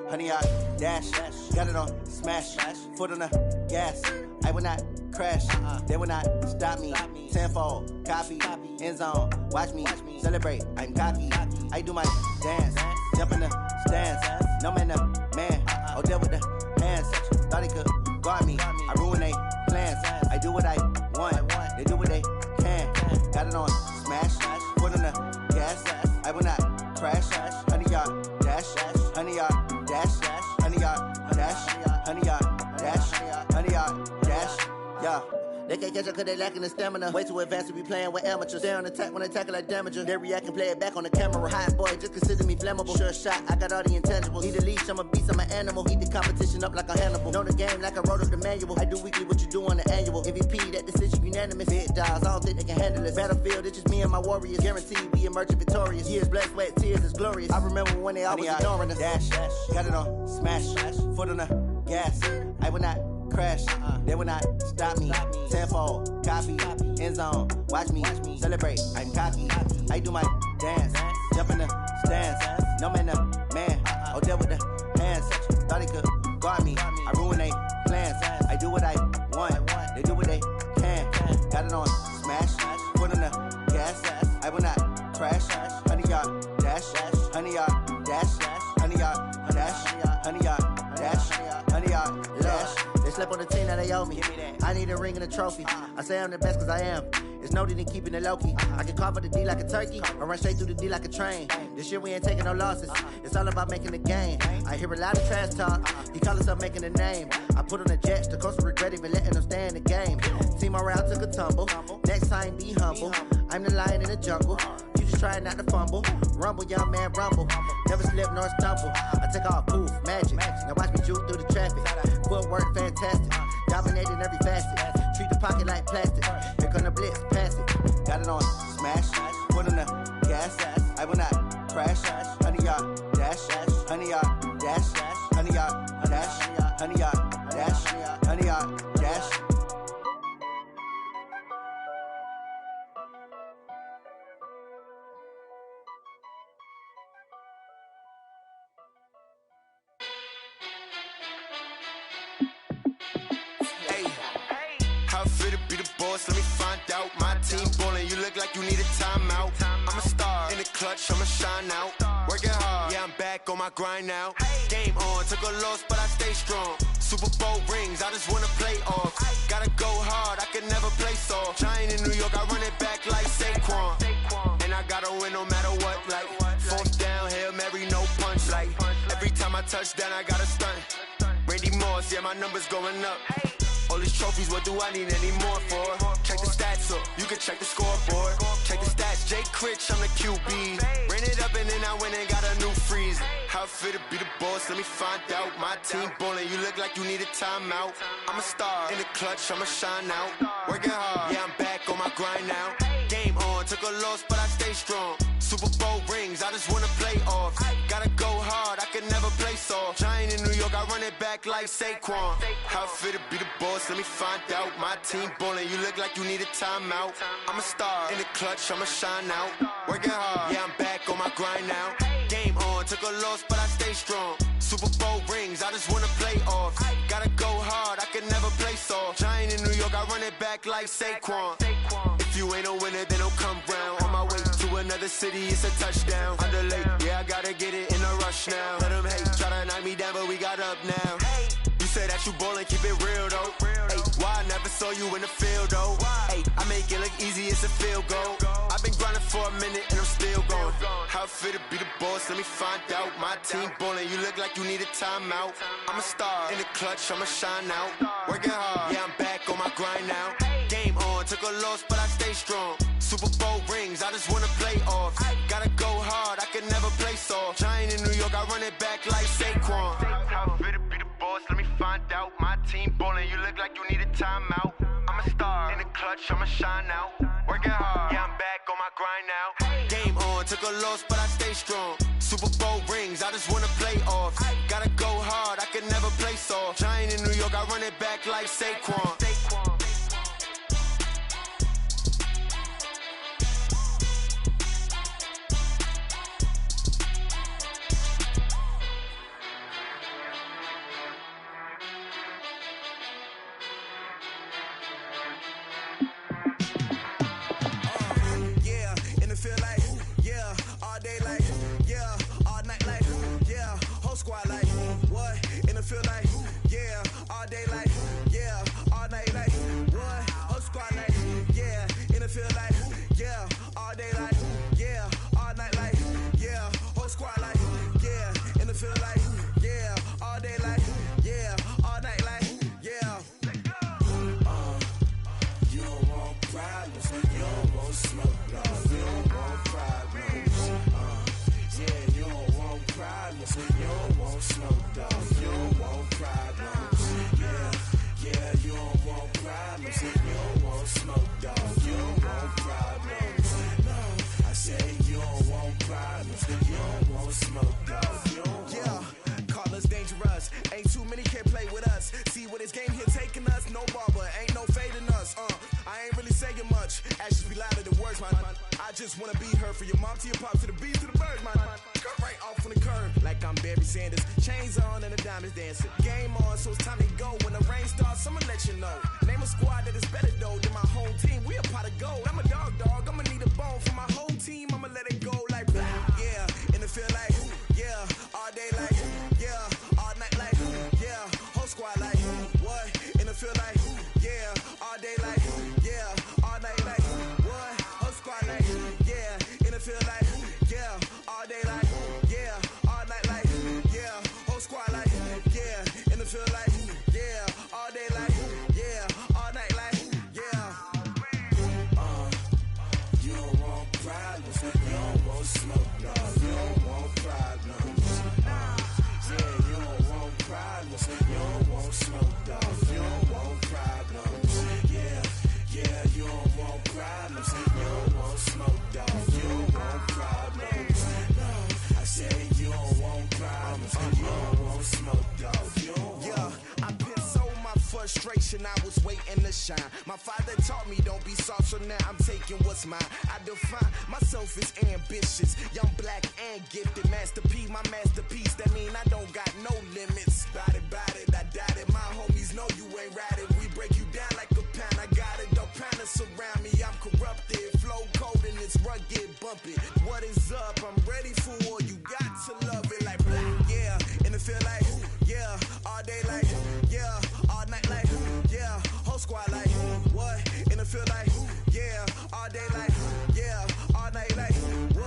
Speaker 20: Honey, I dash, got it on smash, foot on the gas. I will not crash, they will not stop me. Tenfold, copy, end zone, watch me celebrate. I'm cocky, I do my dance, jump in the stands. No man, the man, oh, deal with the hands. Thought he could guard me, I ruin they plans. I do what I want, they do what they can. Got it on smash, foot on the gas. I will not crash, honey, y'all dash, honey, y'all dash, honey, y'all dash, honey, y'all dash, honey, y'all dash, yeah. They can't catch up cause they lacking the stamina. Way too advanced to be playing with amateurs. They on attack when they tackle like damager. They react and play it back on the camera. Hot boy, just consider me flammable. Sure shot, I got all the intangibles. Need a leash, I'm a beast, I'm an animal. Heat the competition up like a Hannibal. Know the game like I wrote up the manual. I do weekly what you do on the annual. MVP, that decision unanimous. Big dogs, I don't think they can handle it. Battlefield, it's just me and my warriors. Guaranteed we emerging victorious. Years, blood, sweat, tears, it's glorious. I remember when they always ignoring us. Dash, got it on smash, foot on the gas. I will not crash, they will not stop me. Tenfold, copy, end zone, watch me celebrate. I'm cocky, I do my dance, jump in the stands. No man, the man, oh, deal with the hands. Thought he could guard me, I ruin they plans. I do what I want, they do what they can. Got it on smash, foot on the gas. I will not crash, honey, y'all dash, honey, y'all dash, honey, y'all dash, honey, y'all dash, honey, y'all dash. They slept on the team, now they owe me. I need a ring and a trophy. I say I'm the best cause I am. It's no need in keeping it low-key. I can carve up the D like a turkey, or run straight through the D like a train. This year we ain't taking no losses. It's all about making the game. I hear a lot of trash talk. He call himself making a name. I put on the Jets, the coach will regret even letting them stay in the game. Team around took a tumble. Next time be humble. I'm the lion in the jungle. You just try not to fumble. Rumble, young man, rumble. Never slip nor stumble. I take off, poof, magic. Now watch me juke through the traffic. Footwork fantastic. Dominating every facet. Treat the pocket like plastic. Here come the blitz, pass it. Got it on smash. Foot on the gas. I will not crash. Honey, y'all dash. Honey, y'all dash. Honey, y'all dash. Honey, y'all dash. Honey, y'all dash.
Speaker 21: Let me find out. My team ballin', you look like you need a timeout. I'm a star in the clutch, I'ma shine out. Working hard, yeah, I'm back on my grind now. Game on, took a loss, but I stay strong. Super Bowl rings, I just wanna play off. Gotta go hard, I can never play soft. Giant in New York, I run it back like Saquon. gotta win no matter what. Like, fourth down, Hail Mary, no punch. Like, every time I touch down, I gotta stunt. Randy Moss, yeah, my numbers going up. All these trophies, what do I need any more for? Check the stats up, you can check the scoreboard. Check the stats, Jay Critch, I'm the QB. Ran it up and then I went and got a new freeze. How it feel to be the boss, let me find out. My team ballin', you look like you need a timeout. I'm a star, in the clutch, I'ma shine out. Working hard, yeah, I'm back on my grind now. Game on, took a loss, but I stay strong. Super Bowl rings, I just wanna play off. Gotta go hard, I can never play soft. Giant in New York, I run it back like Saquon. How it feel to be the boss, let me find out. My team ballin', you look like you need a timeout. I'm a star, in the clutch, I'ma shine out. Working hard, yeah, I'm back on my grind now. Game on, took a loss, but I stay strong. Super Bowl rings, I just wanna play off. Gotta go hard, I can never play soft. Giant in New York, I run it back like Saquon. If you ain't a winner, then don't come round. On my way to another city, it's a touchdown. Underlay, yeah, I gotta get it in a rush now. Let them hate, try to knock me down, but we got up now. You say that you ballin', keep it real though. Ay, why I never saw you in the field though? Ay, I make it look easy, it's a field goal. I've been grinding for a minute and I'm still going. How it feel to be the boss, let me find out. My team ballin', you look like you need a timeout. I'm a star, in the clutch, I'ma shine out. Working hard, yeah, I'm back on my grind now. Game on, took a loss, but I stay strong. Super Bowl rings, I just wanna play off. Gotta go hard, I can never play soft. Giant in New York, I run it back like Saquon. How it feel to be the boss, let me find out. My team ballin', you look like you need a timeout. I'm a star, in the clutch, I'ma shine out. Working hard, yeah, I'm back on my grind now. Game on, took a loss, but I stay strong. Super Bowl rings, I just wanna play off. Gotta go hard, I can never play soft. Giant in New York, I run it back like Saquon.
Speaker 5: Squad like, what? In the field like, yeah, all day like, yeah, all night like, what? Whole squad like, yeah, in the field like, yeah, all day like, yeah, all night like, yeah, whole squad like, yeah, in the field like, yeah, all day like, yeah, all night like, yeah. You don't want problems, you don't want smoke, no, you don't want problems. Yeah, you don't want problems, you don't want smoke, dog, you don't want problems. Yeah, you don't want problems, you don't want smoke, dog, you don't want problems. No, I say you don't want problems, you don't want smoke, dog, you don't want. Yeah, call us dangerous, ain't too many can play with us. See what this game here taking us, no barber, ain't no fading us. I ain't really saying much, actions be louder than words, man. I just wanna be heard, from your mom to your pop to the beat to the birds, man. Cut right off on the curb, like I'm Barry Sanders. Chains on and the diamonds dancing. Game on, so it's time to go. When the rain starts, I'ma let you know. Name a squad that is better though than my home team. We a pot of gold. I'm a dog. I'ma need a bone for my whole team. I'ma let it go like blah. Yeah, in the field like, yeah, all day like, yeah, all night like, yeah, whole squad like, what? In the field like, yeah, all day like, yeah, all night like, what? Whole squad like, yeah, in the field like, yeah, all day like, yeah, all night like, yeah, whole squad like, yeah, in the field like, yeah, all day like, yeah, all night like, yeah. You don't want problems, you don't want smoke, dog, you don't want problems. Yeah, you don't want problems, you don't want smoke, dog, you don't want problems. Yeah, you don't want problems, you don't want smoke, dog, you don't want problems. No, I say you don't want problems, you don't want smoke, dog, you don't want. Yeah, I been so my frustration, I was waiting to shine. My father taught me don't be soft, so now I'm taking what's mine. I define myself as ambitious, young, black, and gifted. Master P, my masterpiece, that mean I don't got no limits. Bout it, I doubt it. My homies know you ain't ratted. We break you down like a pound. I got it, don't panic surround me. I'm corrupted, flow cold and it's rugged, bump it. What is up? I'm ready for war. You got to love it like blah. Yeah, in the field like, yeah, all day like, yeah, all night like, yeah, whole squad like, what? In the field like, yeah, all day like, yeah, all night like, what?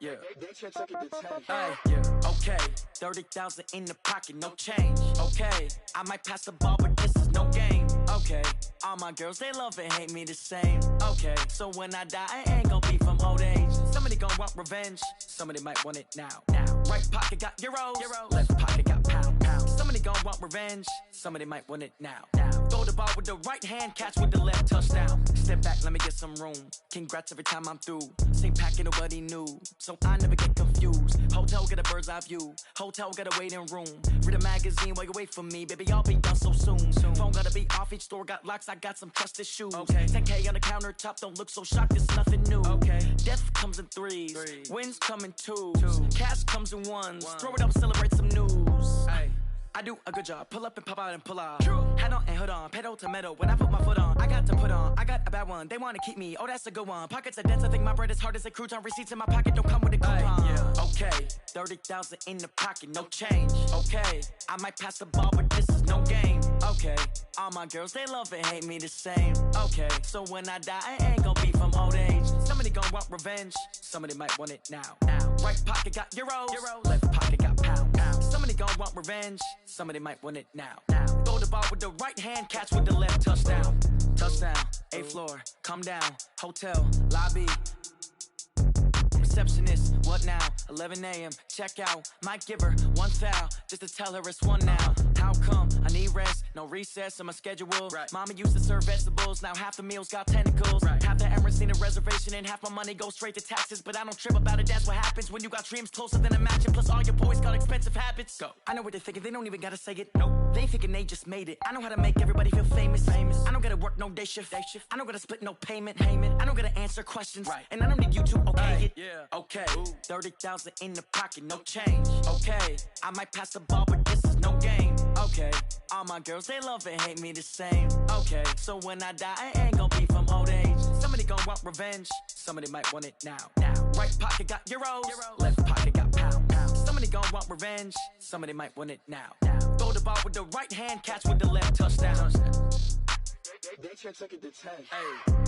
Speaker 12: Yeah. Hey, yeah. Okay. 30,000 in the pocket, no change. Okay. I might pass the ball, but this is no game. Okay. All my girls, they love and hate me the same. Okay. So when I die, I ain't gonna be from old age. Somebody gon' want revenge. Somebody might want it now. Right pocket got euros. Left pocket got pound. Somebody gon' want revenge. Somebody might want it now. Throw the ball with the right hand, catch with the left, touchdown. Step back, let me get some room. Congrats every time I'm through. Same packet, nobody knew, so I never get confused. Hotel get a bird's eye view. Hotel got a waiting room. Read a magazine while you wait for me, baby. I'll be done so soon. Phone gotta be off, each store got locks. I got some trusted shoes. Okay. 10K on the countertop, don't look so shocked. It's nothing new. Okay. Death comes in threes. Wins come in twos. Cash comes in ones. Throw it up, celebrate some news. Ay. I do a good job, pull up and pop out and pull out. Head on and hood on, pedal to metal. When I put my foot on, I got to put on. I got a bad one, they wanna keep me. Oh, that's a good one. Pockets are dense, I think my bread is hard as a crouton. Receipts in my pocket don't come with a coupon. Yeah. Okay, 30,000 in the pocket, no change. Okay, I might pass the ball, but this is no game. Okay, all my girls, they love and hate me the same. Okay, so when I die, I ain't gonna be from old age. Somebody gon' want revenge, somebody might want it now. Right pocket got euros. Left pocket got pound. Somebody gon' want revenge, somebody might want it now. Throw the ball with the right hand, catch with the left, touchdown. Touchdown, 8th floor, come down, hotel, lobby. Receptionist, what now? 11 a.m., check out. Might give her one foul, just to tell her it's one now. How come? I need rest, no recess in my schedule. Mama used to serve vegetables, now half the meals got tentacles. Half the Emirates need a reservation and half my money goes straight to taxes. But I don't trip about it, that's what happens when you got dreams closer than a mansion. Plus all your boys got expensive habits. Go. I know what they're thinking, they don't even gotta say it. Nope. They ain't thinking they just made it. I know how to make everybody feel famous. I don't gotta work no day shift. I don't gotta split no payment. I don't gotta answer questions. And I don't need you to okay it. Yeah. Okay, 30,000 in the pocket, no change. Okay, I might pass the ball, but this is no game. Okay, all my girls, they love and hate me the same. Okay, so when I die, I ain't gonna be from old age. Somebody gon' want revenge, somebody might want it now. Right pocket got euros. Left pocket got pound. Somebody gon' want revenge, somebody might want it now. Throw the ball with the right hand, catch with the left, touchdown.
Speaker 13: They took it to 10.
Speaker 12: Hey.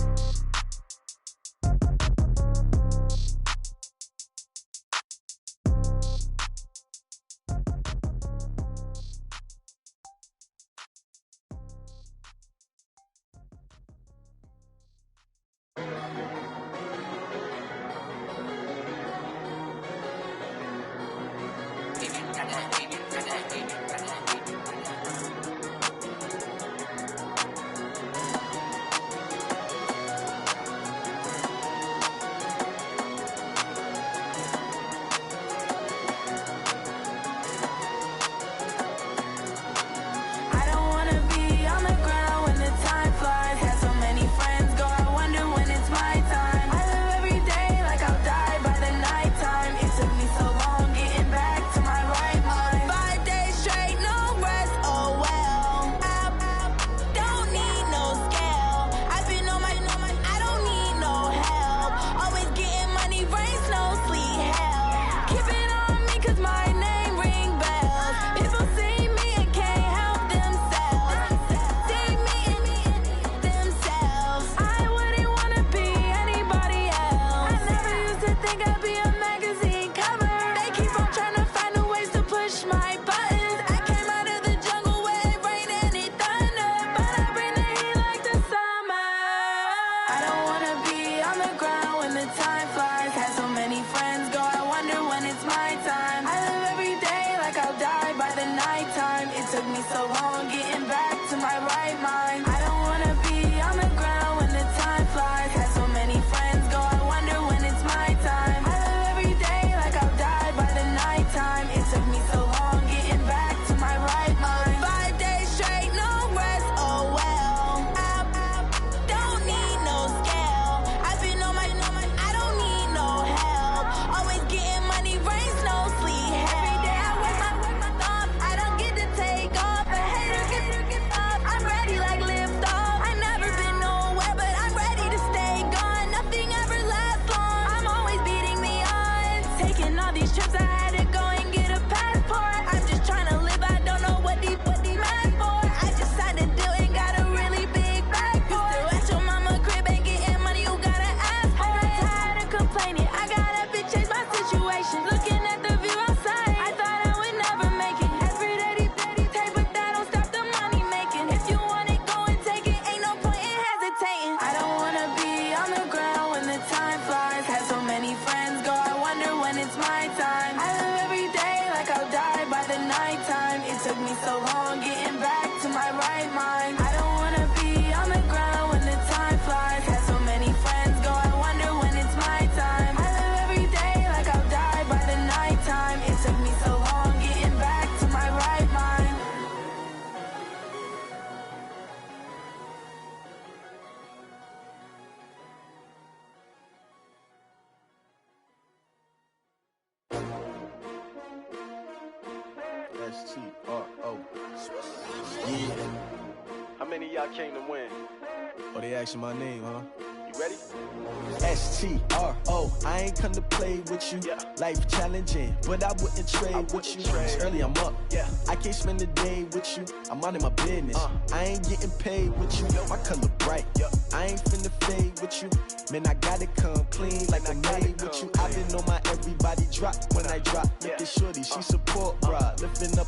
Speaker 6: so long getting back to my right mind. I don't wanna be on the ground when the time flies. Had so many friends go, I wonder when it's my time. I live every day like I'll die by the nighttime. It took me so long getting back to my right mind.
Speaker 13: S-T-R-O. Yeah. How many of y'all came to win? Oh, they asking my name, huh? You ready? S-T-R-O. I ain't come to play with you. Yeah. Life challenging, but I wouldn't trade with you. It's early, I'm up. Yeah. I can't spend the day with you. I'm minding my business. I ain't getting paid with you. My color bright. I ain't finna fade with you. Man, I gotta come clean like I made with you. I've been on my everybody drop when I drop. Look at shorty, she support, bruh. Lifting up,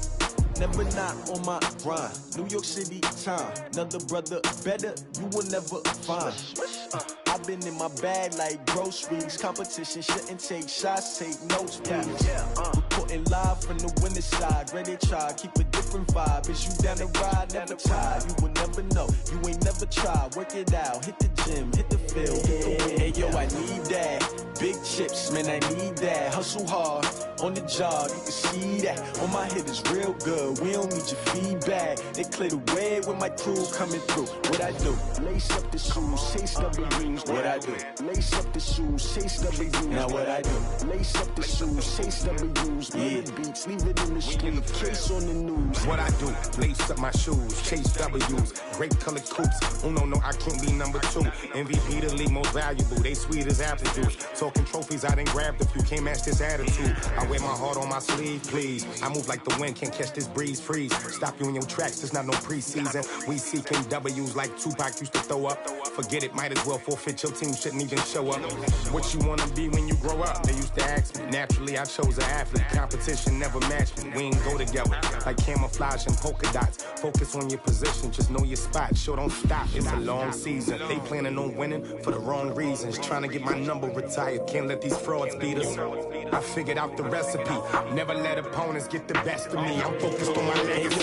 Speaker 13: never not on my grind. New York City time, another brother better, you will never find. I've been in my bag like groceries. Competition shouldn't take shots, take notes, please. Reporting live from the winning side. Ready to try, keep a different vibe. Is you down the ride, never tired. You will never know, you ain't never tried. Work it out, hit the gym, hit the field. Hey yo, I need that. Big chips, man, I need that. Hustle hard, on the job, you can see that. On my head is real good, we don't need your feedback. They clear the way with my crew coming through. What I do? Lace up the shoes, chase W's. What I do? Lace up the shoes, chase W's. Now what I do? Lace up the shoes, chase W's. Yeah. Beats, leave it in the street, case on the news.
Speaker 14: What I do? Lace up my shoes, chase W's. Great colored coops. Oh no, I can't be number 2. MVP the league most valuable. They sweet as apple juice. Talking trophies, I didn't grab the few. Can't match this attitude. I wear my heart on my sleeve, please. I move like the wind, can't catch this breeze, freeze. Stop you in your tracks, there's not no preseason. We seeking W's like Tupac used to throw up. Forget it, might as well forfeit. Your team shouldn't even show up. What you wanna be when you grow up? They used to ask me. Naturally, I chose an athlete. Competition never matched me. We ain't go together like camouflage and polka dots. Focus on your position, just know your spot. Show don't stop, it's a long season. They planning on winning for the wrong reasons. Trying to get my number retired, can't let these frauds beat us. I figured out the recipe. Never let opponents get the best of me. I'm focused on my legacy.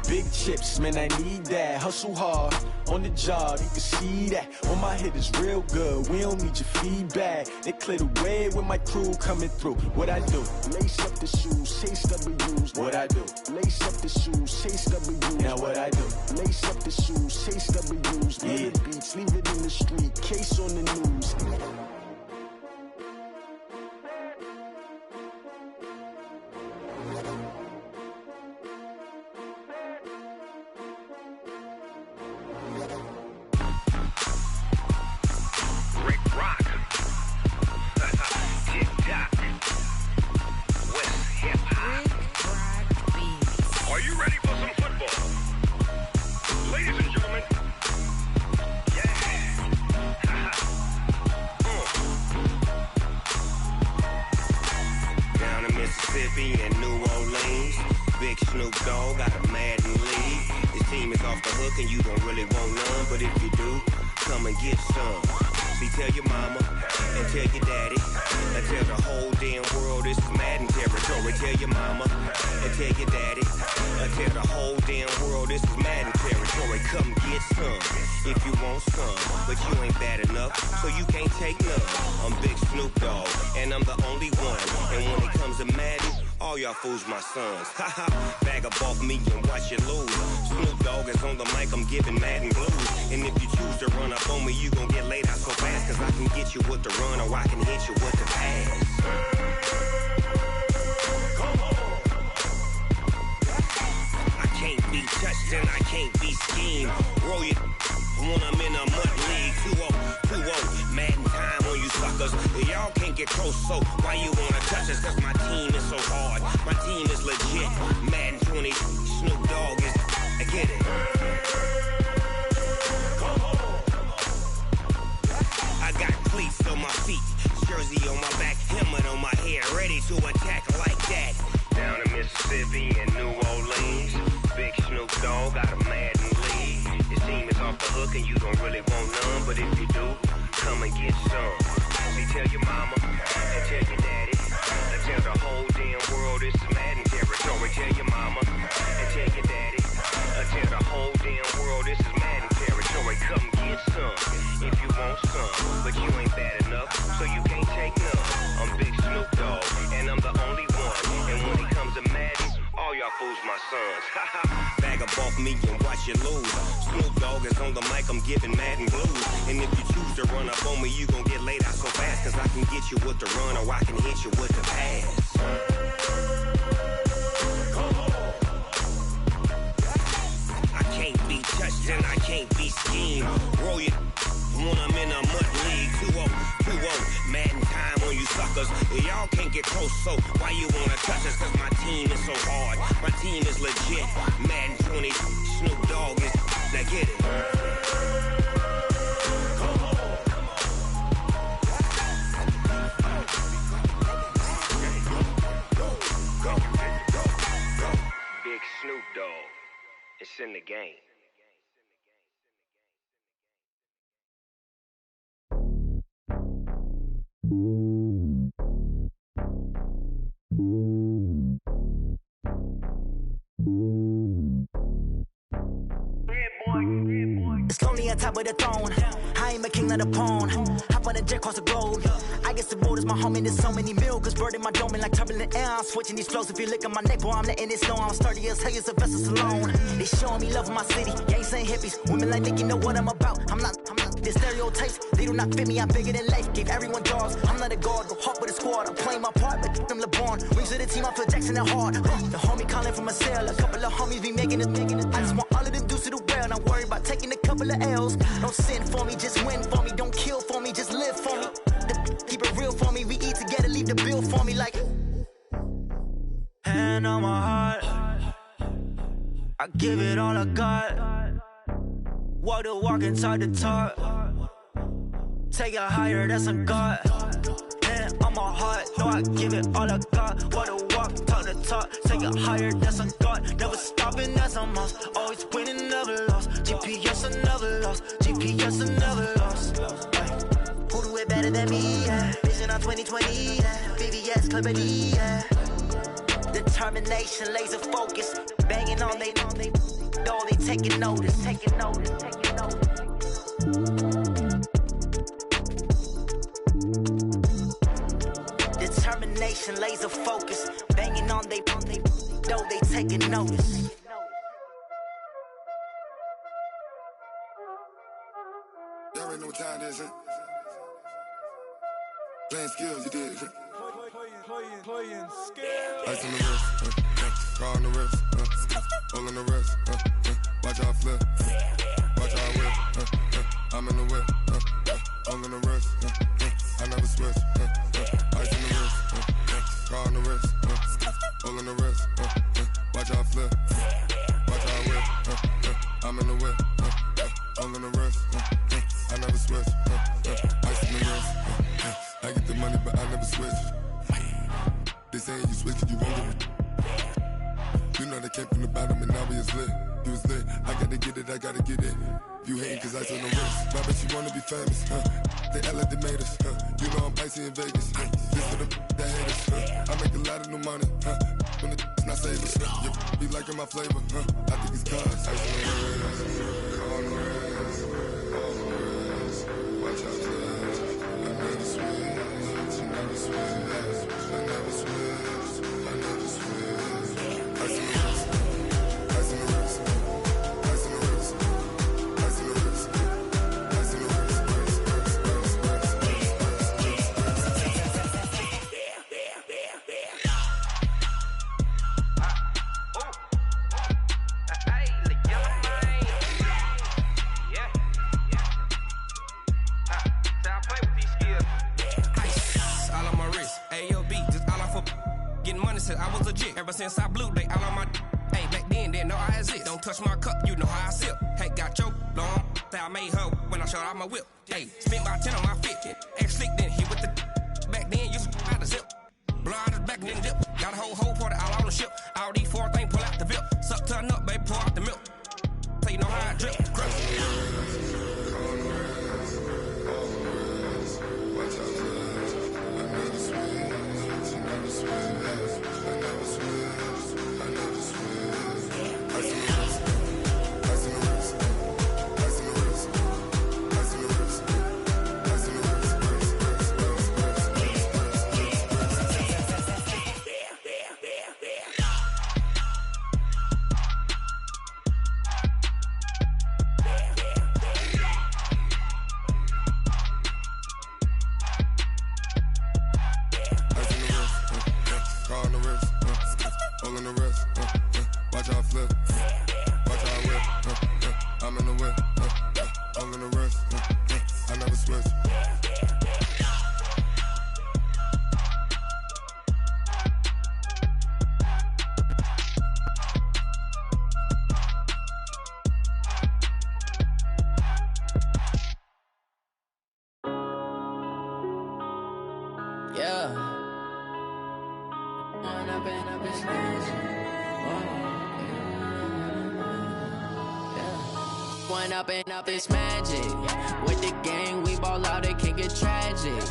Speaker 13: Big chips, man, I need that. Hustle hard, on the job, you can see that. On my head is real good, we don't need your feedback. They clear the way with my crew coming through. What I do? Lace up the shoes, chase W's. What I do? Lace up the shoes, chase W's. Now what I do? Lace up the shoes, chase W's. Yeah. Beats, leave it in the street, case on the news.
Speaker 22: Fools my sons. Haha, bag up off me and watch you lose. Snoop Dogg is on the mic, I'm giving Madden blues. And if you choose to run up on me, you gon' get laid out so fast. Cause I can get you with the run or I can hit you with the pass. I can't be touched and I can't be schemed. Roll you when I'm in a mud league. 2-0, Madden time on you suckers. Y'all can't get close, so why you wanna touch us? Cause my team is so hard. My team is legit. Madden 20, Snoop Dogg is. I get it. I got cleats on my feet, jersey on my back, helmet on my head, ready to attack like that. Down in Mississippi and New Orleans, big Snoop Dogg got a Madden league. His team is off the hook and you don't really want none, but if you do, come and get some. See, tell your mama and tell your daddy, and tell the whole damn world this is Madden territory. Tell your mama and I'm the only one. And when it comes to Madden, all y'all fools my sons. Bag up off me and watch you lose. Snoop Dogg is on the mic, I'm giving Madden blues. And if you choose to run up on me, you gon' get laid out so fast. Cause I can get you with the run or I can hit you with the pass. I can't be touched and I can't be schemed. Roll you when I'm in a mud league. 2-0, Madden time on you suckers. Y'all can't get close, so why you wanna touch us? Cause my team is so hard, my team is legit. Madden 20, Snoop Dogg is, now get it. Big Snoop Dogg, it's in the game.
Speaker 12: It's lonely on top of the throne. I ain't a king, not a pawn. Hop on a jet across the globe. I guess the road is my home and there's so many milkers burning my dome and like turbulent air. I'm switching these flows. If you look at my neck, boy, I'm letting it slow. I'm sturdy as hell, it's a vessel alone. They showing me love in my city. Gangs ain't hippies. Women like think you know what I'm about. I'm not. The stereotypes, they do not fit me. I'm bigger than life. Gave everyone jobs. I'm not a guard. Go hard with a squad. I'm playing my part, but them LeBron. Rings to the team, I feel Jackson and hard. The homie calling from a cell. A couple of homies be making it. I just want all of them dudes to do well. Not worry about taking a couple of L's. Don't sin for me, just win for me. Don't kill for me, just live for me. Keep it real for me. We eat together, leave the bill for me like. Hand on my heart, I give it all I got. Walk the walk and talk the talk. Take it higher, that's a God. Hand on my heart, no, I give it all I got. Walk the walk, talk the talk. Take it higher, that's a God. Never stopping, that's a must. Always winning, never lost. GPS, I never lost. GPS, I never lost. Who do it better than me? Yeah. Vision on 2020. Yeah. VVS, Clippity. Yeah. Determination, laser focus. Banging on they. Though they taking notice. Determination, laser focus. Banging on they. Though they taking notice.
Speaker 7: Y'all already know what time it is, huh? Playing skills, you did. Playing skills. Ice on the wrist, car on the wrist, hole in the wrist, watch out flip, watch out whip, I'm in the whip, hole in the wrist, I never switch, ice on the wrist, car on the wrist, hole in the wrist, watch out flip, watch out whip, I'm in the whip, hole in the wrist, I never switch, ice on the wrist, I get the money but I never switch. They saying you switch, you won't get it. You know they came from the bottom and now we is lit. You was lit, I gotta get it, I gotta get it. You hating cause I on the wrist. My bitch, you wanna be famous, They act like they made us, You know I'm icy in Vegas, This for the that hate us, I make a lot of new money, When the not save us, You be liking my flavor, I think it's cause I on the wrist, watch out, I never switch, I never switch. I never switch, I never switch. Ice in the wrist, ice in the wrist, ice in the wrist, ice in the wrist, ice in the
Speaker 4: I was legit ever since I blew they all on my hey back then didn't know I exist. Don't touch my cup, you know how I sip. Hey, got your long that I made her when I showed out my whip. Hey, spent about 10 on my fit. Ex slick then hit with the back then used to out the zip. Blow out his back and then dip. Got a whole party all on the ship. All these four things pull out the VIP. Suck to a nut, baby, pour out the milk. So you know how I drip.
Speaker 15: One up and up, it's magic. With the gang, we ball out, it can get tragic.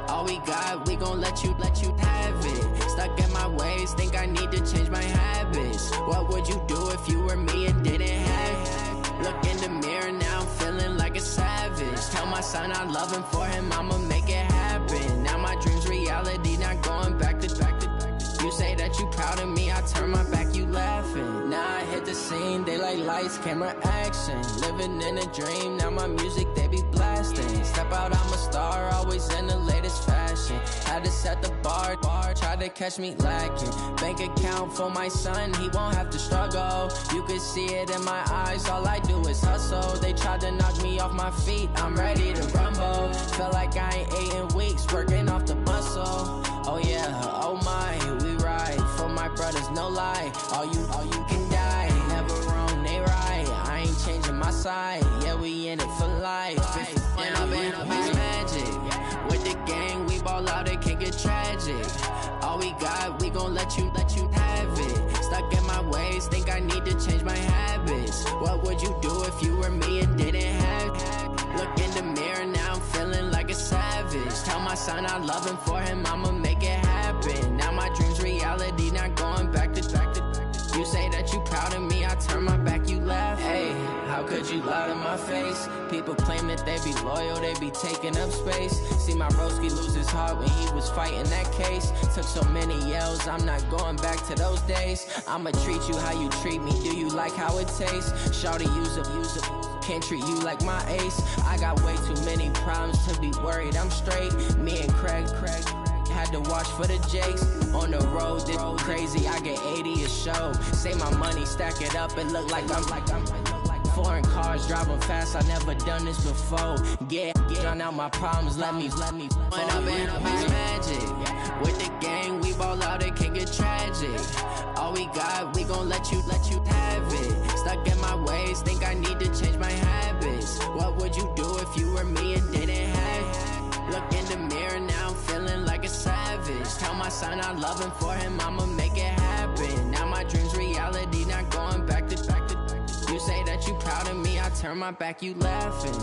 Speaker 15: All we got, we gon' let you have it. Stuck in my ways, think I need to change my habits. What would you do if you were me and didn't have it? Look in the mirror, now I'm feeling like a savage. Tell my son I love him, for him I'ma make it happen. Now my dream's reality, not going back to. You say that you proud of me, I turn my back, you laughing. Now I hit the scene, they like lights, camera, action. Living in a dream, now my music, they be blasting. Step out, I'm a star, always in the latest fashion. Had to set the bar, try to catch me lacking. Bank account for my son, he won't have to struggle. You can see it in my eyes, all I do is hustle. They tried to knock me off my feet, I'm ready to rumble. Felt like I ain't ate in weeks, working off the muscle. Oh yeah, oh my, we ride for my brothers, no lie. All you can die, never wrong, they right. I ain't changing my side, yeah, we in it for life. And up it's magic. With the gang, we ball out, it can get tragic. All we got, we gon' let you have it. Stuck in my ways, think I need to change my habits. What would you do if you were me and didn't have it? Look in the mirror, now I'm feeling like a savage. Tell my son I love him, for him I'ma make it happen. Now my dream's reality, not going back to. You say that you proud of me, I turn my back, you laugh. Hey, how could you lie to my face? People claim that they be loyal, they be taking up space. See my broski lose his heart when he was fighting that case. Took so many yells, I'm not going back to those days. I'ma treat you how you treat me, do you like how it tastes? Shawty, use up, can't treat you like my ace. I got way too many problems to be worried, I'm straight. Me and Craig had to watch for the Jakes. On the road, this crazy, I get 80 a show. Say my money, stack it up, it look like I'm foreign cars, driving fast, I never done this before. Get on out my problems, let me When up it's magic. With the gang, we ball out, it can get tragic. All we got, we gon' let you have it. Stuck in my ways, think I need to change my habits. What would you do if you were me and didn't have it? Look in the mirror, now I'm feeling like a savage. Tell my son I love him, for him I'ma make it happen. Now my dream's reality, not going back to. You say that you proud of me, I turn my back, you laughing.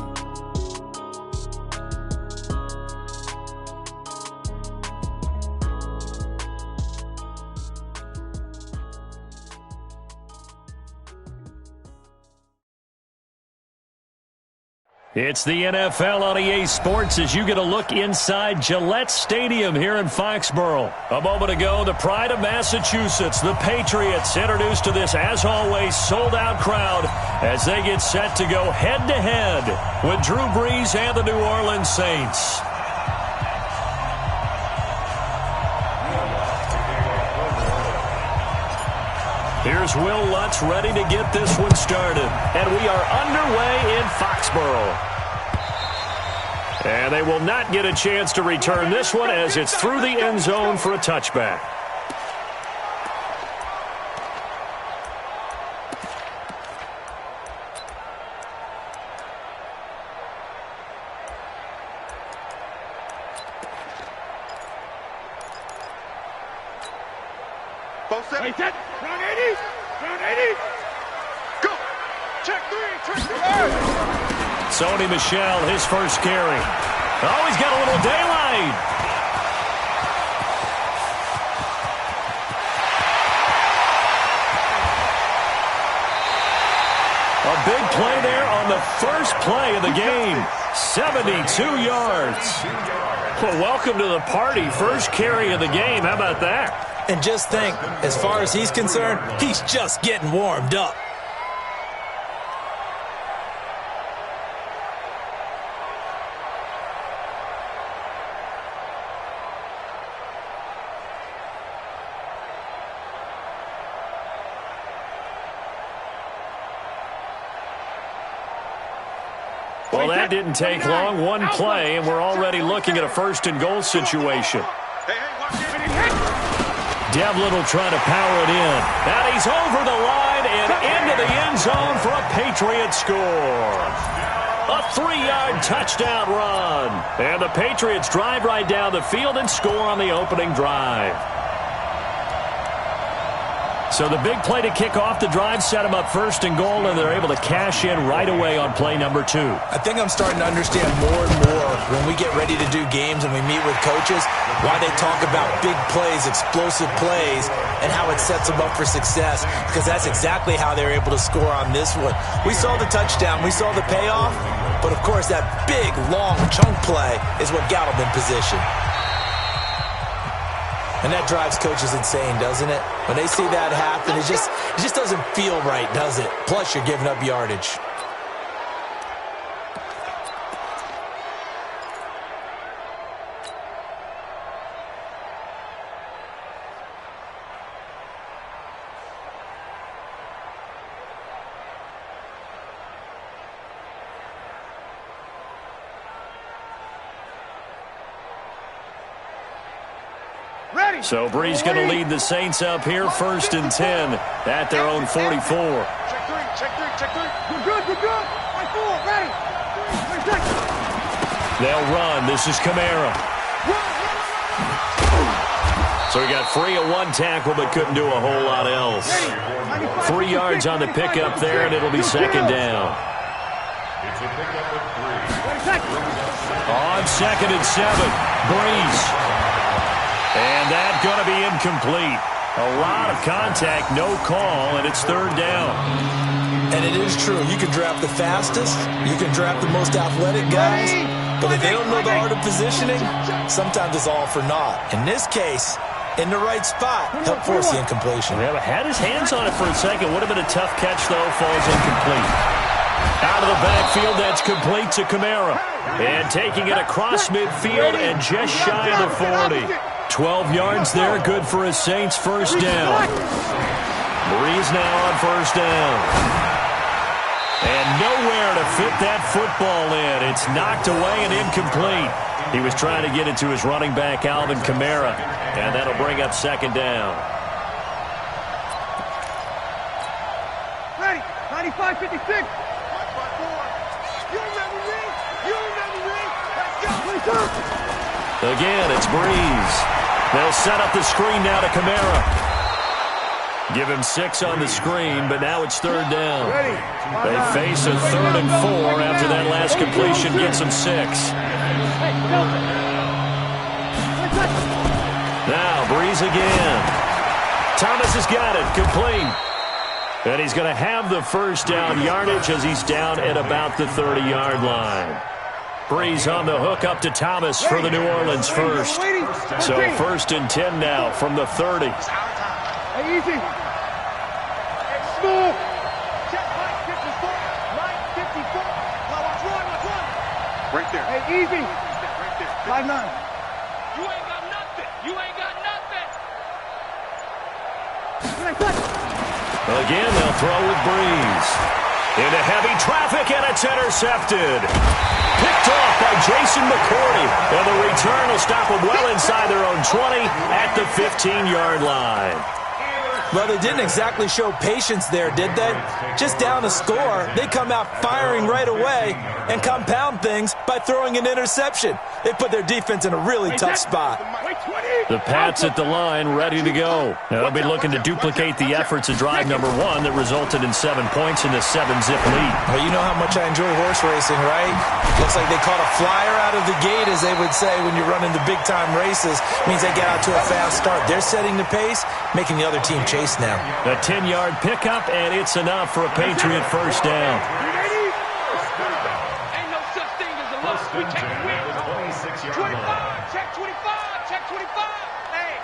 Speaker 1: It's the NFL on EA Sports as you get a look inside Gillette Stadium here in Foxborough. A moment ago, the pride of Massachusetts, the Patriots, introduced to this, as always, sold-out crowd as they get set to go head-to-head with Drew Brees and the New Orleans Saints. Here's Will Lutz ready to get this one started. And we are underway in Foxborough. And they will not get a chance to return this one as it's through the end zone for a touchback.
Speaker 2: Wait, that round 80, go, check three.
Speaker 1: Sony Michel, his first carry. Oh, he's got a little daylight. A big play there on the first play of the game. 72 yards. Well, welcome to the party. First carry of the game. How about that?
Speaker 3: And just think, as far as he's concerned, he's just getting warmed up.
Speaker 1: Well, that didn't take long. One play, and we're already looking at a first-and-goal situation. Devlin will try to power it in. And he's over the line and into the end zone for a Patriot score. A 3-yard touchdown run. And the Patriots drive right down the field and score on the opening drive. So the big play to kick off the drive set them up first and goal, and they're able to cash in right away on play number 2.
Speaker 3: I think I'm starting to understand more and more when we get ready to do games and we meet with coaches why they talk about big plays, explosive plays, and how it sets them up for success, because that's exactly how they're able to score on this one. We saw the touchdown. We saw the payoff. But, of course, that big, long chunk play is what got them in position. And that drives coaches insane, doesn't it? When they see that happen, it just doesn't feel right, does it? Plus, you're giving up yardage.
Speaker 1: So Brees going to lead the Saints up here, 1st and 10 at their own 44.
Speaker 2: Check 3, check 3, check 3. You're good, you're good. Right 4, ready.
Speaker 1: They'll run. This is Kamara. So he got free of 1 tackle, but couldn't do a whole lot else. 3 yards on the pickup there, and it'll be 2nd down.
Speaker 2: It's a pickup of 3.
Speaker 1: On 2nd and 7, Brees. And that's going to be incomplete. A lot of contact, no call, and it's 3rd down.
Speaker 3: And it is true. You can draft the fastest. You can draft the most athletic guys. But if they don't know the art of positioning, sometimes it's all for naught. In this case, in the right spot, help force the incompletion.
Speaker 1: Yeah, had his hands on it for a second. Would have been a tough catch, though. Falls incomplete. Out of the backfield, that's complete to Kamara. And taking it across midfield and just shy of the 40. 12 yards there, good for a Saints 1st down. Brees now on 1st down. And nowhere to fit that football in. It's knocked away and incomplete. He was trying to get it to his running back, Alvin Kamara. And that'll bring up 2nd down.
Speaker 2: Ready, 95, 56. You remember me? You remember me? Let's go.
Speaker 1: Again, it's Brees. They'll set up the screen now to Kamara. Give him 6 on the screen, but now it's 3rd down. They face a 3rd and 4 after that last completion gets them 6. Now, Brees again. Thomas has got it, complete. And he's going to have the 1st down yardage as he's down at about the 30-yard line. Brees on the hook up to Thomas for the New Orleans 1st. So 1st and 10 now from the 30.
Speaker 2: Hey, easy. Hey, smooth. Check Mike 54. Mike 54. Now watch run. Right there. Hey, easy. Right there. 5'9". You ain't got nothing. You ain't got nothing.
Speaker 1: Again, they'll throw with Brees. Into heavy traffic, and it's intercepted. Picked off by Jason McCourty. And the return will stop them well inside their own 20 at the 15-yard line.
Speaker 3: Well, they didn't exactly show patience there, did they? Just down a score, they come out firing right away and compound things by throwing an interception. They put their defense in a really tough spot.
Speaker 1: The Pats at the line, ready to go. Now, they'll be looking to duplicate the efforts of drive number 1 that resulted in 7 points in the 7-zip lead.
Speaker 3: Well, you know how much I enjoy horse racing, right? Looks like they caught a flyer out of the gate, as they would say when you're running the big-time races. Means they get out to a fast start. They're setting the pace, making the other team chase now.
Speaker 1: A 10-yard pickup, and it's enough for a Patriot 1st down.
Speaker 2: Ain't no such thing as a loss. We take a win. 25, check 25, check 25. Hey,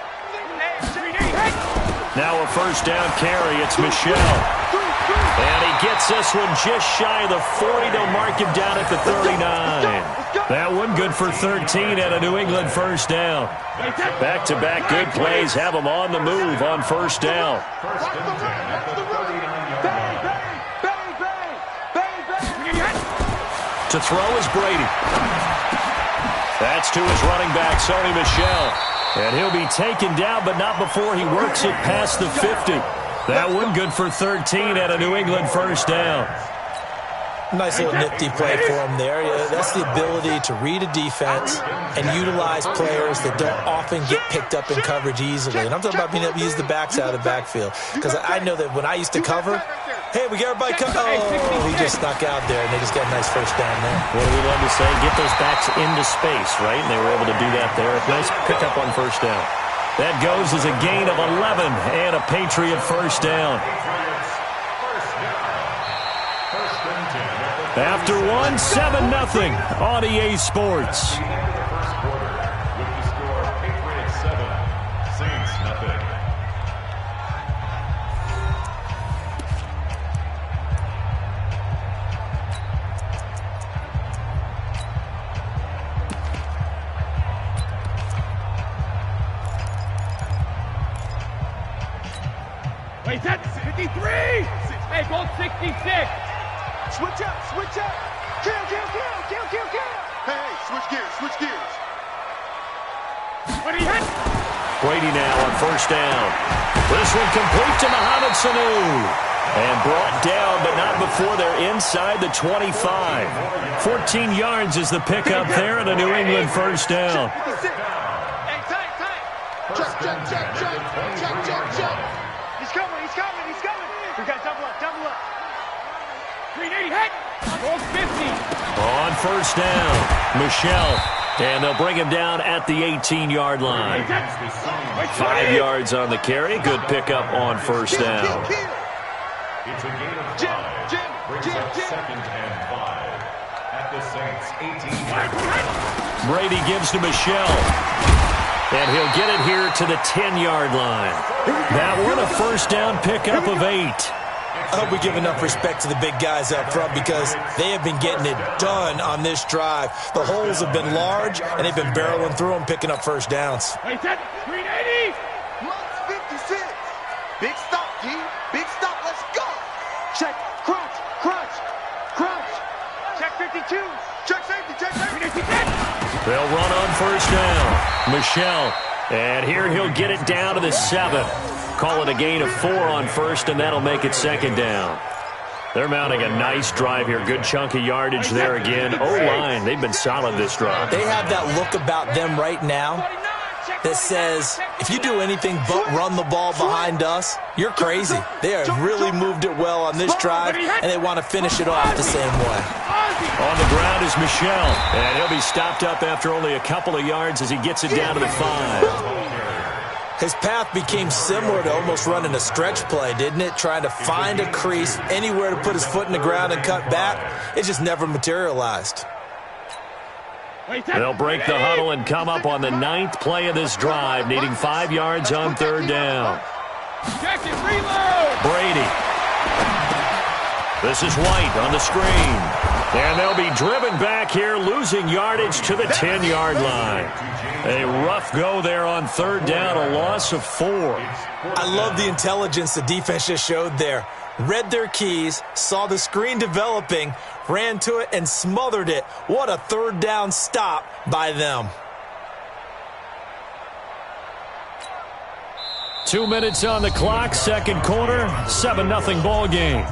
Speaker 1: now a 1st down carry. It's Michelle. And he gets this one just shy of the 40. They'll mark him down at the 39. That one good for 13 at a New England 1st down. Back-to-back good plays have them on the move on 1st down. To throw is Brady. That's to his running back, Sony Michel. And he'll be taken down, but not before he works it past the 50. That one good for 13 at a New England 1st down.
Speaker 3: Nice little nifty play for him there. Yeah, that's the ability to read a defense and utilize players that don't often get picked up in coverage easily. And I'm talking about being able to use the backside of the backfield. Because I know that when I used to cover, hey, we got everybody covered. Oh, he just snuck out there, and they just got a nice first down there.
Speaker 1: What do we love to say? Get those backs into space, right? And they were able to do that there. Nice pickup on first down. That goes as a gain of 11 and a Patriot first down. After one, 7-0 on EA Sports.
Speaker 2: Wait, that's 53! Hey, both 66!
Speaker 9: Switch up, switch up! Kill! Hey, switch gears!
Speaker 2: What do you hit?
Speaker 1: Brady now on first down. This one complete to Mohamed Sanu. And brought down, but not before they're inside the 25. 14 yards is the pickup there and a New England first down.
Speaker 2: Hey, tight! Check! He's coming! We got double up! 380 hit! Goes 50!
Speaker 1: On first down, Michelle. And they'll bring him down at the 18-yard line. 5 yards on the carry. Good pickup on first down.
Speaker 7: It's a gain of 5. Brings up 2nd and 5. At the Saints' 18.
Speaker 1: Brady gives to Michelle. And he'll get it here to the 10-yard line. That one a first down pickup of 8.
Speaker 3: I hope we give enough respect to the big guys up front because they have been getting it done on this drive. The holes have been large, and they've been barreling through them, picking up first downs.
Speaker 2: Wait, that 380!
Speaker 9: Lots 56! Big stop, G! Big stop, let's go! Check, crunch!
Speaker 2: Check 52!
Speaker 9: Check safety!
Speaker 2: 360!
Speaker 1: They'll run on first down. Michelle. And here he'll get it down to the 7. Call it a gain of 4 on first, and that'll make it 2nd down. They're mounting a nice drive here. Good chunk of yardage there again. O-line, they've been solid this drive.
Speaker 3: They have that look about them right now that says, if you do anything but run the ball behind us, you're crazy. They have really moved it well on this drive, and they want to finish it off the same way.
Speaker 1: On the ground is Michelle, and he'll be stopped up after only a couple of yards as he gets it down to the 5.
Speaker 3: His path became similar to almost running a stretch play, didn't it? Trying to find a crease, anywhere to put his foot in the ground and cut back. It just never materialized.
Speaker 1: They'll break the huddle and come up on the 9th play of this drive, needing 5 yards on third down.
Speaker 2: Check it, reload!
Speaker 1: Brady. This is White on the screen. And they'll be driven back here, losing yardage to the 10-yard line. A rough go there on third down, a loss of 4.
Speaker 3: I love the intelligence the defense just showed there. Read their keys, saw the screen developing, ran to it, and smothered it. What a third down stop by them.
Speaker 1: 2 minutes on the clock, second quarter, 7-0 ball game.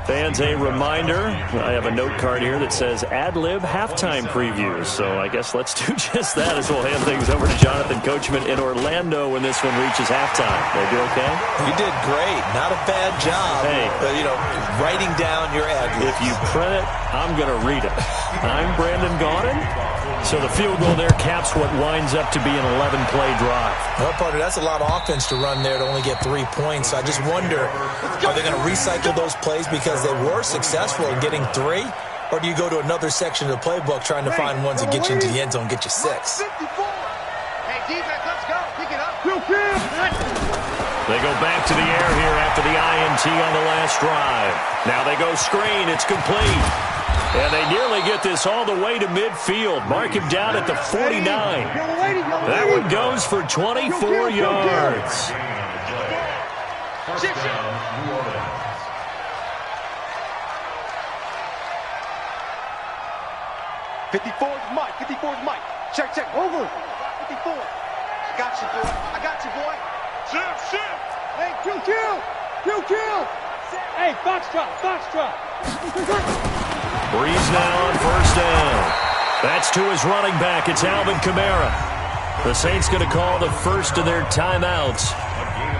Speaker 1: Fans, a reminder, I have a note card here that says ad-lib halftime previews. So I guess let's do just that as we'll hand things over to Jonathan Coachman in Orlando when this one reaches halftime. Did I do okay?
Speaker 3: You did great. Not a bad job.
Speaker 1: Hey.
Speaker 3: But, writing down your ad-libs.
Speaker 1: If you print it, I'm going to read it. I'm Brandon Gaudin. So the field goal there caps what winds up to be an 11-play drive.
Speaker 3: Well, partner, that's a lot of offense to run there to only get 3 points. I just wonder, are they going to recycle those plays because they were successful in getting 3? Or do you go to another section of the playbook trying to find ones that get you into the end zone and get you 6?
Speaker 9: Hey, defense, let's go. Pick it up.
Speaker 1: They go back to the air here after the INT on the last drive. Now they go screen. It's complete. And they nearly get this all the way to midfield. Mark him down at the 49. That one goes for 24 yards.
Speaker 7: First down, New Orleans.
Speaker 9: '54's Mike. Check. Over. 54. got you, boy. I got you, boy.
Speaker 2: Shit.
Speaker 9: Hey, kill.
Speaker 2: Hey, foxtrot.
Speaker 1: Breeze now on first down. That's to his running back. It's Alvin Kamara. The Saints going to call the first of their timeouts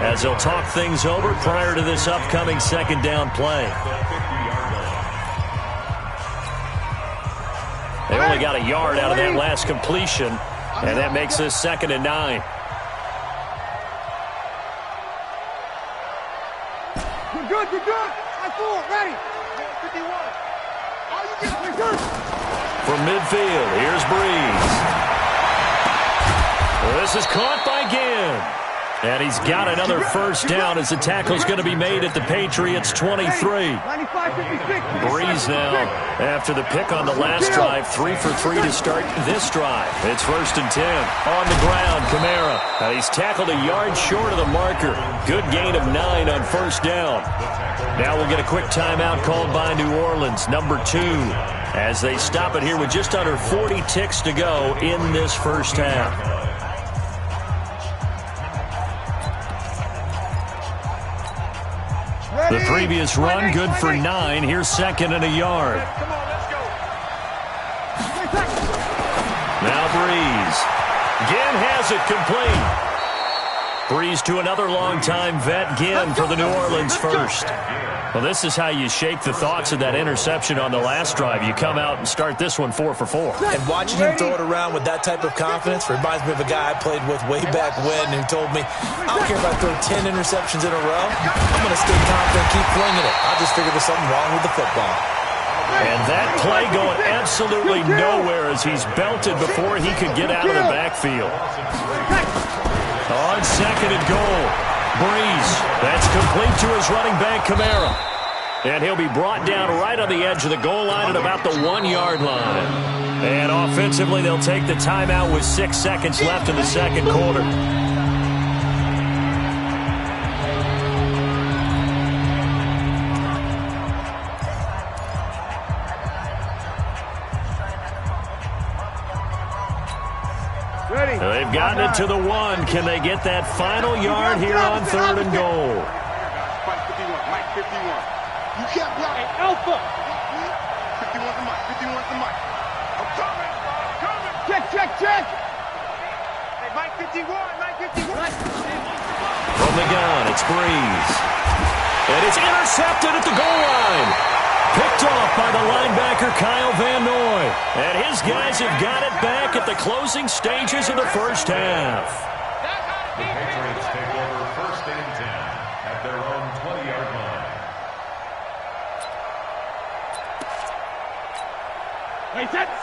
Speaker 1: as they'll talk things over prior to this upcoming second down play. They only got a yard out of that last completion, and that makes this 2nd and 9.
Speaker 2: You're good. I'm full, ready. 51. All you get, we're good.
Speaker 1: From midfield, here's Breeze. This is caught by Ginn. And he's got another first down as the tackle's going to be made at the Patriots' 23. Breeze now, after the pick on the last drive, 3 for 3 to start this drive. It's 1st and 10. On the ground, Kamara. And he's tackled a yard short of the marker. Good gain of 9 on first down. Now we'll get a quick timeout called by New Orleans, number 2, as they stop it here with just under 40 ticks to go in this first half. The previous run, good for 9. Here's 2nd and a yard. Now Breeze. Ginn has it complete. Breeze to another longtime vet, Ginn, for the New Orleans first. Well, this is how you shake the thoughts of that interception on the last drive. You come out and start this one 4 for 4.
Speaker 3: And watching him throw it around with that type of confidence reminds me of a guy I played with way back when who told me, I don't care if I throw 10 interceptions in a row. I'm going to stay confident, keep flinging it. I just figured there's something wrong with the football.
Speaker 1: And that play going absolutely nowhere as he's belted before he could get out of the backfield. On 2nd and goal. Breeze. That's complete to his running back, Kamara. And he'll be brought down right on the edge of the goal line at about the 1-yard line. And offensively, they'll take the timeout with 6 seconds left in the second quarter. They've gotten it to the 1. Can they get that final yard here on 3rd and goal?
Speaker 2: Mike 51. You can't block. Hey, Alpha. 51's the mic. I'm coming. Check. Hey, Mike 51.
Speaker 1: From the gun, it's Breeze. And it's intercepted at the goal line. Picked off by the linebacker, Kyle Van Noy. And his guys have got it back at the closing stages of the first half.
Speaker 8: The Patriots take over 1st and 10 at their own 20-yard line.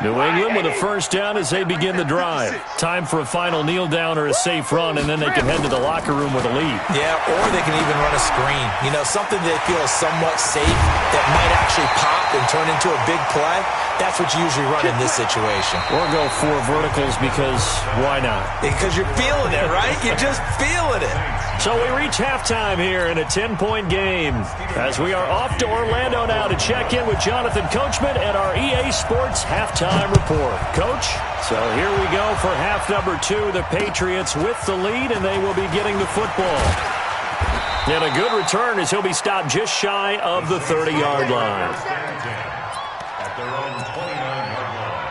Speaker 1: New England with a first down as they begin the drive. Time for a final kneel down or a safe run, and then they can head to the locker room with a lead.
Speaker 3: Yeah, or they can even run a screen. You know, something they feel is somewhat safe that might actually pop and turn into a big play. That's what you usually run in this situation.
Speaker 1: Or go 4 verticals because why not?
Speaker 3: Because you're feeling it, right? You're just feeling it.
Speaker 1: So we reach halftime here in a 10-point game as we are off to Orlando now to check in with Jonathan Coachman and our EA Sports halftime report. Coach, so here we go for half number 2. The Patriots with the lead, and they will be getting the football. And a good return as he'll be stopped just shy of the 30-yard line.
Speaker 8: At their own 29-yard line.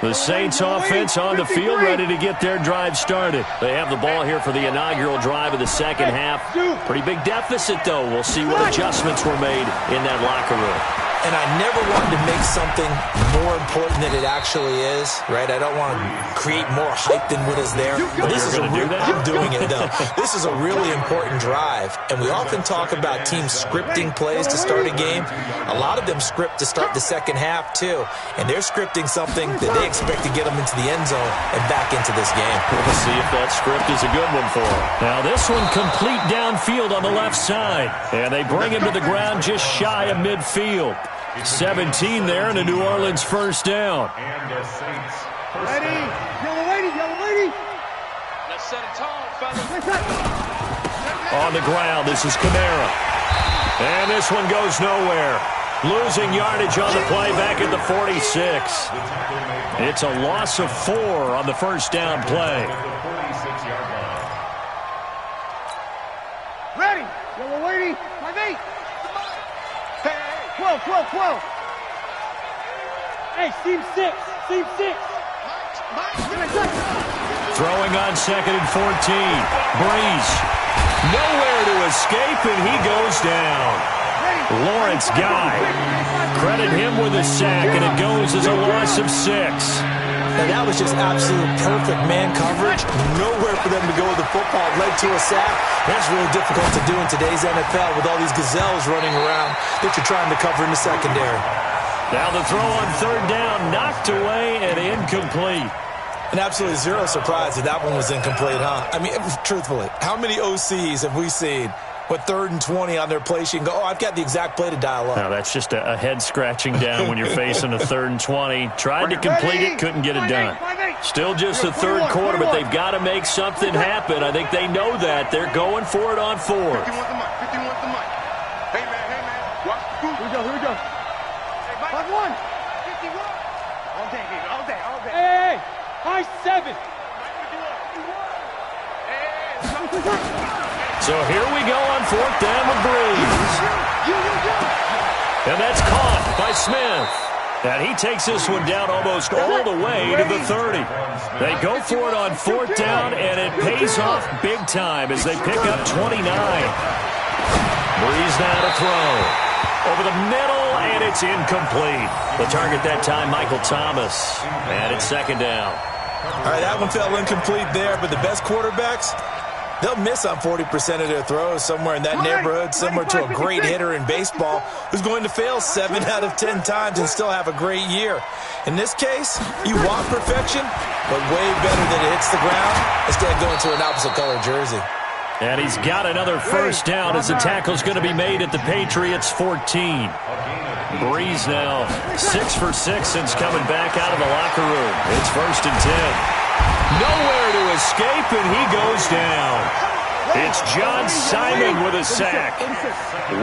Speaker 1: The Saints offense on the field, ready to get their drive started. They have the ball here for the inaugural drive of the second half. Pretty big deficit, though. We'll see what adjustments were made in that locker room.
Speaker 3: And I never wanted to make something more important than it actually is, right? I don't want to create more hype than what is there. But this is I'm doing it, though. This is a really important drive. And we often talk about teams scripting plays to start a game. A lot of them script to start the second half, too. And they're scripting something that they expect to get them into the end zone and back into this game.
Speaker 1: We'll see if that script is a good one for them. Now this one complete downfield on the left side. And they bring him to the ground just shy of midfield. 17 there and a New Orleans first down.
Speaker 8: And the Saints.
Speaker 2: Ready. Yellow lady. Let's set a tone, fellas.
Speaker 1: On the ground, this is Kamara. And this one goes nowhere. Losing yardage on the play back at the 46. It's a loss of 4 on the first down play.
Speaker 2: Ready. Yellow lady. 5-8. Hey, 12, 12, 12. Hey, seam 6. Seam 6.
Speaker 1: Throwing on 2nd and 14. Breeze. Nowhere to escape, and he goes down. Lawrence Guy. Credit him with a sack, and it goes as a loss of 6.
Speaker 3: And that was just absolute perfect man coverage. Nowhere for them to go with the football. Led to a sack. That's really difficult to do in today's NFL with all these gazelles running around that you're trying to cover in the secondary.
Speaker 1: Now the throw on 3rd down, knocked away and incomplete.
Speaker 3: And absolutely zero surprise that that one was incomplete, huh? I mean, truthfully, how many OCs have we seen with 3rd and 20 on their play sheet and go, oh, I've got the exact play to dial up?
Speaker 1: No, that's just a head scratching down when you're facing a 3rd and 20. Tried to complete it, couldn't get it done. Still just the 3rd quarter, but they've got to make something happen. I think they know that. They're going for it on 4th.
Speaker 7: 51's the mic. Hey, man. Watch the food.
Speaker 2: Here we go. 5-1. 51. All day, baby. All day. Hey. High 7.
Speaker 1: So here we go on 4th down with Breeze. And that's caught by Smith. And he takes this one down almost all the way to the 30. They go for it on 4th down, and it pays off big time as they pick up 29. Breeze now to throw. Over the middle, and it's incomplete. The target that time, Michael Thomas. And it's 2nd down.
Speaker 3: All right, that one fell incomplete there, but the best quarterbacks, they'll miss on 40% of their throws somewhere in that neighborhood, similar to a great hitter in baseball who's going to fail 7 out of 10 times and still have a great year. In this case, you want perfection, but way better that it hits the ground instead of going to an opposite color jersey.
Speaker 1: And he's got another first down as the tackle's going to be made at the Patriots' 14. Breeze now 6 for 6 since coming back out of the locker room. It's 1st and 10. Nowhere to escape, and he goes down. It's John Simon with a sack.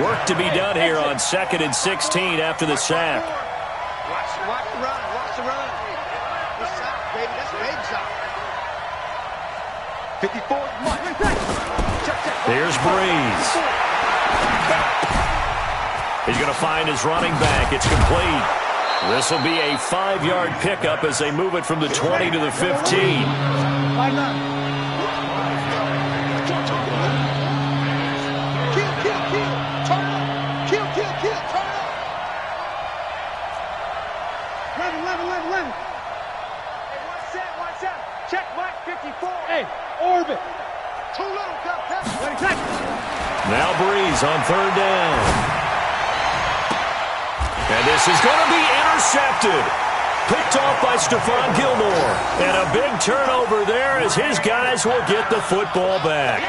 Speaker 1: Work to be done here on 2nd and 16 after the sack.
Speaker 9: Watch the run. Watch the run. Good shot, baby. That's a big shot. 54.
Speaker 1: Here's Breeze. He's going to find his running back. It's complete. This will be a 5-yard pickup as they move it from the 20 to the 15.
Speaker 2: Check Mike 54. Hey, orbit. Too little,
Speaker 1: now Breeze on 3rd down. And this is going to be intercepted. Picked off by Stephon Gilmore. And a big turnover there as his guys will get the football back.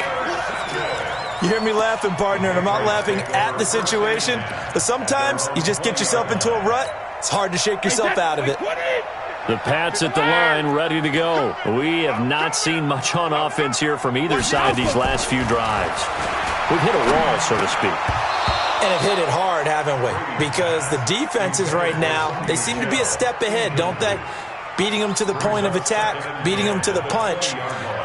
Speaker 3: You hear me laughing, partner, and I'm not laughing at the situation, but sometimes you just get yourself into a rut. It's hard to shake yourself out of it.
Speaker 1: The Pats at the line, ready to go. We have not seen much on offense here from either side these last few drives. We've hit a wall, so to speak.
Speaker 3: And have hit it hard, haven't we? Because the defenses right now, they seem to be a step ahead, don't they? Beating them to the point of attack, beating them to the punch.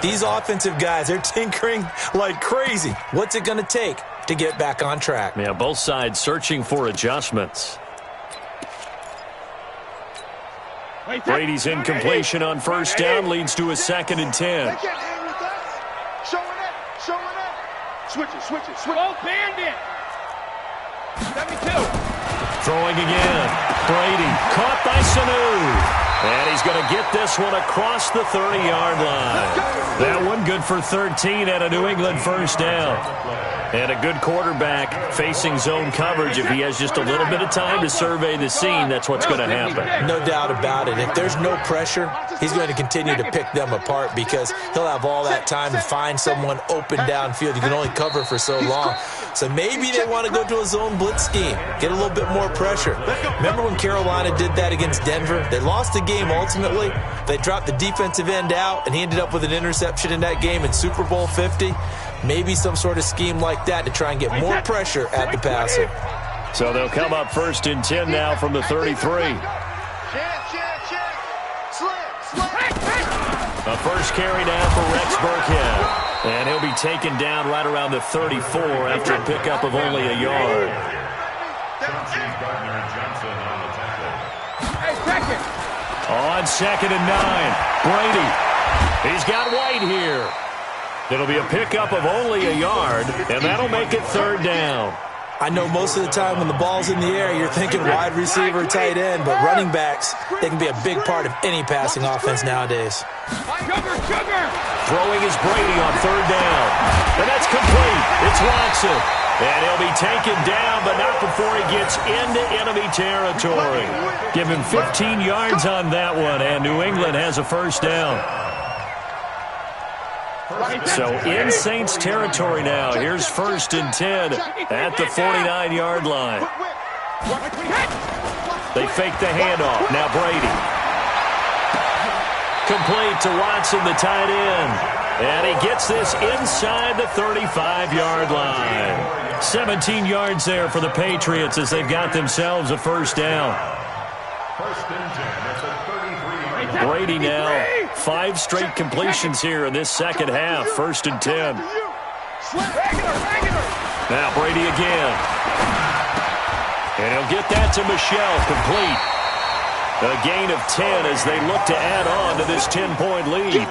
Speaker 3: These offensive guys, they're tinkering like crazy. What's it going to take to get back on track?
Speaker 1: Yeah, both sides searching for adjustments. Brady's incompletion on 1st down leads to a 2nd and 10.
Speaker 2: Switch it. Oh, Bandit. 72.
Speaker 1: Throwing again. Brady caught by Sanu. And he's going to get this one across the 30-yard line. That one good for 13 and a New England first down. And a good quarterback facing zone coverage. If he has just a little bit of time to survey the scene, that's what's going to happen.
Speaker 3: No doubt about it. If there's no pressure, he's going to continue to pick them apart because he'll have all that time to find someone open downfield. You can only cover for so long. So maybe they want to go to a zone blitz scheme, get a little bit more pressure. Remember when Carolina did that against Denver? They lost the game ultimately. They dropped the defensive end out, and he ended up with an interception in that game in Super Bowl 50. Maybe some sort of scheme like that to try and get more pressure at the passer.
Speaker 1: So they'll come up 1st and 10 now from the 33. The first carry now for Rex Burkhead. And he'll be taken down right around the 34 after a pickup of only a yard. On 2nd and 9, Brady. He's got White here. It'll be a pickup of only a yard, and that'll make it 3rd down.
Speaker 3: I know most of the time when the ball's in the air, you're thinking wide receiver, tight end, but running backs, they can be a big part of any passing offense nowadays.
Speaker 1: Throwing is Brady on 3rd down. And that's complete. It's Watson. And he'll be taken down, but not before he gets into enemy territory. Give him 15 yards on that one, and New England has a 1st down. So in Saints territory now. Here's 1st and 10 at the 49-yard line. They fake the handoff. Now Brady. Complete to Watson, the tight end. And he gets this inside the 35-yard line. 17 yards there for the Patriots as they've got themselves a 1st down.
Speaker 8: 1st and 10 at the 33-yard line.
Speaker 1: Brady now 5 straight completions here in this second half. 1st and 10. Now Brady again. And he'll get that to Michelle, complete. A gain of 10 as they look to add on to this 10-point lead.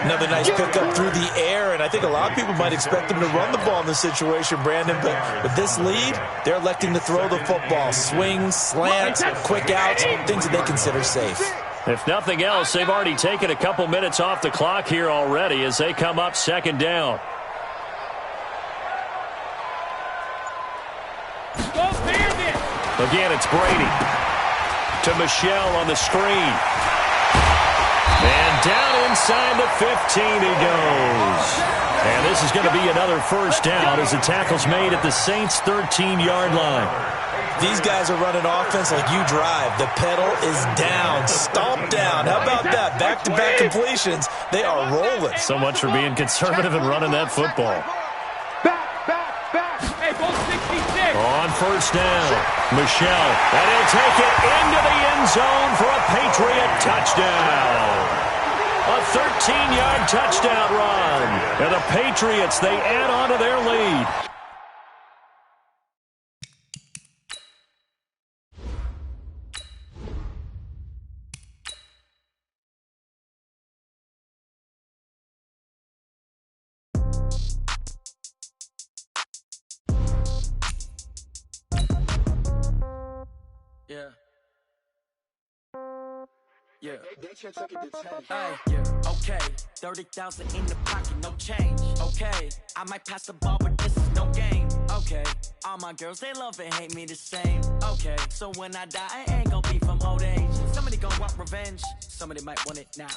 Speaker 3: Another nice pickup through the air, and I think a lot of people might expect them to run the ball in this situation, Brandon, but with this lead, they're electing to throw the football. Swings, slants, quick outs, things that they consider safe.
Speaker 1: If nothing else, they've already taken a couple minutes off the clock here already as they come up 2nd down. Again, it's Brady. To Michelle on the screen. And down inside the 15 he goes. And this is going to be another 1st down as the tackle's made at the Saints' 13-yard line.
Speaker 3: These guys are running offense like you drive. The pedal is down, stomp down. How about that? Back-to-back completions. They are rolling.
Speaker 1: So much for being conservative and running that football.
Speaker 2: Hey, ball 66.
Speaker 1: On 1st down, Michelle. And he'll take it into the end zone for a Patriot touchdown. A 13-yard touchdown run. And the Patriots, they add on to their lead.
Speaker 12: Yeah. Yeah. Okay. 30,000 in the pocket, no change. Okay. I might pass the ball, but this is no game. Okay. All my girls, they love and hate me the same. Okay. So when I die, I ain't gonna be from old age. Somebody gonna want revenge. Somebody might want it now.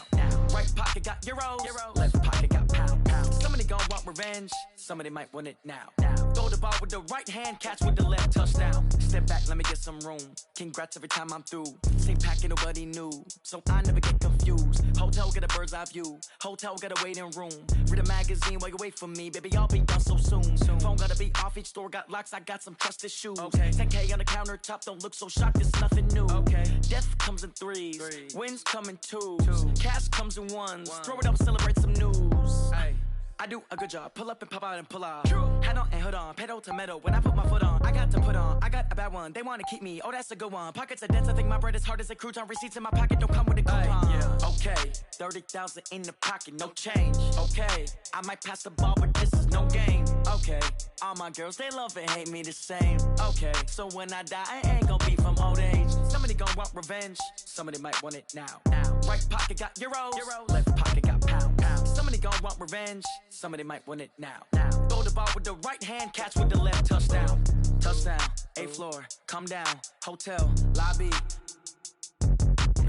Speaker 12: Right pocket got euros. Left pocket got pound. Somebody gonna want revenge. Somebody might want it now. Throw the ball with the right hand, catch with the left, touchdown. Step back, let me get some room. Congrats every time I'm through. Same packet, nobody knew. So I never get confused. Hotel get a bird's eye view. Hotel get a waiting room. Read a magazine while you wait for me. Baby, I'll be done so soon. Phone gotta be off, each store got locks. I got some trusted shoes. 10K on the countertop, don't look so shocked, it's nothing new. Death comes in threes. Wins come in twos. Cash comes in ones. Throw it up, celebrate some news. I do a good job. Pull up and pop out and pull out. Head on and hood on. Pedal to metal. When I put my foot on, I got to put on. I got a bad one. They want to keep me. Oh, that's a good one. Pockets are dense. I think my bread is hard as a crouton. Receipts in my pocket don't come with a coupon. Okay. 30,000 in the pocket. No change. Okay. I might pass the ball, but this is no game. Okay. All my girls, they love and hate me the same. Okay. So when I die, I ain't gonna be from old age. Somebody gonna want revenge. Somebody might want it now. Right pocket got euros. Left pocket got pound. Somebody gonna want revenge. Somebody might want it now. Throw the ball with the right hand, catch with the left, touchdown. Touchdown, 8th floor, come down, hotel, lobby.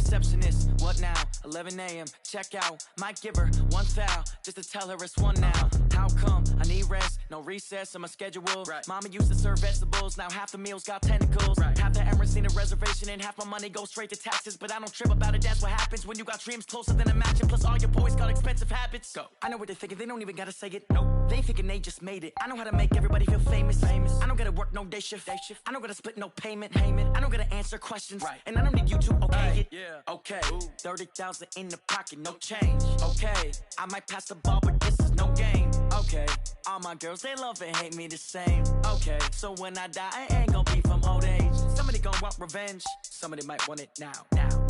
Speaker 12: receptionist. What now? 11 a.m. Check out. Might give her one foul just to tell her it's one now. How come? I need rest. No recess in my schedule. Right. Mama used to serve vegetables. Now half the meals got tentacles. Right. Half the Emirates need a reservation and half my money goes straight to taxes. But I don't trip about it. That's what happens when you got dreams closer than a match. Plus all your boys got expensive habits. Go. I know what they're thinking. They don't even gotta say it. Nope. They thinking they just made it. I know how to make everybody feel famous. I don't gotta work no day shift. I don't gotta split no payment. I don't gotta answer questions. Right. And I don't need you to okay it. Yeah. Okay. 30,000 in the pocket, no change. Okay. I might pass the ball, but this is no game. Okay. All my girls, they love and hate me the same. Okay. So when I die, I ain't gonna be from old age. Somebody gonna want revenge. Somebody might want it now.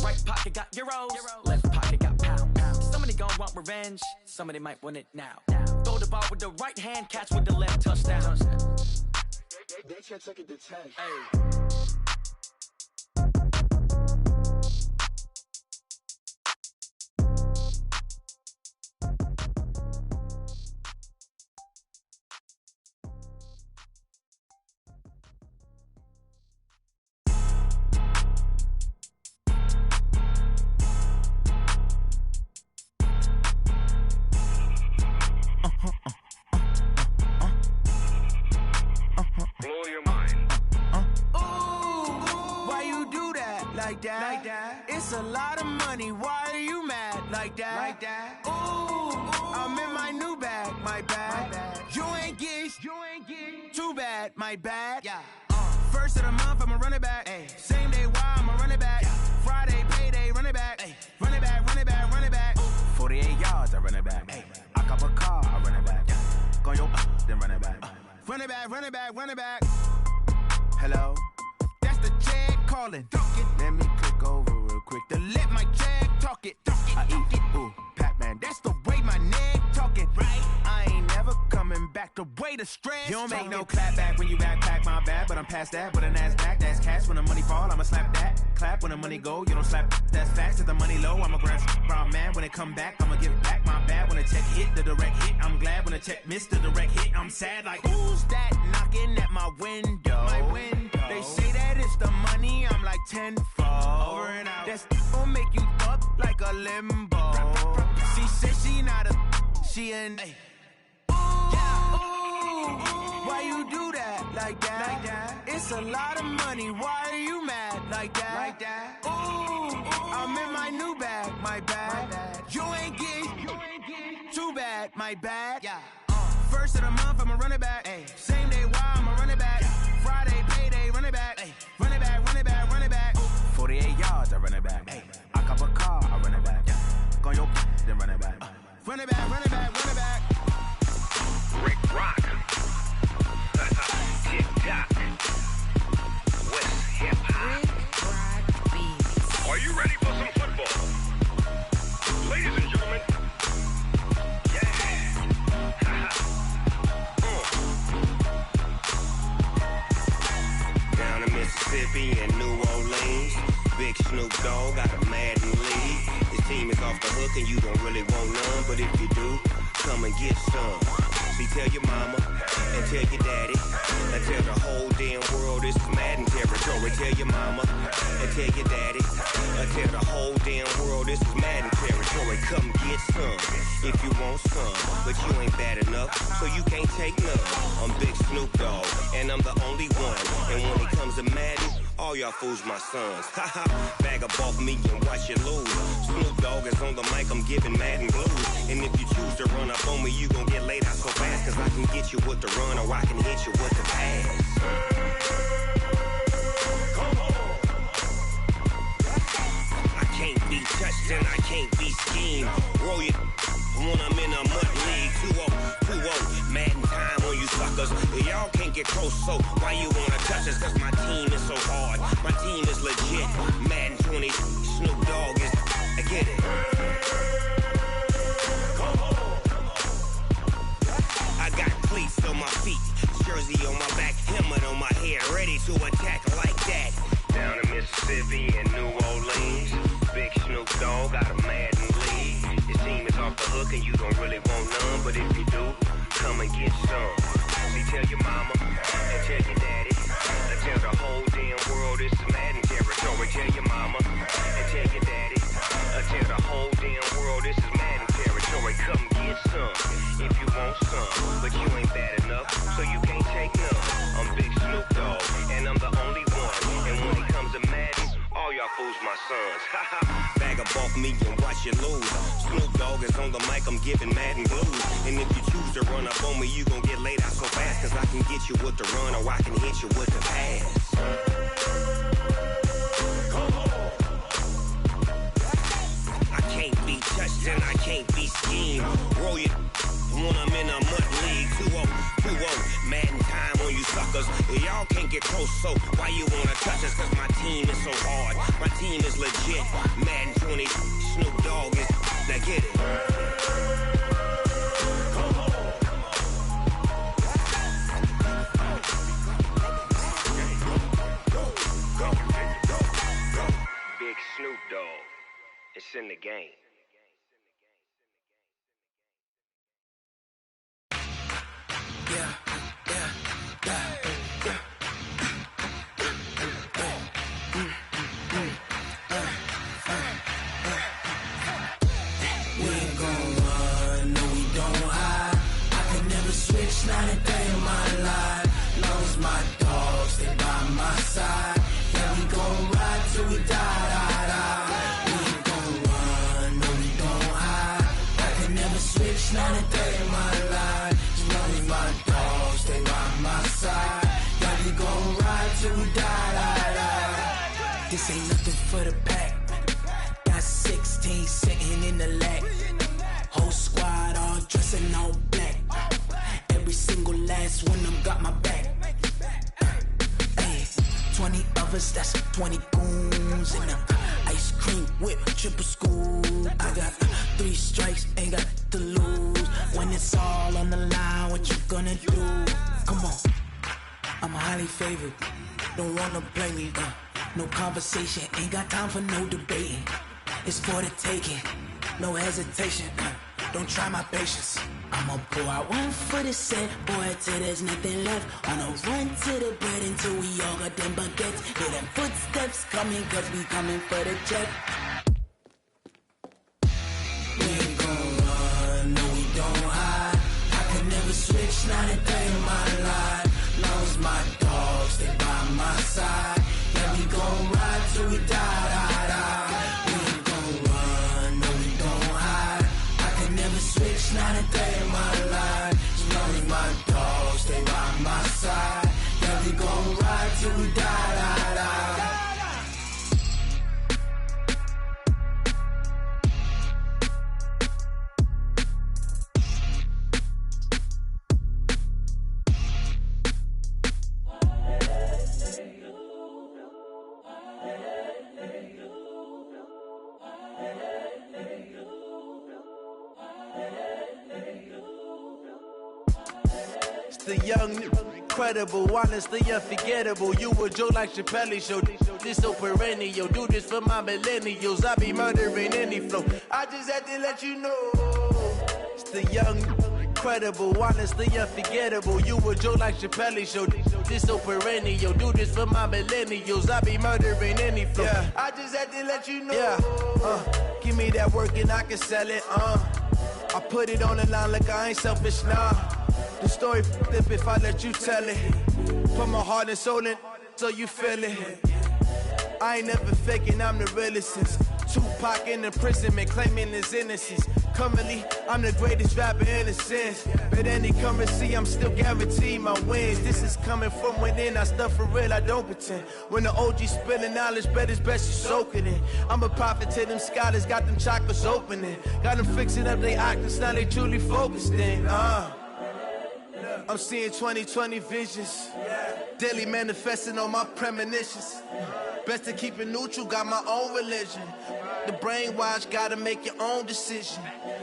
Speaker 12: Right pocket got euros. Left pocket got pounds. Somebody gonna want revenge. Somebody might want it now. Throw the ball with the right hand, catch with the left, touchdown.
Speaker 18: They can't take it to 10.
Speaker 12: Hey.
Speaker 18: Like that. It's a lot of money. Why are you mad like that? Ooh, I'm in my new bag. My bad. You ain't get too bad. My bad. Yeah. First of the month, I'ma run it back. Ay. Same day, why I'ma run it back. Yeah. Friday, payday, run it back. Ay. Run it back, run it back, run it back. 48 yards, I run it back. Ay. I cop a car, I run it back. Yeah. Go yo, then run it back. Run it back, run it back, run it back. Hello? That's the check calling. Let me click over real quick to let my check talk it. I eat it, ooh, Pac-Man. That's the way my neck talking. Right? I ain't never coming back the way the stress. You don't make no clap back when you backpack, my bad. But I'm past that with a NASDAQ. That's cash when the money fall, I'ma slap that. Clap when the money go, you don't slap. That's facts. If the money low, I'ma grab brown man. When it come back, I'ma give back my bad. When the check hit, the direct hit. I'm glad when the check missed the direct hit. I'm sad like, who's that knocking at my window? My window. They say that it's the money, I'm like tenfold. Over and out. That's gon' make you up like a limbo. She said she not a, she an. Ay. Why you do that like that? It's a lot of money. Why are you mad like that? Ooh, I'm in my new bag. My bad. You ain't get too bad. My bad. Yeah. First of the month, I'ma run it back. Ay. Same day, why I'ma run it back. Friday, payday, run it back. Ay. Run it back, run it back, run it back. 48 yards, I run it back. Ay. I cop a car, I run it back. Yeah. Go yo, then run it back. Run it back, run it back, run it back.
Speaker 22: Rick Rock. Tip-top. West hip-hop. Are you ready for some football? Ladies and gentlemen. Down in Mississippi and New Orleans, Big Snoop Dogg got a Madden league. His team is off the hook and you don't really want none, but if you do, come and get some. See, tell your mama and tell your daddy and tell the whole damn world this is Madden territory. Tell your mama and tell your daddy and tell the whole damn world this is Madden territory. Come get some if you want some, but you ain't bad enough, so you can't take none. I'm Big Snoop Dogg and I'm the only one. And when it comes to Madden, all y'all fools my sons. Haha, bag up off me and watch you lose. Snoop Dogg is on the mic, I'm giving Madden blues. And if you choose to run up on me, you gon' get laid out so fast. Cause I can get you with the run or I can hit you with the pass. Come on. I can't be touched and I can't be schemed. Roll it when I'm in a mud league. 2-0, Madden time on you suckers. Y'all can't get close, so why you wanna touch us? Cause my team is so hard. My team is legit. Madden 20, Snoop Dogg is, I get it. I got cleats on my feet, jersey on my back, helmet on my head, ready to attack like that. Down in Mississippi and New Orleans, Big Snoop Dogg got a Madden league. His team is off the hook and you don't really want none, but if you do, come and get some. See, tell your mama and tell your daddy and tell the whole damn world this is Madden territory. Tell your mama and tell your daddy sons. Bag up off me and watch you lose. Snoop Dogg is on the mic, I'm giving Madden blues. And if you choose to run up on me, you gon' get laid out so fast. Cause I can get you with the run or I can hit you with the pass. I can't be touched and I can't be schemed. Roll you when I'm in a mud league. 2-0, Madden time on you suckers. Y'all can't get close, so why you wanna touch us? Cause my team is so hard. My team is legit. Madden 20, Snoop Dogg is. Now get it. Big Snoop Dogg. It's in the game.
Speaker 6: Not a day in my life. Long as my dogs stay by my side. Yeah, we gon' ride till we die. We ain't gon' run, no, we don't hide. I can never switch, not a day in my life. As long as my dogs stay by my side. Yeah, we gon' ride till we die. This ain't nothing for the pack. Got 16 sitting in the lag. Whole squad all dressing all black. Every single last one of them got my back. Hey, 20 of us, that's 20 goons. And ice cream whip, triple scoop. I got 3 strikes, ain't got to lose. When it's all on the line, what you gonna do? Come on, I'm highly favored. Don't wanna play me, no conversation. Ain't got time for no debating. It's for the taking, no hesitation. Don't try my patience. I'ma pour out one for the set, boy, till there's nothing left. On a run to the bread until we all got them baguettes. Hear them footsteps coming, cause we coming for the check. We ain't gon' run, no, we don't hide. I can never switch, not a day in my life. Long as my dogs stay by my side. Yeah, we gon' ride till we die. We ain't gon' run, no, we don't hide. I can never switch, not a day in my life. As long as my dogs stay by my side. Yeah, we gon' ride till we die.
Speaker 16: The young, incredible, honestly unforgettable. You a Joe like Chappelle show. This so perennial. Do this for my millennials. I be murdering any flow. I just had to let you know. It's the young, incredible, honestly unforgettable. You a Joe like Chappelle show. This so perennial. Do this for my millennials. I be murdering any flow. Yeah. I just had to let you know. Yeah. Give me that work and I can sell it. I put it on the line like I ain't selfish, nah. The story flip if I let you tell it. Put my heart and soul in so you feel it. I ain't never faking, I'm the realest since Tupac in imprisonment, claiming his innocence. Currently, I'm the greatest rapper in a sense. But any currency, I'm still guaranteed my wins. This is coming from within, I stuff for real, I don't pretend. When the OG spilling knowledge, bet it's best you soak it in. I'm a prophet to them scholars, got them chakras opening. Got them fixing up they octaves, now they truly focused in. I'm seeing 2020 visions. Daily manifesting on my premonitions. Best to keep it neutral, got my own religion. The brainwash, gotta make your own decision.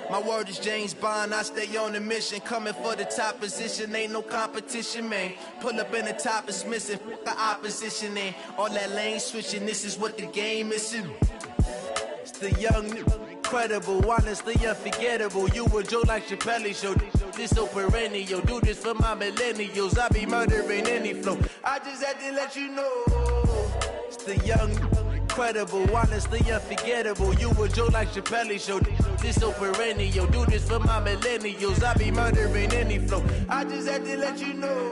Speaker 16: My word is James Bond, I stay on a mission. Coming for the top position, ain't no competition, man. Pull up in the top, it's missing, the opposition ain't. All that lane switching, this is what the game is. It's the young, incredible, honestly unforgettable. You a Joe like Chappelle show. This so perennial. Do this for my millennials. I be murdering any flow. I just had to let you know. It's the young, incredible, honestly unforgettable. You a Joe like Chappelle show. This so perennial. Do this for my millennials. I be murdering any flow. I just had to let you know.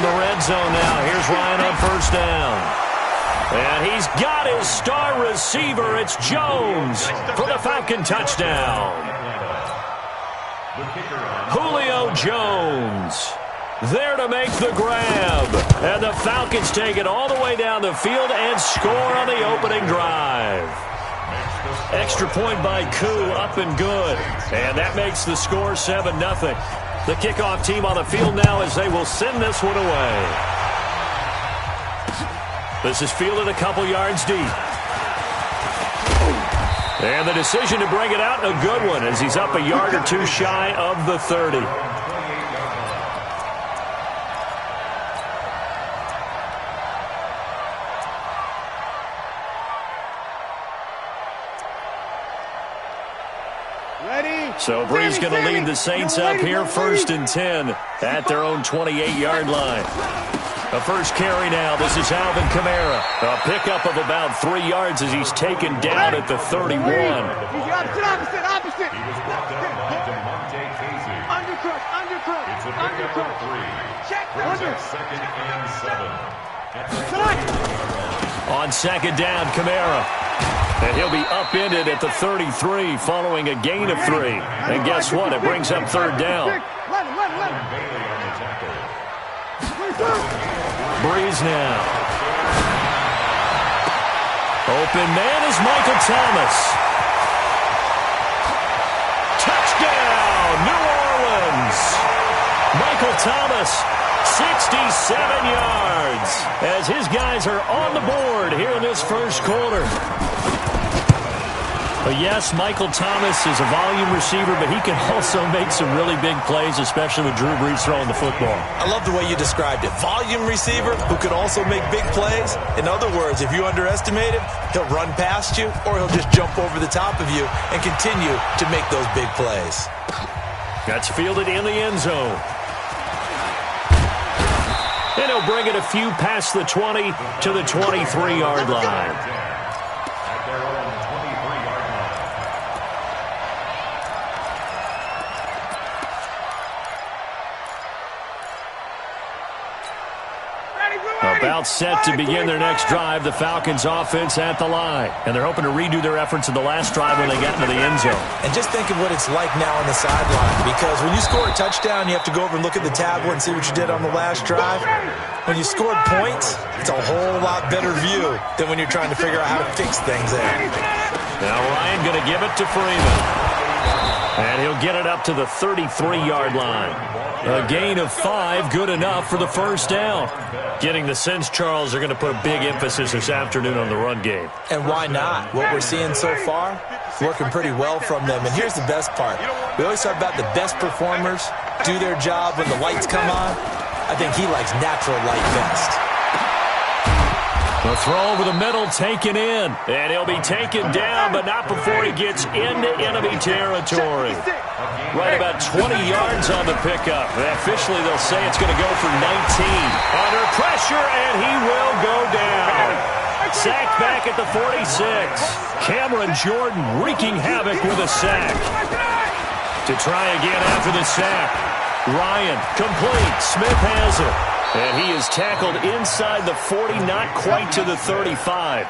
Speaker 1: from the red zone now. Here's Ryan on first down. And he's got his star receiver. It's Jones for the Falcon touchdown. Julio Jones there to make the grab. And the Falcons take it all the way down the field and score on the opening drive. Extra point by Koo, up and good. And that makes the score 7-0. The kickoff team on the field now as they will send this one away. This is fielded a couple yards deep. And the decision to bring it out, a good one, as he's up a yard or two shy of the 30. So Bree's going to lead the Saints up here, 1st and 10 at their own 28-yard line. The first carry now. This is Alvin Kamara. A pickup of about 3 yards as he's taken down at the 31.
Speaker 2: Opposite.
Speaker 8: He was brought down by DeMonte Casey.
Speaker 2: Undercut.
Speaker 8: It's a pickup of 3. Brings up 2nd and 7.
Speaker 1: On second down, Kamara. And he'll be upended at the 33 following a gain of 3. And guess what? It brings up 3rd down.
Speaker 8: Bailey on the tackle.
Speaker 1: Breeze now. Open man is Michael Thomas. Touchdown, New Orleans. Michael Thomas, 67 yards, as his guys are on the board here in this first quarter. But yes, Michael Thomas is a volume receiver, but he can also make some really big plays, especially with Drew Brees throwing the football.
Speaker 3: I love the way you described it. Volume receiver who can also make big plays. In other words, if you underestimate him, he'll run past you or he'll just jump over the top of you and continue to make those big plays.
Speaker 1: That's fielded in the end zone. And he'll bring it a few past the 20 to the 23-yard line. About set to begin their next drive, the Falcons offense at the line. And they're hoping to redo their efforts in the last drive when they got into the end zone.
Speaker 3: And just think of what it's like now on the sideline. Because when you score a touchdown, you have to go over and look at the tablet and see what you did on the last drive. When you scored points, it's a whole lot better view than when you're trying to figure out how to fix things there.
Speaker 1: Now Ryan going to give it to Freeman. And he'll get it up to the 33-yard line. A gain of 5, good enough for the first down. Getting the sense, Charles, they're going to put a big emphasis this afternoon on the run game.
Speaker 3: And why not? What we're seeing so far, working pretty well from them. And here's the best part. We always talk about the best performers do their job when the lights come on. I think he likes natural light best.
Speaker 1: The throw over the middle taken in. And he'll be taken down, but not before he gets into enemy territory. Right about 20 yards on the pickup. And officially, they'll say it's going to go for 19. Under pressure, and he will go down. Sacked back at the 46. Cameron Jordan wreaking havoc with a sack. To try again after the sack. Ryan, complete. Smith has it. And he is tackled inside the 40, not quite to the 35.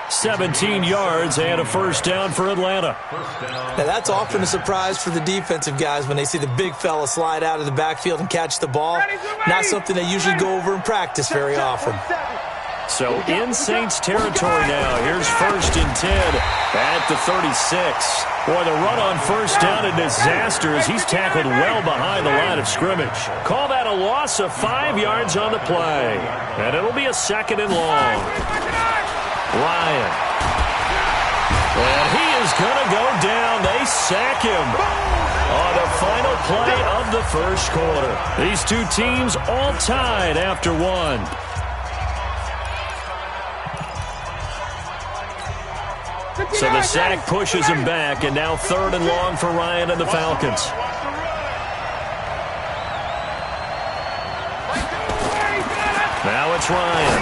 Speaker 1: 17 yards and a first down for Atlanta.
Speaker 3: Now that's often a surprise for the defensive guys when they see the big fella slide out of the backfield and catch the ball. Not something they usually go over in practice very often.
Speaker 1: So in Saints territory now. Here's 1st and 10 at the 36. Boy, the run on first down a disaster as he's tackled well behind the line of scrimmage. Call that a loss of 5 yards on the play. And it'll be a 2nd and long. Ryan. And he is going to go down. They sack him on the final play of the first quarter. These two teams all tied after one. So the sack pushes him back, and now 3rd and long for Ryan and the Falcons. Now it's Ryan.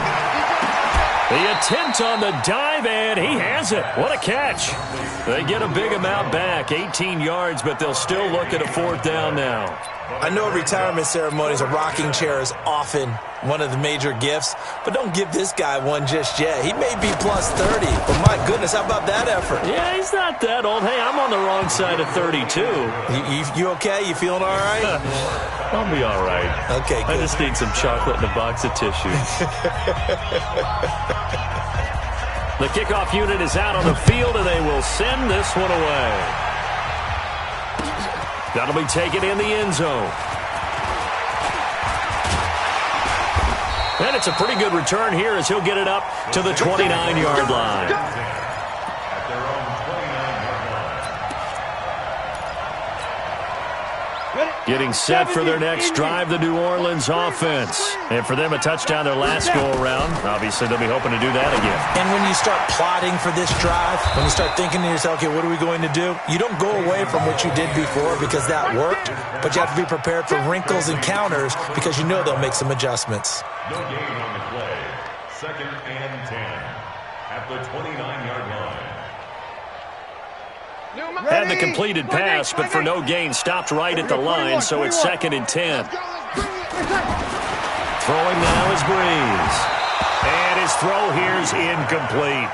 Speaker 1: The attempt on the dive, and he has it. What a catch. They get a big amount back, 18 yards, but they'll still look at a 4th down now.
Speaker 3: I know retirement ceremonies, a rocking chair is often one of the major gifts, but don't give this guy one just yet. He may be plus 30, but my goodness, how about that effort?
Speaker 1: Yeah, he's not that old. Hey, I'm on the wrong side of 32.
Speaker 3: You okay? You feeling all right?
Speaker 1: I'll be all right.
Speaker 3: Okay, good.
Speaker 1: I just need some chocolate and a box of tissues. The kickoff unit is out on the field, and they will send this one away. That'll be taken in the end zone. And it's a pretty good return here as he'll get it up to the 29-yard line. Getting set for their next drive, the New Orleans offense. And for them, a touchdown their last go-around. Obviously, they'll be hoping to do that again.
Speaker 3: And when you start plotting for this drive, when you start thinking to yourself, okay, what are we going to do? You don't go away from what you did before because that worked, but you have to be prepared for wrinkles and counters because you know they'll make some adjustments.
Speaker 8: No gain on the play. 2nd and 10 at the 29-yard line.
Speaker 1: Had the completed pass, but for no gain, stopped right at the line, so it's 2nd and 10. Throwing now is Breeze. And his throw here is incomplete.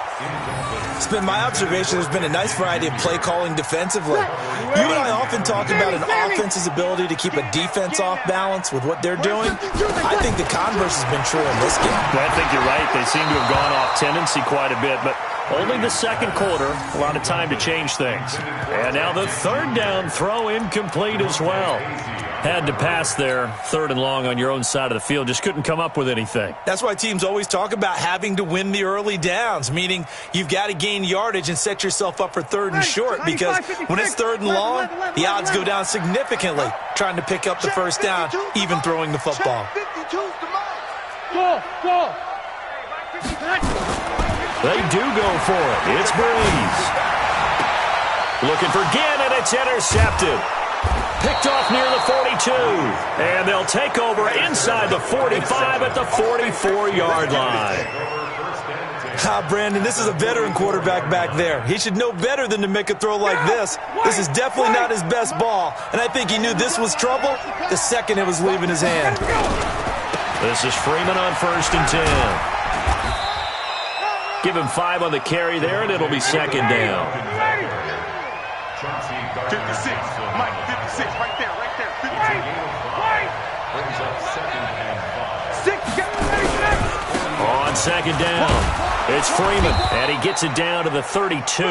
Speaker 3: It's been my observation there's been a nice variety of play calling defensively. You and I often talk about an offense's ability to keep a defense off balance with what they're doing. I think the converse has been true in this game.
Speaker 1: Well, I think you're right. They seem to have gone off tendency quite a bit, but only the second quarter, a lot of time to change things. And now the 3rd down throw incomplete as well. Had to pass there, 3rd and long on your own side of the field. Just couldn't come up with anything.
Speaker 3: That's why teams always talk about having to win the early downs, meaning you've got to gain yardage and set yourself up for 3rd and short, because when it's 3rd and long, the odds go down significantly trying to pick up the 1st down, even throwing the football.
Speaker 1: They do go for it. It's Breeze. Looking for Ginn, and it's intercepted. Picked off near the 42. And they'll take over inside the 45 at the 44-yard line.
Speaker 3: Brandon, this is a veteran quarterback back there. He should know better than to make a throw like this. This is definitely not his best ball, and I think he knew this was trouble the second it was leaving his hand.
Speaker 1: This is Freeman on 1st and 10. Give him 5 on the carry there, and it'll be 2nd down.
Speaker 7: 56, Mike, 56, right there, 56.
Speaker 8: Brings up 2nd and 5.
Speaker 1: On 2nd down, it's Freeman, and he gets it down to the 32.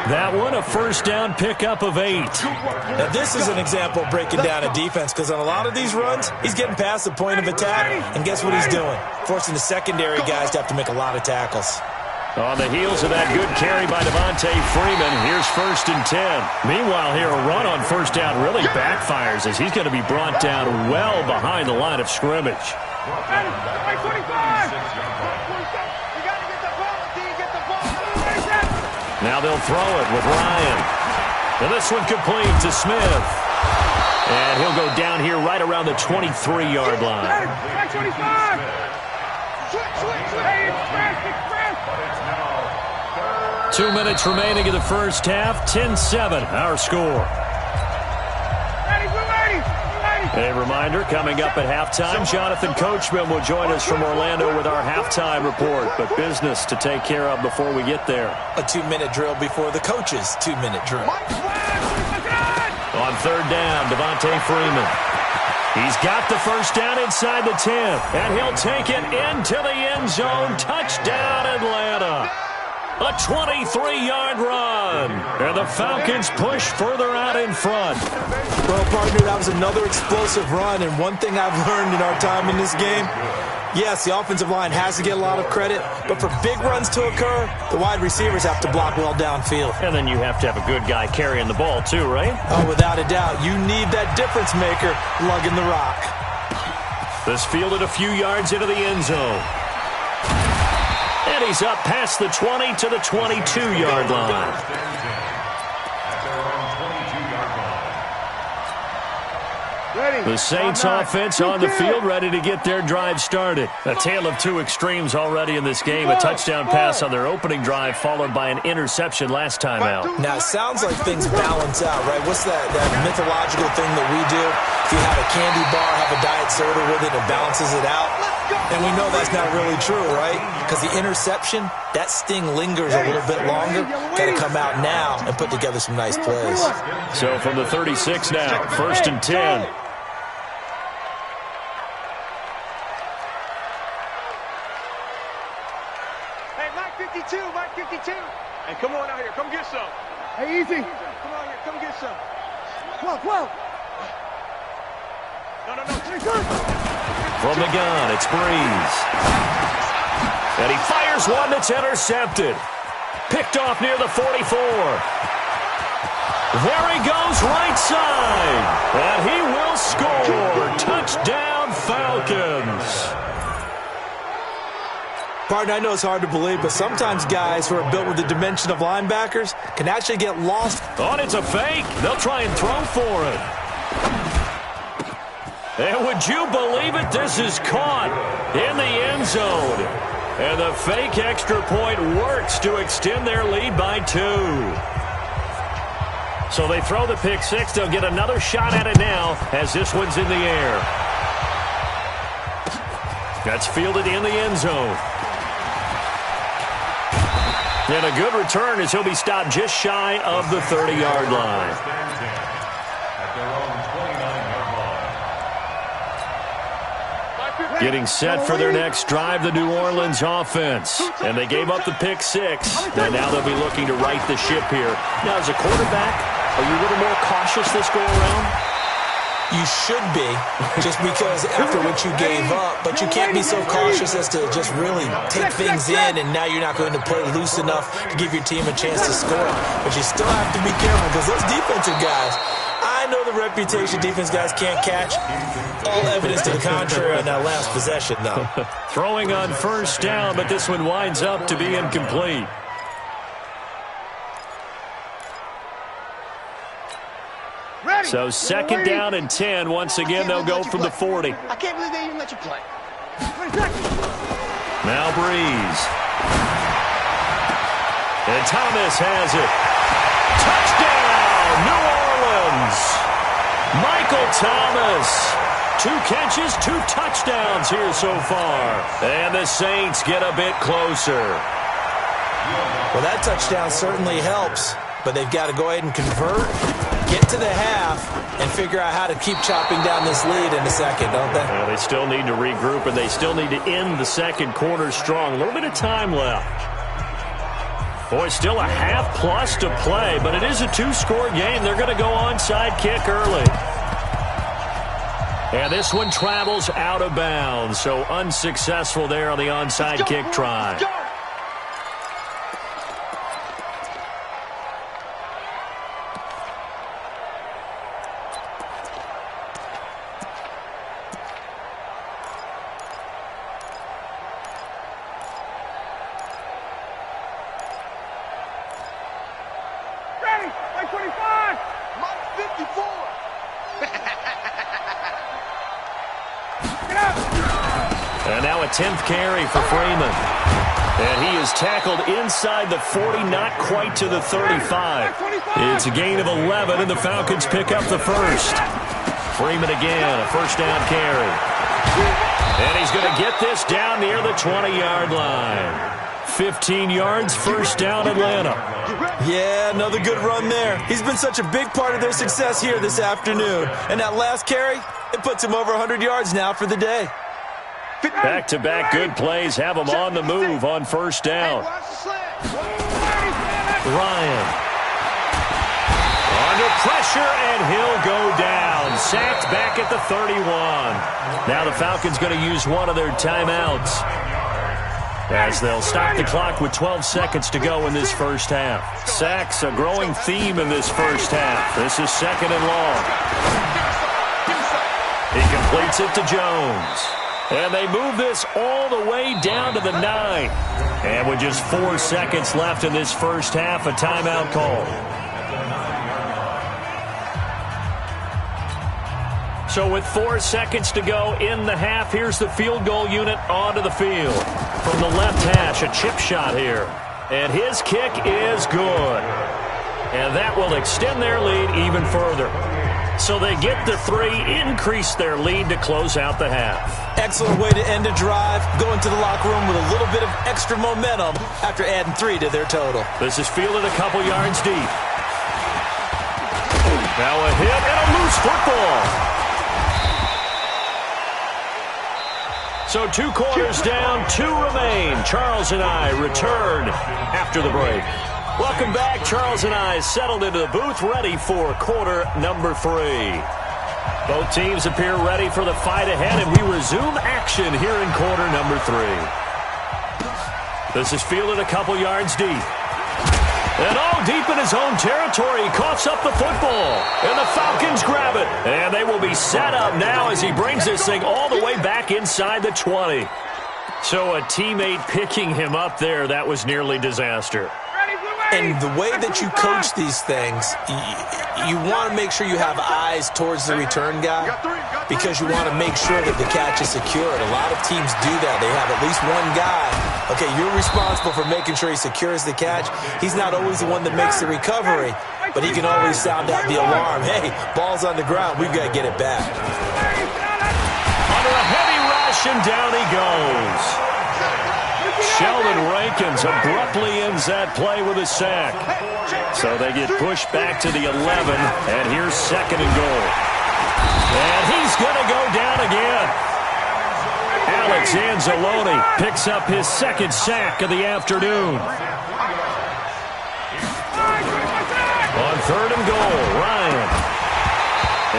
Speaker 1: That one, a 1st down pickup of 8.
Speaker 3: Now, this is an example of breaking down a defense, because on a lot of these runs, he's getting past the point of attack, and guess what he's doing? Forcing the secondary guys to have to make a lot of tackles.
Speaker 1: On the heels of that good carry by Devontae Freeman, here's 1st and 10. Meanwhile, here, a run on 1st down really backfires as he's going to be brought down well behind the line of scrimmage. Now they'll throw it with Ryan. And this one complete to Smith. And he'll go down here right around the 23-yard line. 2 minutes remaining in the 1st half. 10-7, our score. A reminder, coming up at halftime, Jonathan Coachman will join us from Orlando with our halftime report. But business to take care of before we get there.
Speaker 3: A 2-minute drill before the coach's 2-minute drill.
Speaker 1: On 3rd down, Devontae Freeman. He's got the 1st down inside the 10. And he'll take it into the end zone. Touchdown, Atlanta. A 23-yard run. And the Falcons push further out in front.
Speaker 3: Well, partner, that was another explosive run. And one thing I've learned in our time in this game, yes, the offensive line has to get a lot of credit, but for big runs to occur, the wide receivers have to block well downfield.
Speaker 1: And then you have to have a good guy carrying the ball too, right?
Speaker 3: Oh, without a doubt. You need that difference maker lugging the rock.
Speaker 1: This fielded a few yards into the end zone. And he's up past the 20 to the 22-yard line. The Saints offense on the field, ready to get their drive started. A tale of two extremes already in this game. A touchdown pass on their opening drive, followed by an interception last time out.
Speaker 3: Now, it sounds like things balance out, right? What's that mythological thing that we do? If you have a candy bar, have a diet soda with it, it balances it out. And we know that's not really true, right? Because the interception, that sting lingers a little bit longer. Got to come out now and put together some nice plays.
Speaker 1: So from the 36 now, 1st and 10.
Speaker 2: Mike 52. Hey, come on out here. Come get some. Hey, easy. Come on here. Come get some. 12. No.
Speaker 1: From the gun, it's Breeze. And he fires one that's intercepted. Picked off near the 44. There he goes, right side. And he will score. Touchdown, Falcons.
Speaker 3: Partner, I know it's hard to believe, but sometimes guys who are built with the dimension of linebackers can actually get lost.
Speaker 1: Oh, it's a fake. They'll try and throw for it. And would you believe it? This is caught in the end zone. And the fake extra point works to extend their lead by 2. So they throw the pick six. They'll get another shot at it now as this one's in the air. That's fielded in the end zone. And a good return as he'll be stopped just shy of the 30-yard line. Getting set for their next drive, the New Orleans offense. And they gave up the pick six. And now they'll be looking to right the ship here. Now, as a quarterback, are you a little more cautious this go-around?
Speaker 3: You should be, just because after what you gave up, but you can't be so cautious as to just really take things in, and now you're not going to play loose enough to give your team a chance to score. But you still have to be careful because those defensive guys, I know the reputation defense guys can't catch. All evidence to the contrary on that last possession, though.
Speaker 1: Throwing on first down, but this one winds up to be incomplete. So 2nd down and 10. Once again, they'll go from the 40.
Speaker 2: I can't believe they even let you play.
Speaker 1: Now Breeze. And Thomas has it. Touchdown, New Orleans. Michael Thomas. 2 catches, 2 touchdowns here so far. And the Saints get a bit closer.
Speaker 3: Well, that touchdown certainly helps, but they've got to go ahead and convert, get to the half, and figure out how to keep chopping down this lead in the second, don't they?
Speaker 1: Well, they still need to regroup, and they still need to end the second quarter strong. A little bit of time left. Boy, still a half plus to play, but it is a 2-score game. They're going to go onside kick early. And this one travels out of bounds, so unsuccessful there on the onside kick try. And now a 10th carry for Freeman. And he is tackled inside the 40, not quite to the 35. It's a gain of 11, and the Falcons pick up the first. Freeman again, a first down carry. And he's going to get this down near the 20-yard line. 15 yards, first down, Atlanta.
Speaker 3: Yeah, another good run there. He's been such a big part of their success here this afternoon. And that last carry, it puts him over 100 yards now for the day.
Speaker 1: Back-to-back good plays have him on the move on first down. Ryan. Under pressure, and he'll go down. Sacked back at the 31. Now the Falcons going to use one of their timeouts, as they'll stop the clock with 12 seconds to go in this first half. Sacks, a growing theme in this first half. This is 2nd and long. He completes it to Jones. And they move this all the way down to the 9. And with just 4 seconds left in this first half, a timeout call. So with 4 seconds to go in the half, here's the field goal unit onto the field. From the left hash, a chip shot here. And his kick is good. And that will extend their lead even further. So they get the 3, increase their lead to close out the half.
Speaker 3: Excellent way to end a drive, going to the locker room with a little bit of extra momentum after adding 3 to their total.
Speaker 1: This is fielded a couple yards deep. Now a hit and a loose football. So 2 quarters down, 2 remain. Charles and I return after the break. Welcome back. Charles and I settled into the booth, ready for quarter number 3. Both teams appear ready for the fight ahead, and we resume action here in quarter number 3. This is fielded a couple yards deep. And deep in his own territory, he coughs up the football. And the Falcons grab it. And they will be set up now as he brings this thing all the way back inside the 20. So a teammate picking him up there, that was nearly disaster.
Speaker 3: And the way that you coach these things, you want to make sure you have eyes towards the return guy because you want to make sure that the catch is secured. A lot of teams do that. They have at least one guy. Okay, you're responsible for making sure he secures the catch. He's not always the one that makes the recovery, but he can always sound out the alarm. Hey, ball's on the ground. We've got to get it back.
Speaker 1: Under a heavy rush, and down he goes. Sheldon Rankins abruptly ends that play with a sack. So they get pushed back to the 11, and here's 2nd and goal. And he's going to go down again. Alex Anzalone picks up his 2nd sack of the afternoon. On 3rd and goal, Ryan.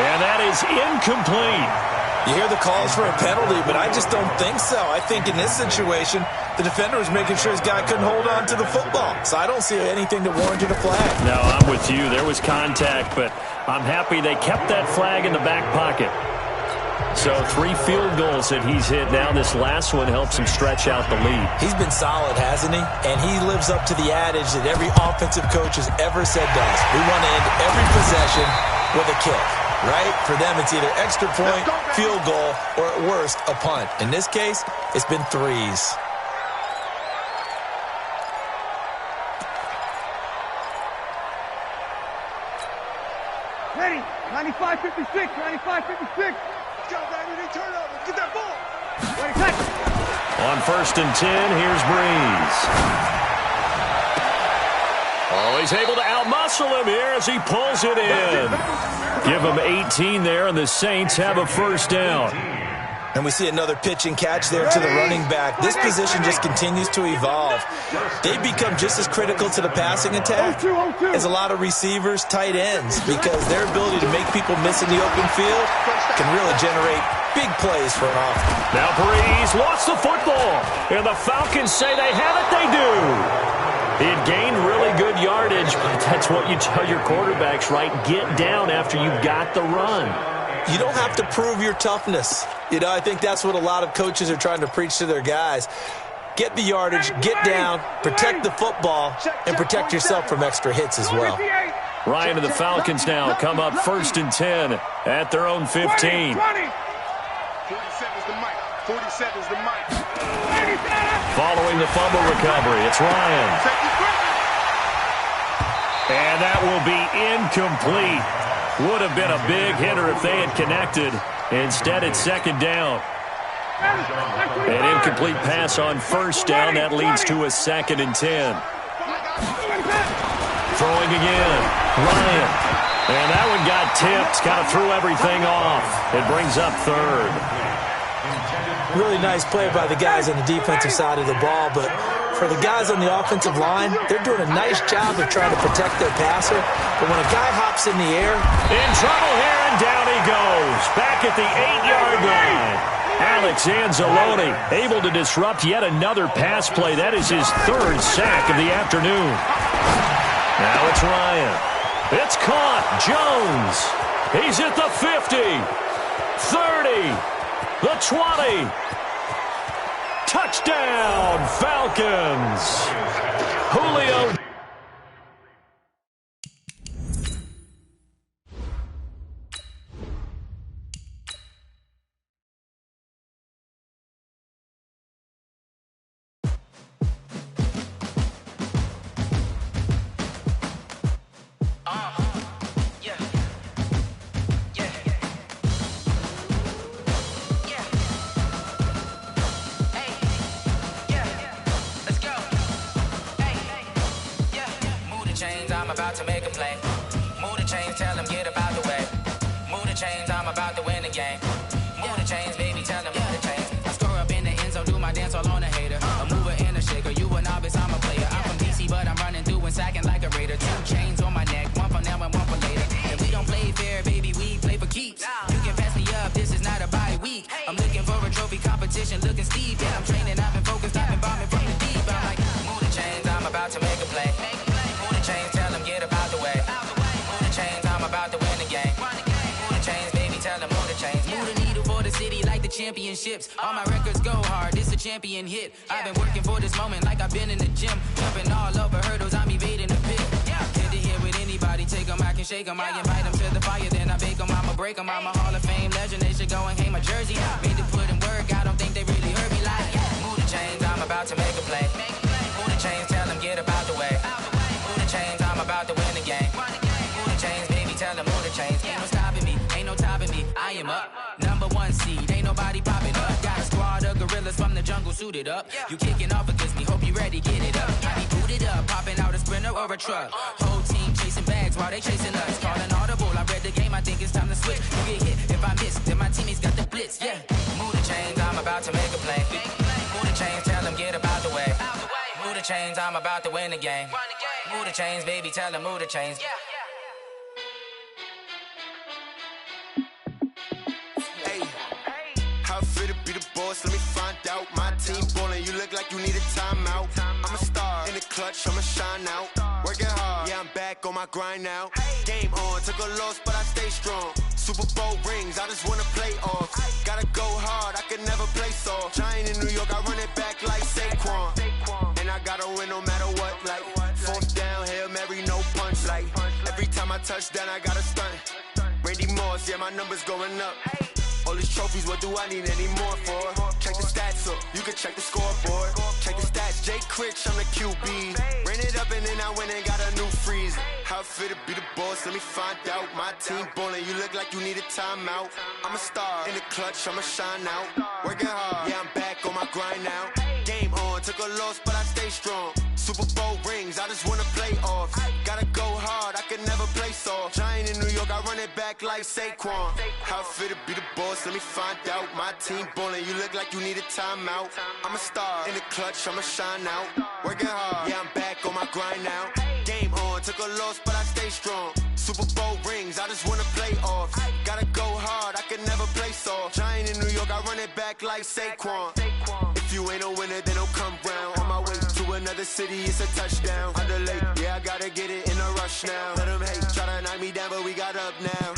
Speaker 1: And that is incomplete.
Speaker 3: You hear the calls for a penalty, but I just don't think so. I think in this situation, the defender was making sure his guy couldn't hold on to the football. So I don't see anything to warrant a flag.
Speaker 1: No, I'm with you. There was contact, but I'm happy they kept that flag in the back pocket. So 3 field goals that he's hit now. This last one helps him stretch out the lead.
Speaker 3: He's been solid, hasn't he? And he lives up to the adage that every offensive coach has ever said to us. We want to end every possession with a kick. Right? For them, it's either extra point, field goal, or at worst, a punt. In this case, it's been 3s.
Speaker 2: Ready, 95-56, 95-56. Go, baby, turnover. Get that ball. Ready, cut.
Speaker 1: On 1st and 10, here's Breeze. Oh, he's able to outmuscle him here as he pulls it in. Give him 18 there, and the Saints have a 1st down.
Speaker 3: And we see another pitch and catch there to the running back. This position just continues to evolve. They become just as critical to the passing attack as a lot of receivers, tight ends, because their ability to make people miss in the open field can really generate big plays for an offense.
Speaker 1: Now Breeze lost the football, and the Falcons say they have it, they do. He had gained really good yardage, but that's what you tell your quarterbacks, right? Get down after you've got the run.
Speaker 3: You don't have to prove your toughness. You know, I think that's what a lot of coaches are trying to preach to their guys. Get the yardage, get down, protect the football, and protect yourself from extra hits as well.
Speaker 1: Ryan and the Falcons now come up 1st and 10 at their own 15.
Speaker 7: 47's the mic. 47's the mic.
Speaker 1: Following the fumble recovery, it's Ryan. And that will be incomplete. Would have been a big hitter if they had connected. Instead, it's 2nd down. An incomplete pass on 1st down. That leads to a 2nd and 10. Throwing again. Ryan. And that one got tipped. Kind of threw everything off. It brings up 3rd.
Speaker 3: Really nice play by the guys on the defensive side of the ball, but for the guys on the offensive line, they're doing a nice job of trying to protect their passer. But when a guy hops in the air...
Speaker 1: In trouble here, and down he goes. Back at the 8-yard line. Alex Anzalone able to disrupt yet another pass play. That is his 3rd sack of the afternoon. Now it's Ryan. It's caught. Jones. He's at the 50. 30. The 20. Touchdown, Falcons. Julio.
Speaker 11: about to make a play. Move the chains, tell them get about the way. Move the chains, I'm about to win the game. Move the chains, baby, tell them move the chains. I score up in the end zone, do my dance all on a hater. A mover and a shaker, you a novice, I'm a player. I'm from DC, but I'm running through and sacking like a raider. 2 chains on my neck, one for now and one for later. If we don't play fair, baby, we play for keeps. You can pass me up, this is not a bye week. I'm looking for a trophy competition, looking steep. Yeah, I'm training, I've been focused, I've been bombing from the deep. I'm like, move the chains, I'm about to make a play. Move the chains, tell them get about the way. Move the chains, I'm about to win the game. Move the chains, baby, tell them move the chains. Move the needle for the city like the championships. All my records go hard, this a champion hit. I've been working for this moment like I've been in the gym. Jumping all over hurdles, I'm evading the pit. Head to head with anybody, take them, I can shake them. I invite them to the fire, then I bake them, I'ma break them. I'm a Hall of Fame legend, they should go and hang my jersey. Made to put in work, I don't think they really heard me like. Move the chains, I'm about to make a play. Move the chains, tell them get about the way. Move the chains, I'm about to win the game. Move the chains, baby, tell them move the chains. Ain't no stopping me, ain't no topping me, I am up. Number 1 seed, ain't nobody popping up. Got a squad of gorillas from the jungle suited up. You kicking off against me, hope you ready, get it up. I be booted up, popping out a sprinter or a truck. Whole team chasing bags while they chasing us. Calling audible, I read the game, I think it's time to switch. You get hit, if I miss, then my teammates got the blitz, yeah. Move the chains, I'm about to make a play. Move the chains, tell them get about the way. Move the chains, I'm about to win the game. Move the chains, baby, tell them move the chains.
Speaker 21: How fit to be the boss? Let me find out. My team ballin', you look like you need a timeout. I'm a star in the clutch, I'ma shine out. Working hard, yeah, I'm back on my grind now. Game on, took a loss, but I stay strong. Super Bowl rings, I just wanna play off. Gotta go hard, I can never play soft. Giant in New York, I run it back like Saquon. And I gotta win no matter what, like 4th down, Hail Mary, no punch. Like every time I touch down, I gotta stunt. Randy Moss, yeah, my numbers going up. All these trophies, what do I need any more for? Check the stats up, you can check the scoreboard. Check the stats, Jay Critch, I'm the QB. Ran it up and then I went and got a new freeze. How fit to be the boss, let me find out. My team ballin', you look like you need a timeout. I'm a star in the clutch, I'ma shine out. Working hard, yeah, I'm back on my grind now. Game on, took a loss, but I stay strong. Super Bowl rings, I just wanna play off. Gotta go hard, I can never play soft. Giant in New York, I run it back like Saquon. How fit to be the boss, let me find out. My team ballin', you look like you need a timeout. I'm a star in the clutch, I'ma shine out. Working hard, yeah, I'm back on my grind now. Game on, took a loss, but I stay strong. Super Bowl rings, I just wanna play off. Gotta go hard, I can never play soft. Giant in New York, I run it back like Saquon. If you ain't a winner, then don't come round. On my way to another city, it's a touchdown. Underlay, yeah, I gotta get it in a rush now. Let them hate, try to knock me down, but we got up now.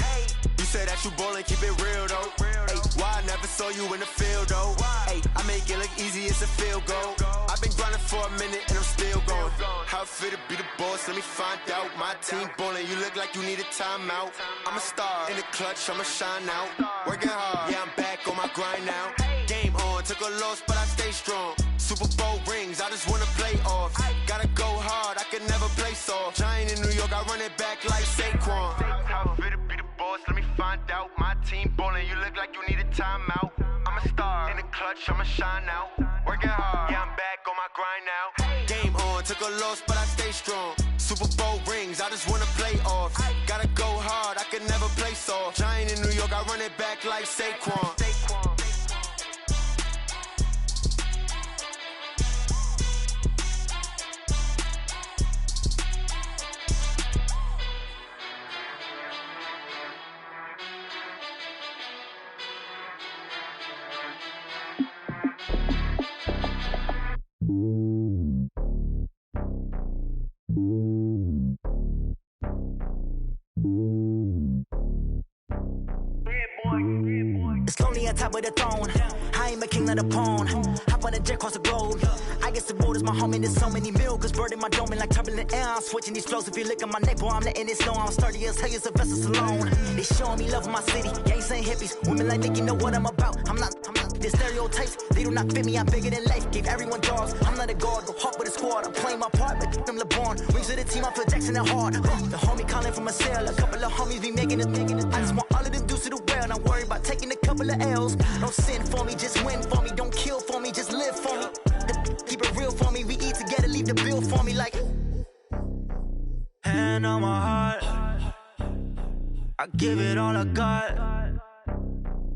Speaker 21: You say that you ballin', keep it real though. Ay, why I never saw you in the field though? Ay, I make it look easy, it's a field goal. I've been grinding for a minute and I'm still going. How fit to be the boss, let me find out. My team ballin', you look like you need a timeout. I'm a star in the clutch, I'ma shine out. Working hard, yeah, I'm back on my grind now. Game on, took a loss, but I stay strong. Super Bowl rings, I just wanna play off. Gotta go hard, I can never play soft. Giant in New York, I run it back like Saquon. How fit to be the boss, let me find out. My team ballin', you look like you need a timeout. I'm a star in the clutch, I'ma shine out. Working hard, yeah, I'm back on my grind now. Game on, took a loss, but I stay strong. Super Bowl rings, I just wanna play off. Gotta go hard, I can never play soft. Giant in New York, I run it back like Saquon.
Speaker 17: It's lonely on top of the throne. I ain't a king of the pawn. Hop on a jet across the globe. I guess the road is my home and there's so many milkers. Bird in my dome and like turbulent air. I'm switching these flows. If you look at my neck, boy, I'm letting it slow. I'm sturdy as hell, it's a vessel alone. They showing me love in my city. Gangs ain't hippies. Women like Nick, you know what I'm about. I'm not the stereotypes. They do not fit me. I'm bigger than life. Gave everyone dogs. I'm not a guard, go hard with a squad. I'm playing my part, but I'm LeBron. Wings of the team, I feel Jackson and hard. The homie calling from a cell. A couple of homies be making it. I just want all of them dudes to the well. Not worry about taking a couple of L's. Don't sin for me, just win for me. Don't kill for me, just live for me. Keep it real for me. We eat together, leave the bill for me like. And
Speaker 12: hand on my heart. I give it all I got.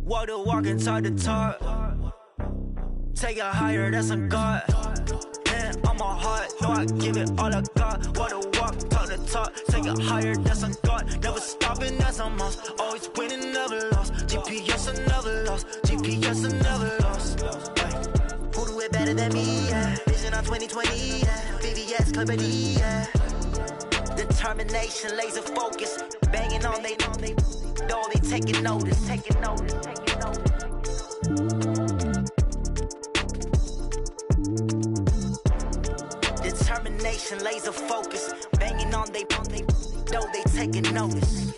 Speaker 12: Walk the walk and talk the talk. Take it higher, that's a God. Hand on my heart, no, I give it all I got. Walk the walk, talk the talk. Take it higher, that's a God. Never stopping, that's a must. Always winning, never lost. GPS, I never lost. GPS, I never lost. Who do it better than me? Yeah. Vision on 2020, yeah. VVS, Clarity, yeah. Determination, laser focus. Banging on they know they taking notice, taking notice, taking notice. Determination, laser focus. Banging on they know they taking notice.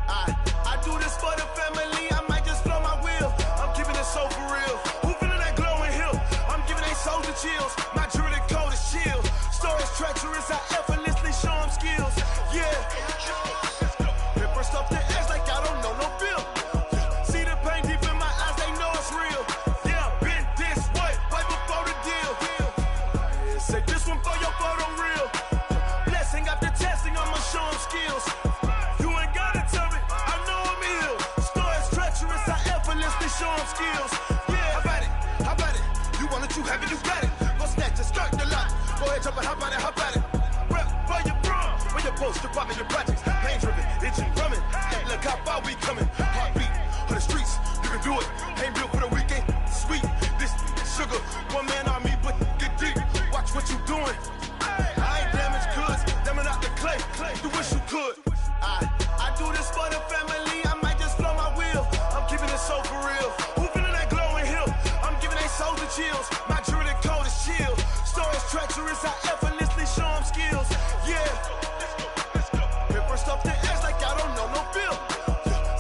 Speaker 18: I do this for the family, I might just blow my wheel. I'm giving it so for real. Who feeling that glowing hill? I'm giving they soldier chills. My jewelry code is chill. Stories treacherous, I effortlessly show them skills. Yeah. Paper stuff the edge like I don't know no bill. See the pain deep in my eyes, they know it's real. Yeah, been this way, way before the deal. Say this one for your photo real. Blessing after testing, I'ma show them skills. You ain't gotta tell me, I know I'm ill. Stories treacherous, I effortlessly show them skills. Yeah, how about it? How about it? You want it, you have it, you got it. Go snatch it, start the lot. Go ahead, jump it, how about it, how about it? Rep for your prom, for your poster, popping your projects. Pain driven, itching, drumming. Hey, look how far we coming. Heartbeat on the streets, you can do it. Ain't built for the weekend, sweet. This sugar, one man army, but get deep. Watch what you doing. I ain't damaged goods, damn out the clay. You wish you could. I do this for the family, I might just blow my wheel. I'm keeping it so for real. Who feeling that glowing hill? I'm giving they soldier chills. My jewelry code is chill. Stories treacherous, I effortlessly show them skills. Yeah. Paper stuff the edge like I don't know no bill.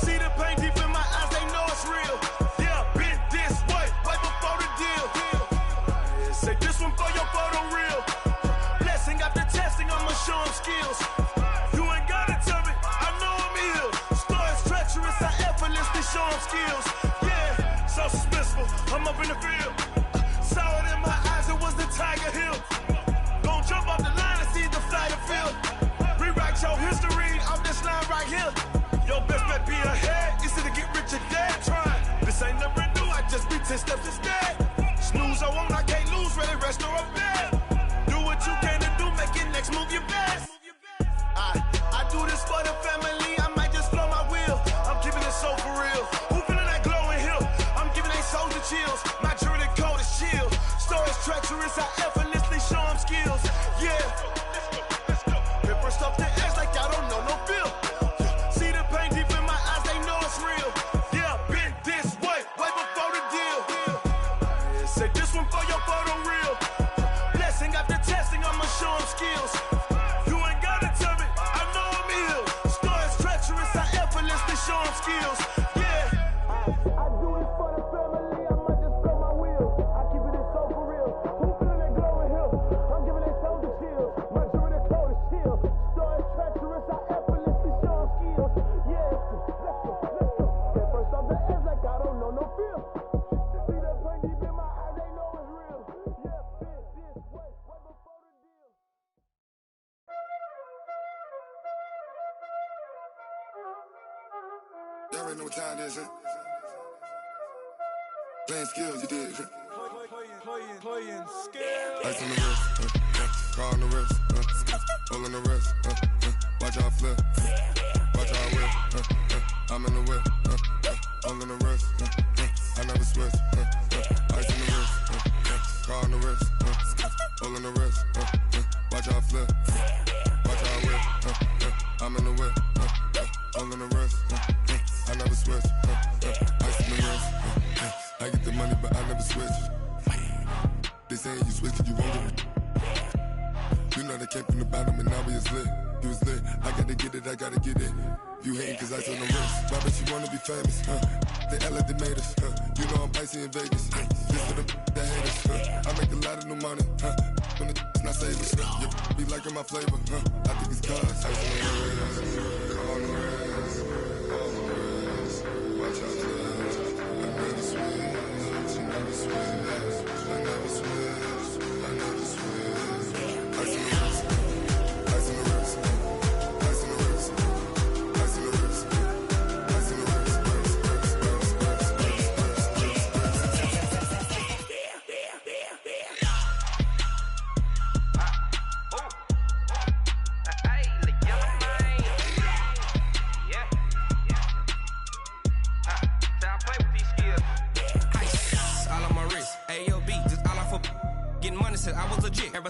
Speaker 18: See the pain deep in my eyes, they know it's real. Yeah, been this way, way before the deal. Say this one for your photo real. Blessing after testing, I'ma show them skills. You ain't gotta tell me, I know I'm ill. Stories treacherous, I effortlessly show them skills. Yeah, so suspenseful, I'm up in the field. Saw it in my eyes, it was the Tiger Hill. Gon' jump off the line and see the flyer field. Rewrite your history off this line right here. Your best bet be ahead, easy to get rich or dead trying. This ain't never new, I just be 10 steps instead. Snooze, I won't, I can't lose, ready, rest or a bed. Do what you can to do, make it next move your best. I do this for the family, I might just blow my wheel. I'm keeping it so for real. Who feeling that glowing hill? I'm giving they soldier chills. My jewelry code is chill. Stories treacherous, I effortlessly show them skills. Yeah. Paper stuff the edge like I don't know no bill. See the pain deep in my eyes, they know it's real. Yeah, been this way, way before the deal. Say this one for your photo real. Blessing after testing, I'ma show them skills. You ain't gotta tell me, I know I'm ill. Stories treacherous, I effortlessly show them skills. Yeah. I do it for the family, I might just blow my wheel. I keep it so for real. Who feeling that glowing hill? I'm giving they soldier chills. My jewelry code is chill. Stories treacherous, I effortlessly show them skills. Yeah. Let's go, let's go. Get first off the edge like I don't know no feel. See that pain deep in my eyes, they know it's real. Yeah, been this way, way before the deal.
Speaker 10: Y'all already know what time it is, huh? Playing skills, you did.
Speaker 18: Playing skills.
Speaker 10: Ice on the wrist, car on the wrist, hole in the wrist, watch out flip, watch out whip, I'm in the whip, hole in the wrist, I never switch, ice on the wrist, car on the wrist, hole in the wrist, watch out flip, watch out whip, I'm in the whip, hole in the wrist, I never switch, ice on the wrist, I get the money but I never switch. They saying you switch it, you won't get it. You know they came from the bottom and now we is lit. You was lit, I gotta get it, I gotta get it. You hating cause ice on the wrist. Why bet you wanna be famous, They act like they made us, You know I'm icy in Vegas, This for the that hate us, I make a lot of new money, When the not savers, You be liking my flavor, I think it's cause ice on the wrist, on the wrist, on the wrist. Watch out for that, I never switch, I never switch, I never switch, I never switch. Ice on the wrist, ice on the wrist,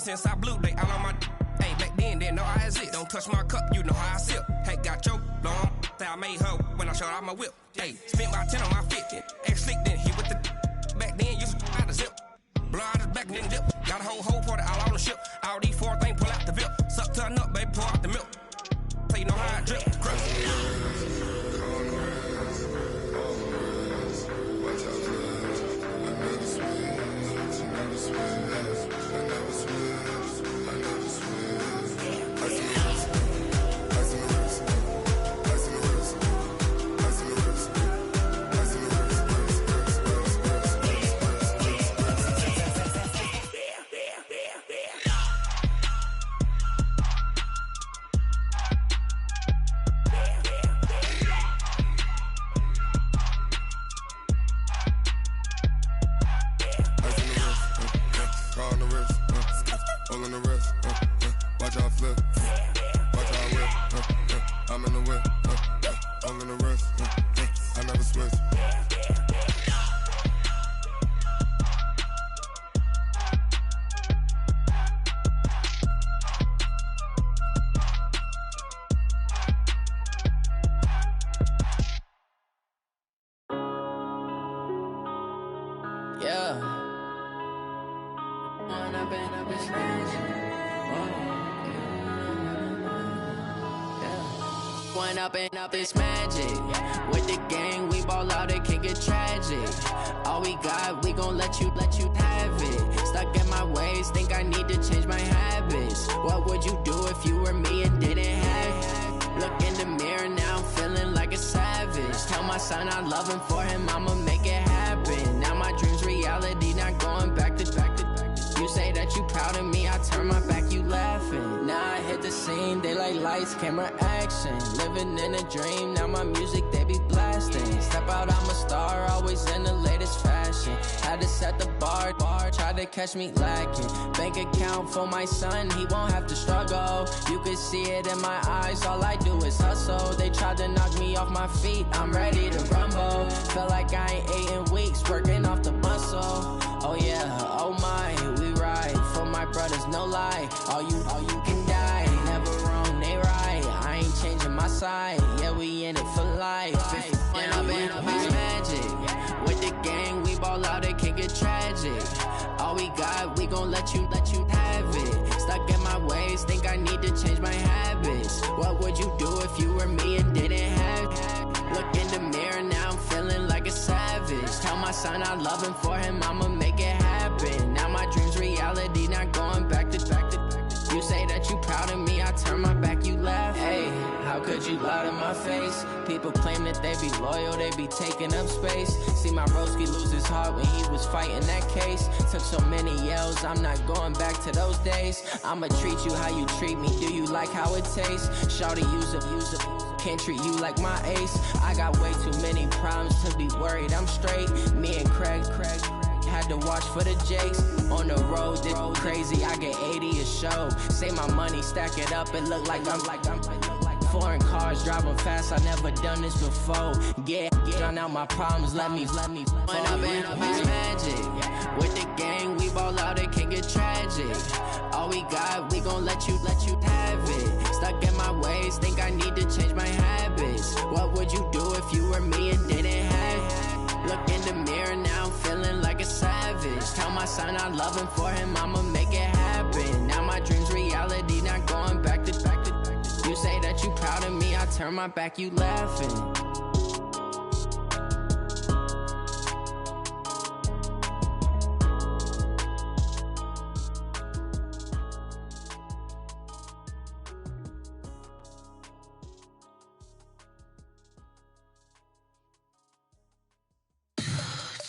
Speaker 4: since I blew, they all on my. Hey, back then, didn't know I exist. Don't touch my cup, you know how I sip. Hey, got your long. I made her when I showed out my whip. Hey, spent about 10 on my fit. Ex-slick, then hit with the. Back then, used to out the zip. Blow out his back, then dip. Got a whole party all on the ship. All these four things, pull out the VIP. Suck, turn up, baby, pour out the milk. So you know how I drip.
Speaker 15: Up this magic. With the gang, we ball out, it can get tragic. All we got, we gon' let you have it. Stuck in my ways, think I need to change my habits. What would you do if you were me and didn't have it? Look in the mirror, now I'm feeling like a savage. Tell my son I love him, for him I'ma make it happen. Now my dream's reality, not going back to. You say that you proud of me, I turn my back, you laughing. Now I hit the scene, they like lights, camera, action. Living in a dream, now my music, they be blasting. Step out, I'm a star, always in the latest fashion. Had to set the bar, try to catch me lacking. Bank account for my son, he won't have to struggle. You can see it in my eyes, all I do is hustle. They tried to knock me off my feet, I'm ready to rumble. Felt like I ain't ate in weeks, working off the muscle. Oh yeah, oh my, we ride for my brothers, no lie. All you can die, never wrong, they right. I ain't changing my side, yeah, we in it for life. When I've been up is magic. With the gang, we ball out, it can get tragic. All we got, we gon' let you have it. Stuck in my ways, think I need to change my habits. What would you do if you were me and didn't have it? Look in the mirror, now I'm feeling like a savage. Tell my son I love him, for him I'ma make it happen. Now my dream's reality, not going back to. You say that you proud of me, I turn my back, you laugh. Hey, how could you lie to my face? People claim that they be loyal, they be taking up space. See my broski lose his heart when he was fighting that case. Took so many yells, I'm not going back to those days. I'ma treat you how you treat me, do you like how it tastes? Shawty, use it. Can't treat you like my ace. I got way too many problems to be worried, I'm straight. Me and Craig had to watch for the Jakes. On the road, this crazy, I get 80 a show. Say my money, stack it up, it look like I'm foreign cars, driving fast, I never done this before. Yeah, drown out my problems, let me When I've been up is magic. With the gang, we ball out, it can get tragic. All we got, we gon' let you have it. Stuck in my ways, think I need to change my habits. What would you do if you were me and didn't have it? Look in the mirror, now I'm feeling like a savage. Tell my son I love him, for him I'ma make it happen. Now my dream's reality, not going back to. You say that you proud of me, I turn my back, you laughing.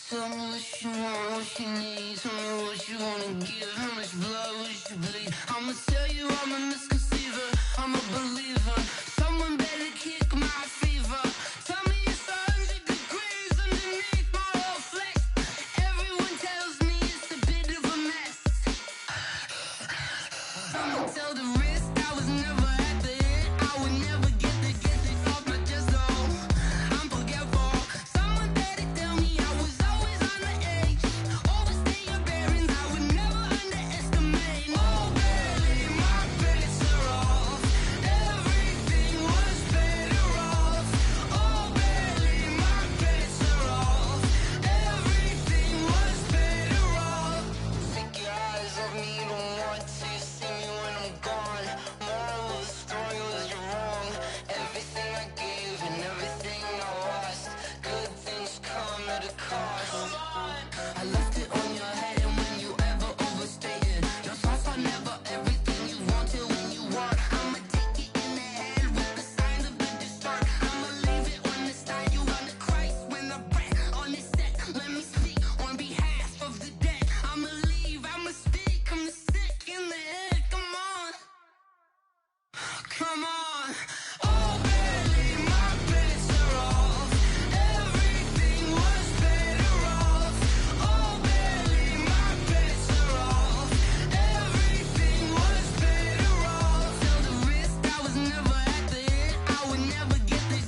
Speaker 6: Tell me what you want, what you need. Tell me what you wanna give. How much blood would you bleed? I'ma tell you I'm a misconceiver. I'm a believer. Someone better kick my fever. Tell me it's 100 degrees underneath my whole flesh. Everyone tells me it's a bit of a mess. I'ma tell the risk I was never at the end. I would never get the off my chest though. I'm forgetful. Someone better tell me I was always on the edge. Overstay your bearings, I would never understand. Come on. Oh, barely, my bets are off. Everything was better off. Oh, barely, my bets are off. Everything was better off. Till the risk, I was never at the end. I would never get this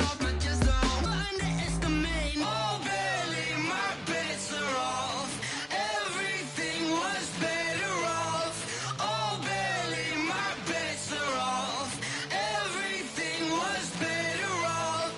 Speaker 6: off, but just don't underestimate. Oh, barely, my bets are off. Everything was better off. Oh, barely, my bets are off. Everything was better off.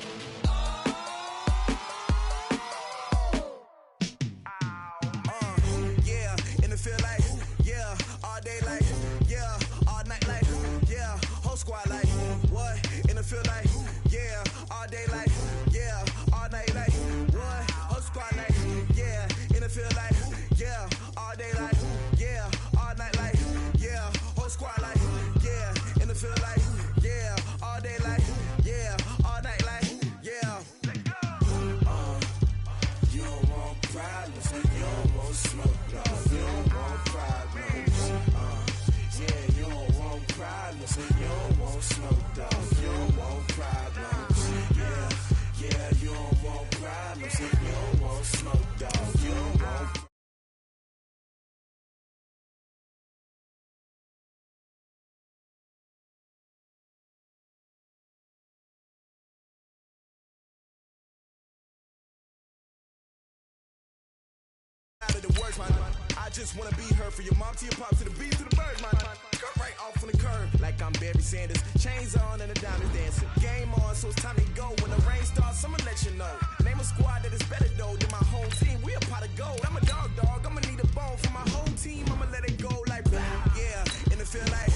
Speaker 16: Yeah, and it feel like, yeah, all day like, yeah, all night like, yeah, whole squad like, what? And it feel like, yeah, all day like, yeah, all night like, what? Whole squad like, yeah, and it feel like, yeah, all day like, yeah, all night like, yeah, whole squad like, yeah, and it feel like, yeah, all day like, yeah, all night like, yeah.
Speaker 5: You don't want problems, you don't want smoke, dog. You don't want problems. Yeah, you don't want problems, you don't want smoke, dog. You don't want problems. Yeah, you don't want problems, you don't want smoke, dog. You don't want.
Speaker 16: Out of the words, man. I just wanna be heard for your mom to your pop to the beat to the birds, man. Cut right off on the curb, like I'm Barry Sanders. Chains on and the diamonds dancing. Game on, so it's time to go. When the rain starts, I'ma let you know. Name a squad that is better though than my home team. We a pot of gold. I'm a dog. I'ma need a bone for my whole team. I'ma let it go like, yeah, and it feel like.